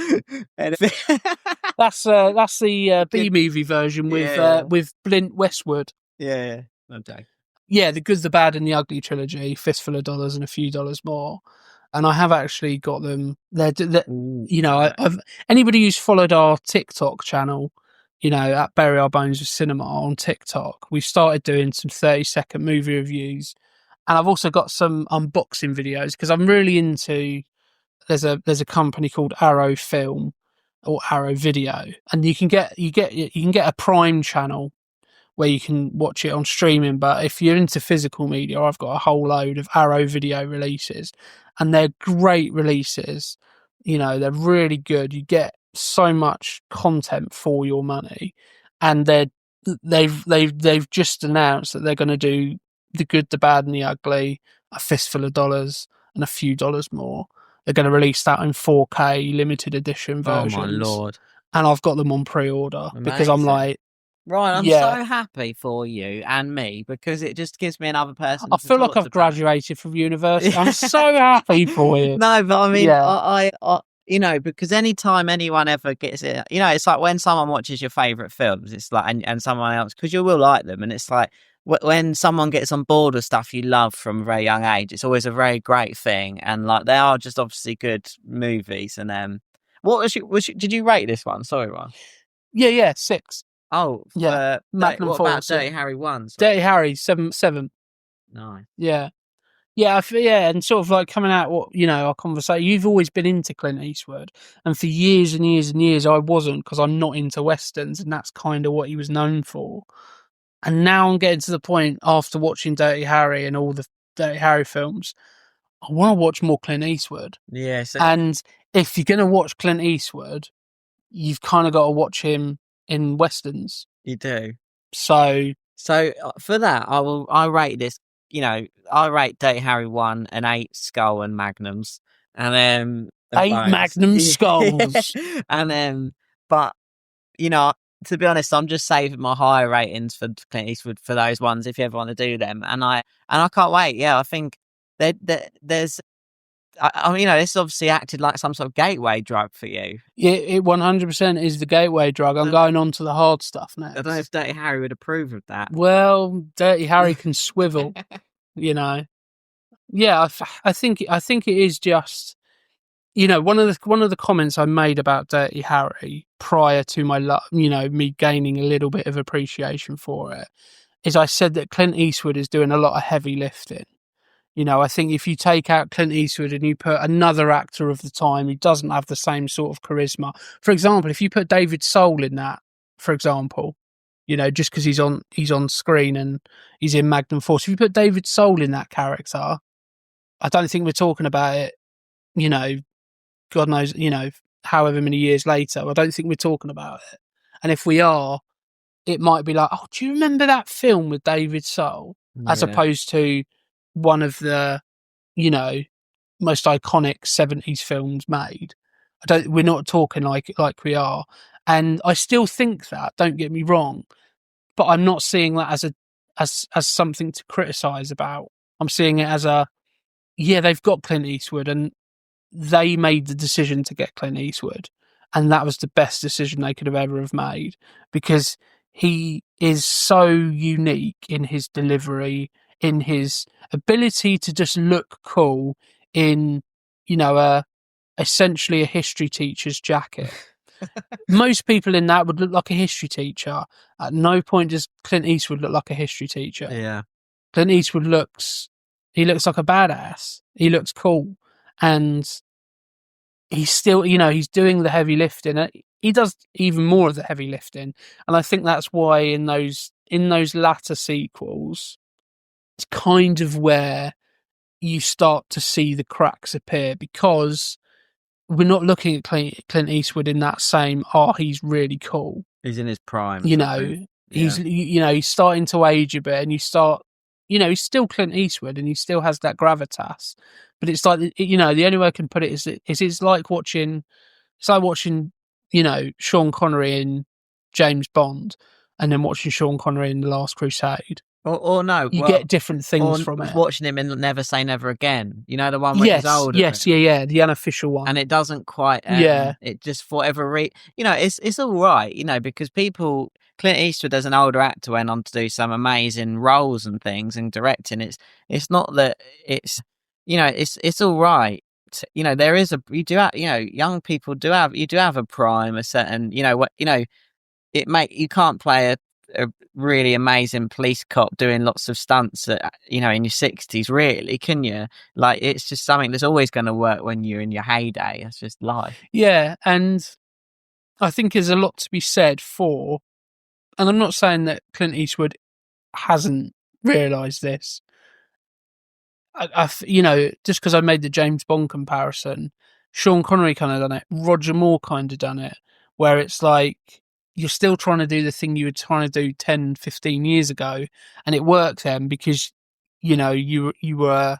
That's the B-movie version with Clint Westwood. Yeah. Okay. Yeah, the Good, the Bad, and the Ugly trilogy, Fistful of Dollars and a Few Dollars More. And I have actually got them. I've anybody who's followed our TikTok channel, at Bury Our Bones with Cinema on TikTok, we've started doing some 30-second movie reviews, and I've also got some unboxing videos because I'm really into. There's a company called Arrow Film or Arrow Video, and you can get a Prime channel where you can watch it on streaming. But if you're into physical media, I've got a whole load of Arrow Video releases, and they're great releases. They're really good. You get so much content for your money, and they've just announced that they're going to do The Good, the Bad, and the Ugly, A Fistful of Dollars, and A Few Dollars More. They're going to release that in 4K limited edition versions. Oh my Lord. And I've got them on pre-order. Amazing. Because I'm like, Ryan, I'm so happy for you and me because it just gives me another person. I feel like I've graduated from university. I'm so happy for you. No, but I mean, I because anytime anyone ever gets it, it's like when someone watches your favourite films, it's like, and someone else, because you will like them, and it's like when someone gets on board with stuff you love from a very young age, it's always a very great thing, and like they are just obviously good movies. And what did you rate this one? Sorry, Ron. Yeah, 6. Oh, yeah. Magnum Force. What about Dirty Harry 1? Dirty Harry 7. Nice. Yeah, and sort of like coming out our conversation. You've always been into Clint Eastwood, and for years and years and years I wasn't, because I'm not into westerns, and that's kind of what he was known for. And now I'm getting to the point after watching Dirty Harry and all the Dirty Harry films, I want to watch more Clint Eastwood. Yes. And if you're going to watch Clint Eastwood, you've kind of got to watch him in westerns. You do. So for that, I rate this. I rate Dirty Harry 1 an 8 skull and magnums, and then 8 magnum skulls, and then but to be honest, I'm just saving my higher ratings for Clint Eastwood for those ones if you ever want to do them, and I can't wait. Yeah, I think there's. This obviously acted like some sort of gateway drug for you. Yeah, it 100% is the gateway drug. I'm going on to the hard stuff now. I don't know if Dirty Harry would approve of that. Well, Dirty Harry can swivel, Yeah, I think it is just, one of the comments I made about Dirty Harry prior to my me gaining a little bit of appreciation for it is I said that Clint Eastwood is doing a lot of heavy lifting. I think if you take out Clint Eastwood and you put another actor of the time who doesn't have the same sort of charisma, for example, if you put David Soul in that, for example, just because he's on screen and he's in Magnum Force, if you put David Soul in that character, I don't think we're talking about it, God knows, however many years later, I don't think we're talking about it. And if we are, it might be like, oh, do you remember that film with David Soul? As opposed to one of the, most iconic 70s films made. We're not talking like we are. And I still think that, don't get me wrong, but I'm not seeing that as something to criticize about. I'm seeing it as they've got Clint Eastwood and they made the decision to get Clint Eastwood. And that was the best decision they could have ever have made, because he is so unique in his delivery, in his ability to just look cool in, essentially a history teacher's jacket. Most people in that would look like a history teacher. At no point does Clint Eastwood look like a history teacher. Yeah. Clint Eastwood looks like a badass. He looks cool. And he's still, he's doing the heavy lifting. He does even more of the heavy lifting. And I think that's why in those latter sequels, it's kind of where you start to see the cracks appear, because we're not looking at Clint Eastwood in that same, he's really cool. He's in his prime. He's starting to age a bit, and you start, he's still Clint Eastwood and he still has that gravitas. But it's like, the only way I can put it is it's like watching, Sean Connery in James Bond and then watching Sean Connery in The Last Crusade. Or no, you get different things from it. Watching him in Never Say Never Again, the one where he's older. Yes, the unofficial one, and it doesn't quite. It just for whatever it's all right, because Clint Eastwood as an older actor went on to do some amazing roles and things and directing. It's not that it's all right. There is young people do have a prime, a certain you can't play a really amazing police cop doing lots of stunts in your 60s, really, can you? Like, it's just something that's always going to work when you're in your heyday. It's just life. Yeah, and I think there's a lot to be said for, and I'm not saying that Clint Eastwood hasn't realised this. Just because I made the James Bond comparison, Sean Connery kind of done it, Roger Moore kind of done it, where it's like, you're still trying to do the thing you were trying to do 10, 15 years ago, and it worked then because, you were,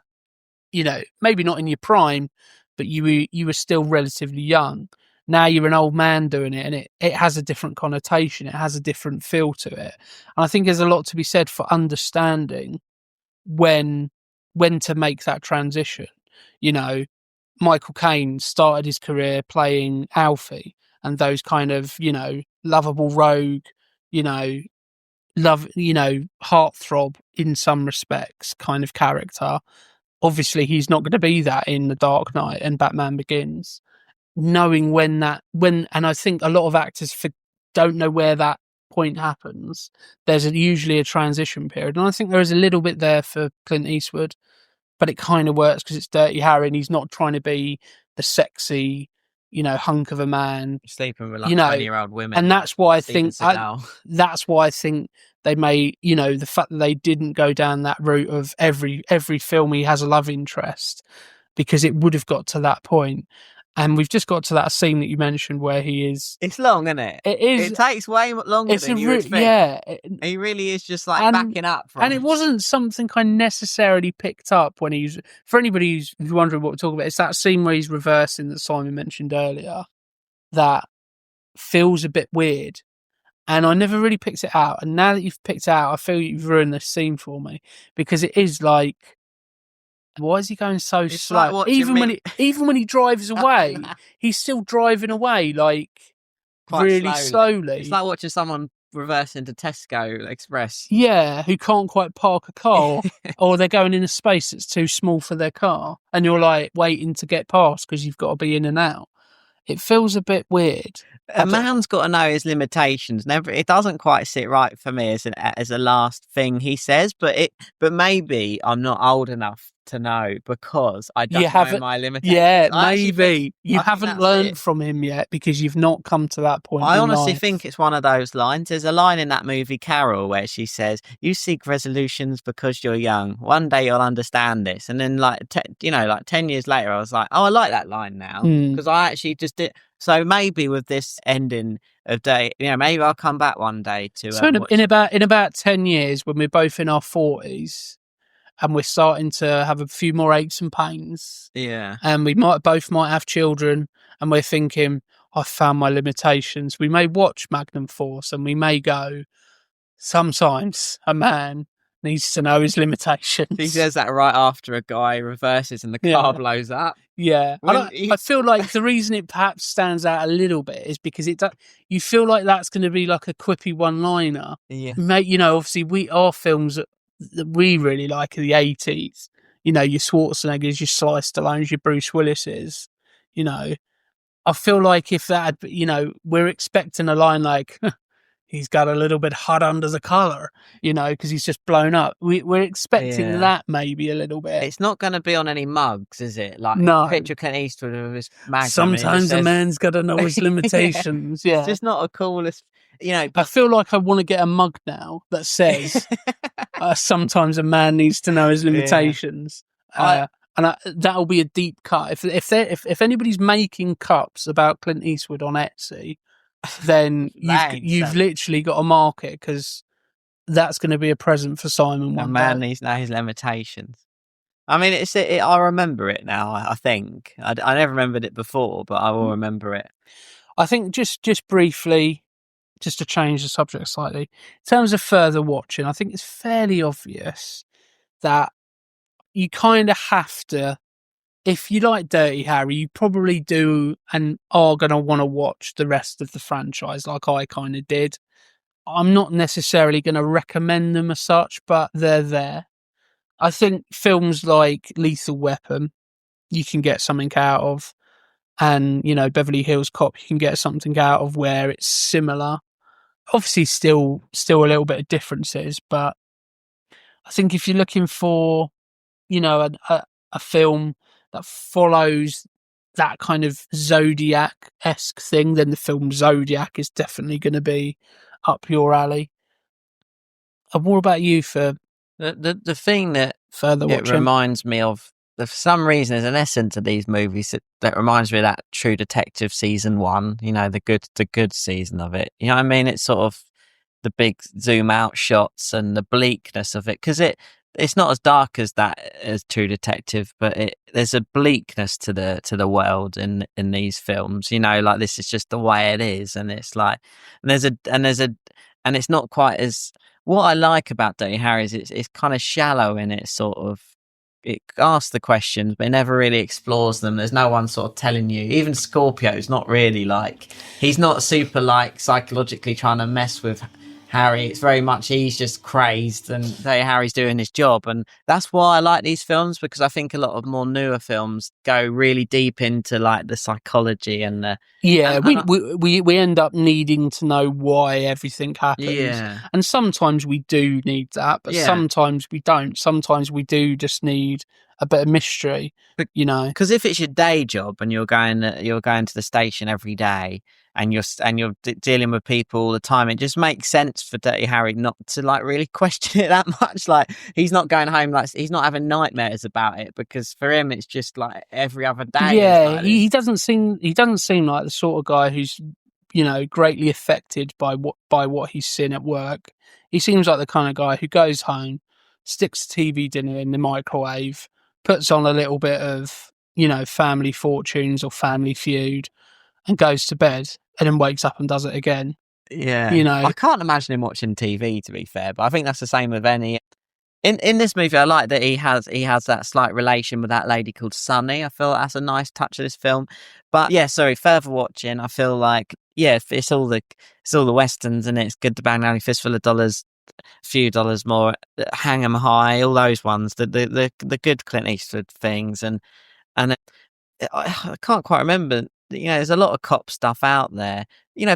maybe not in your prime, but you were still relatively young. Now you're an old man doing it, and it has a different connotation. It has a different feel to it. And I think there's a lot to be said for understanding when to make that transition. Michael Caine started his career playing Alfie, and those kind of, lovable rogue, heartthrob in some respects kind of character. Obviously, he's not going to be that in The Dark Knight and Batman Begins. Knowing when, and I think a lot of actors don't know where that point happens. There's usually a transition period, and I think there is a little bit there for Clint Eastwood, but it kind of works because it's Dirty Harry, and he's not trying to be the sexy, hunk of a man sleeping with 20-year-old women. And that's why I think they may, the fact that they didn't go down that route of every film he has a love interest, because it would have got to that point. And we've just got to that scene that you mentioned where he is. It's long, isn't it? It is. It takes way longer than you would think. Yeah. He really is just backing up. And it wasn't something I necessarily picked up when he's. For anybody who's wondering what we're talking about, it's that scene where he's reversing that Simon mentioned earlier. That feels a bit weird. And I never really picked it out. And now that you've picked it out, I feel you've ruined this scene for me. Because it is like, why is he going so slow? Like even when he drives away, he's still driving away quite really slowly. It's like watching someone reverse into Tesco Express. Yeah, who can't quite park a car, or they're going in a space that's too small for their car, and you're like waiting to get past because you've got to be in and out. It feels a bit weird. A man's got to know his limitations. It doesn't quite sit right for me as a last thing he says, but maybe I'm not old enough to know because I don't know my limitations. Yeah, maybe you haven't learned from him yet because you've not come to that point. I honestly think it's one of those lines. There's a line in that movie Carol where she says, "You seek resolutions because you're young. One day you'll understand this." And then 10 years later, I was like, "Oh, I like that line now," because I actually just did. So maybe with this ending of day, maybe I'll come back one day to. So in about 10 years, when we're both in our 40s, and we're starting to have a few more aches and pains, and we both might have children, and we're thinking, "I found my limitations." We may watch Magnum Force, and we may go, "Sometimes a man needs to know his limitations." He says that right after a guy reverses and the car blows up. Yeah, I feel like the reason it perhaps stands out a little bit is because you feel like that's going to be like a quippy one-liner. Yeah, mate. Obviously, our films that we really like are the 80s. Your Schwarzeneggers, your Sly Stallones, your Bruce Willises. I feel like if that, we're expecting a line like, he's got a little bit hot under the collar, because he's just blown up. We're expecting that maybe a little bit. It's not going to be on any mugs, is it? Like, no. Picture Clint Eastwood with his Magnum. Sometimes a man's got to know his limitations. It's just not a coolest, But I feel like I want to get a mug now that says, sometimes a man needs to know his limitations. That'll be a deep cut. If anybody's making cups about Clint Eastwood on Etsy, then you've literally got to mark it, because that's going to be a present for Simon. A man needs to know his limitations. I mean, I remember it now. I think I never remembered it before, but I will remember it. I think just briefly, just to change the subject slightly, in terms of further watching, I think it's fairly obvious that you kind of have to. If you like Dirty Harry, you probably do and are going to want to watch the rest of the franchise like I kind of did. I'm not necessarily going to recommend them as such, but they're there. I think films like Lethal Weapon, you can get something out of. And, Beverly Hills Cop, you can get something out of where it's similar. Obviously, still a little bit of differences, but I think if you're looking for, a film that follows that kind of Zodiac-esque thing, then the film Zodiac is definitely going to be up your alley. And what about you for the thing that further watching? Reminds me of, for some reason, there's an essence of these movies that reminds me of that True Detective season 1, the good season of it. You know what I mean? It's sort of the big zoom out shots and the bleakness of it, because it's not as dark as True Detective, but there's a bleakness to the world in these films. Like, this is just the way it is, and it's like, and it's not quite as. What I like about Dirty Harry is it's kind of shallow in it, sort of. It asks the questions, but it never really explores them. There's no one sort of telling you. Even Scorpio's not really like, he's not super like psychologically trying to mess with Harry. It's very much he's just crazed, and Harry's doing his job. And that's why I like these films, because I think a lot of more newer films go really deep into like the psychology and the we end up needing to know why everything happens. Yeah. And sometimes we do need that, but sometimes we don't. Sometimes we do just need a bit of mystery, because if it's your day job and you're going to the station every day, and you're dealing with people all the time, it just makes sense for Dirty Harry not to like really question it that much. Like, he's not going home, like, he's not having nightmares about it, because for him it's just like every other day. Yeah, he doesn't seem like the sort of guy who's greatly affected by what he's seen at work. He seems like the kind of guy who goes home, sticks TV dinner in the microwave, puts on a little bit of Family Fortunes or Family Feud, and goes to bed, and then wakes up and does it again. Yeah. I can't imagine him watching TV, to be fair, but I think that's the same with any. In this movie, I like that he has that slight relation with that lady called Sunny. I feel that's a nice touch of this film. But further watching, I feel like, it's all the westerns, and it's Good, the Bang, Nanny, Fistful of Dollars, A Few Dollars More, Hang 'em High, all those ones, the good Clint Eastwood things, and I can't quite remember. There's a lot of cop stuff out there.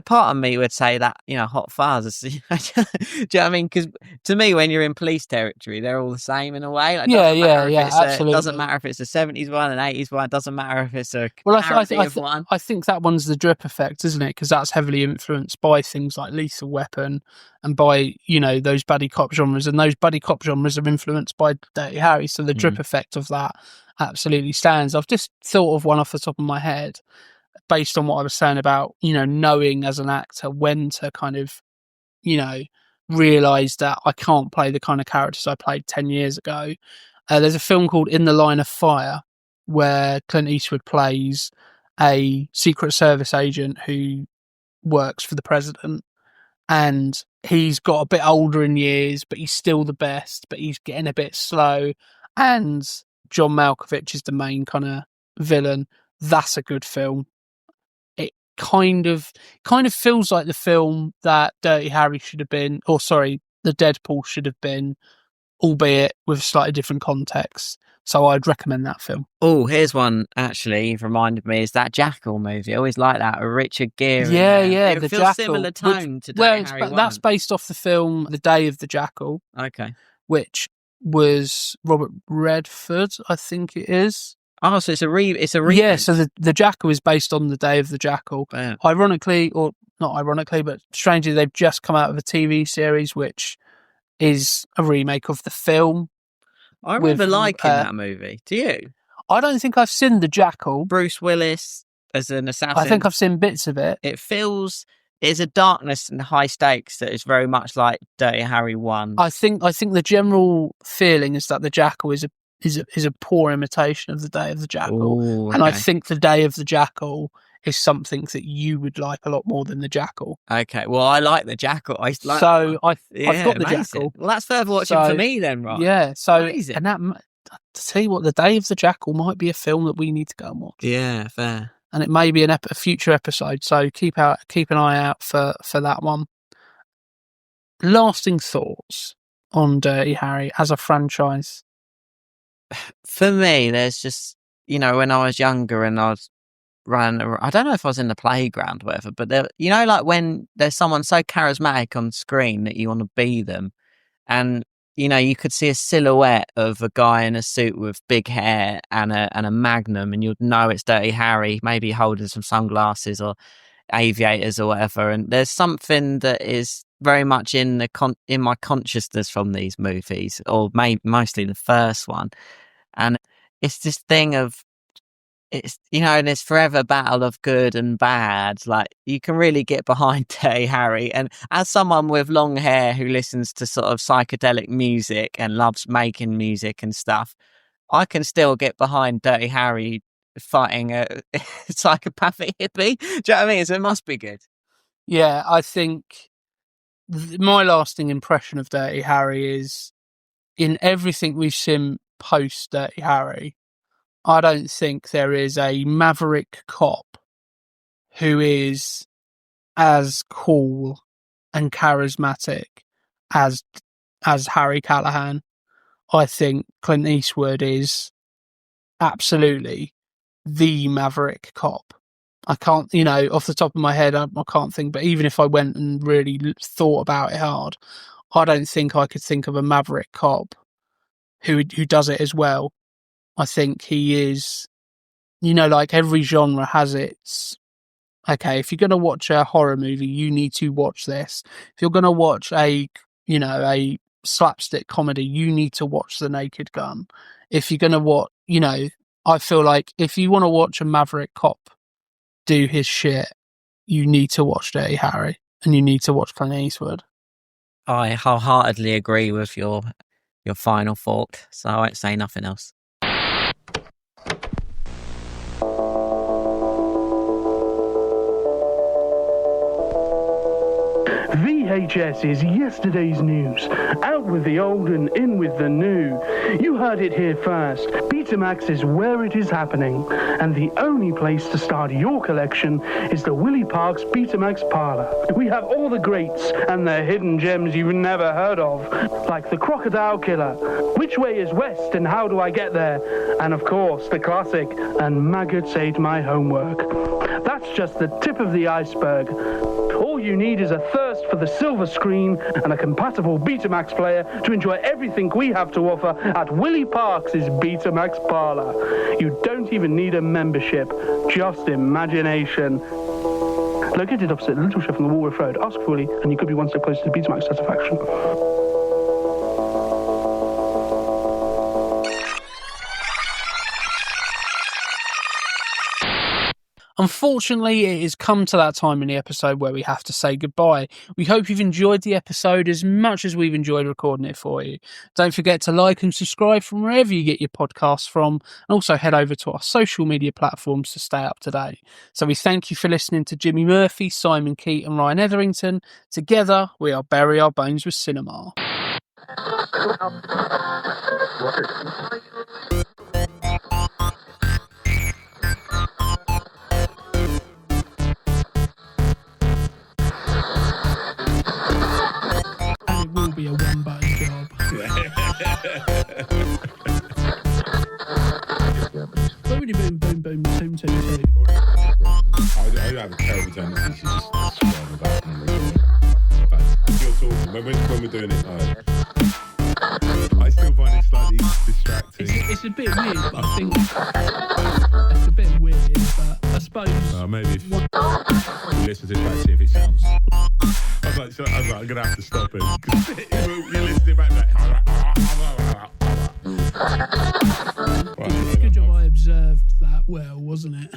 Part of me would say that, Hot Fuzz is, do you know what I mean? Because to me, when you're in police territory, they're all the same in a way. Like, absolutely. It doesn't matter if it's a 70s one, an 80s one. It doesn't matter if it's a parody of one. I think that one's the drip effect, isn't it? Because that's heavily influenced by things like Lethal Weapon and by, those buddy cop genres. And those buddy cop genres are influenced by Dirty Harry. So the drip effect of that absolutely stands. I've just thought of one off the top of my head, based on what I was saying about, knowing as an actor when to kind of, realise that I can't play the kind of characters I played 10 years ago. There's a film called In the Line of Fire, where Clint Eastwood plays a Secret Service agent who works for the president. And he's got a bit older in years, but he's still the best, but he's getting a bit slow. And John Malkovich is the main kind of villain. That's a good film. Kind of feels like the film that Dirty Harry should have been, or sorry, the Deadpool should have been, albeit with slightly different context. So I'd recommend that film. Oh, here's one actually. You've reminded me. Is that Jackal movie? I always like that. With Richard Gere. Yeah, It the feels Jackal. similar tone to Well, Dirty Harry 1. that's based off the film The Day of the Jackal, Okay. which was Robert Redford, I think it is. Oh, so it's a remake. Yeah, so the Jackal is based on The Day of the Jackal. Yeah. Ironically, or not ironically, but strangely, they've just come out with a TV series which is a remake of the film. I remember with, liking that movie. Do you? I don't think I've seen The Jackal. Bruce Willis as an assassin. I think I've seen bits of it. It's a darkness and high stakes that is very much like Dirty Harry 1. I think the general feeling is that The Jackal is a poor imitation of The Day of the Jackal. Ooh, And I okay. think The Day of the Jackal is something that you would like a lot more than The Jackal. Okay, well, I like the Jackal. I've got The amazing. Jackal. Well, that's further watching for me then, right? Yeah, so Amazing. and that to tell you what, The Day of the Jackal might be a film that we need to go and watch. Yeah, fair. And it may be a future episode, so keep an eye out for that one. Lasting thoughts on Dirty Harry as a franchise? For me, there's just, when I was younger and I was running around, I don't know if I was in the playground or whatever, but like when there's someone so charismatic on screen that you want to be them, and you could see a silhouette of a guy in a suit with big hair and a Magnum, and you'd know it's Dirty Harry, maybe holding some sunglasses or aviators or whatever. And there's something that is very much in my consciousness from these movies, or mostly the first one. And it's this thing of, it's, and it's forever battle of good and bad. Like, you can really get behind Dirty Harry. And as someone with long hair who listens to sort of psychedelic music and loves making music and stuff, I can still get behind Dirty Harry fighting a psychopathic hippie. Do you know what I mean? So it must be good. Yeah, I think my lasting impression of Dirty Harry is, in everything we've seen post Dirty Harry, I don't think there is a maverick cop who is as cool and charismatic as Harry Callahan. I think Clint Eastwood is absolutely the maverick cop. I can't, off the top of my head, I can't think, but even if I went and really thought about it hard, I don't think I could think of a maverick cop who does it as well. I think he is, like every genre has its, okay, if you're going to watch a horror movie, you need to watch this. If you're going to watch a slapstick comedy, you need to watch The Naked Gun. If you're going to watch, I feel like if you want to watch a maverick cop do his shit, you need to watch Dirty Harry and you need to watch Clint Eastwood. I wholeheartedly agree with your final thought, so I won't say nothing else. VHS is yesterday's news. Out with the old and in with the new. You heard it here first. Betamax is where it is happening. And the only place to start your collection is the Willie Parks Betamax Parlor. We have all the greats and the hidden gems you've never heard of. Like the Crocodile Killer, Which Way is West and How Do I Get There? And of course, the classic, And Maggots Ate My Homework. That's just the tip of the iceberg. All you need is a thirst for the silver screen and a compatible Betamax player to enjoy everything we have to offer at Willie Parks' Betamax Parlor. You don't even need a membership, just imagination. Located opposite the Little Chef on the Walworth Road, ask for Willie and you could be one step closer to Betamax satisfaction. Unfortunately, it has come to that time in the episode where we have to say goodbye. We hope you've enjoyed the episode as much as we've enjoyed recording it for you. Don't forget to like and subscribe from wherever you get your podcasts from, and also head over to our social media platforms to stay up to date. So we thank you for listening to Jimmy Murphy, Simon Keet and Ryan Etherington. Together, we are Bury Our Bones with Cinema. Will be a one-button job. when we're doing it, I still find it slightly distracting. It's a bit weird, but I think it's a bit weird, but I suppose... maybe if you listen to it back, see if it sounds... I was like, I'm going to have to stop it. You listen to it back, Good job I observed that well, wasn't it?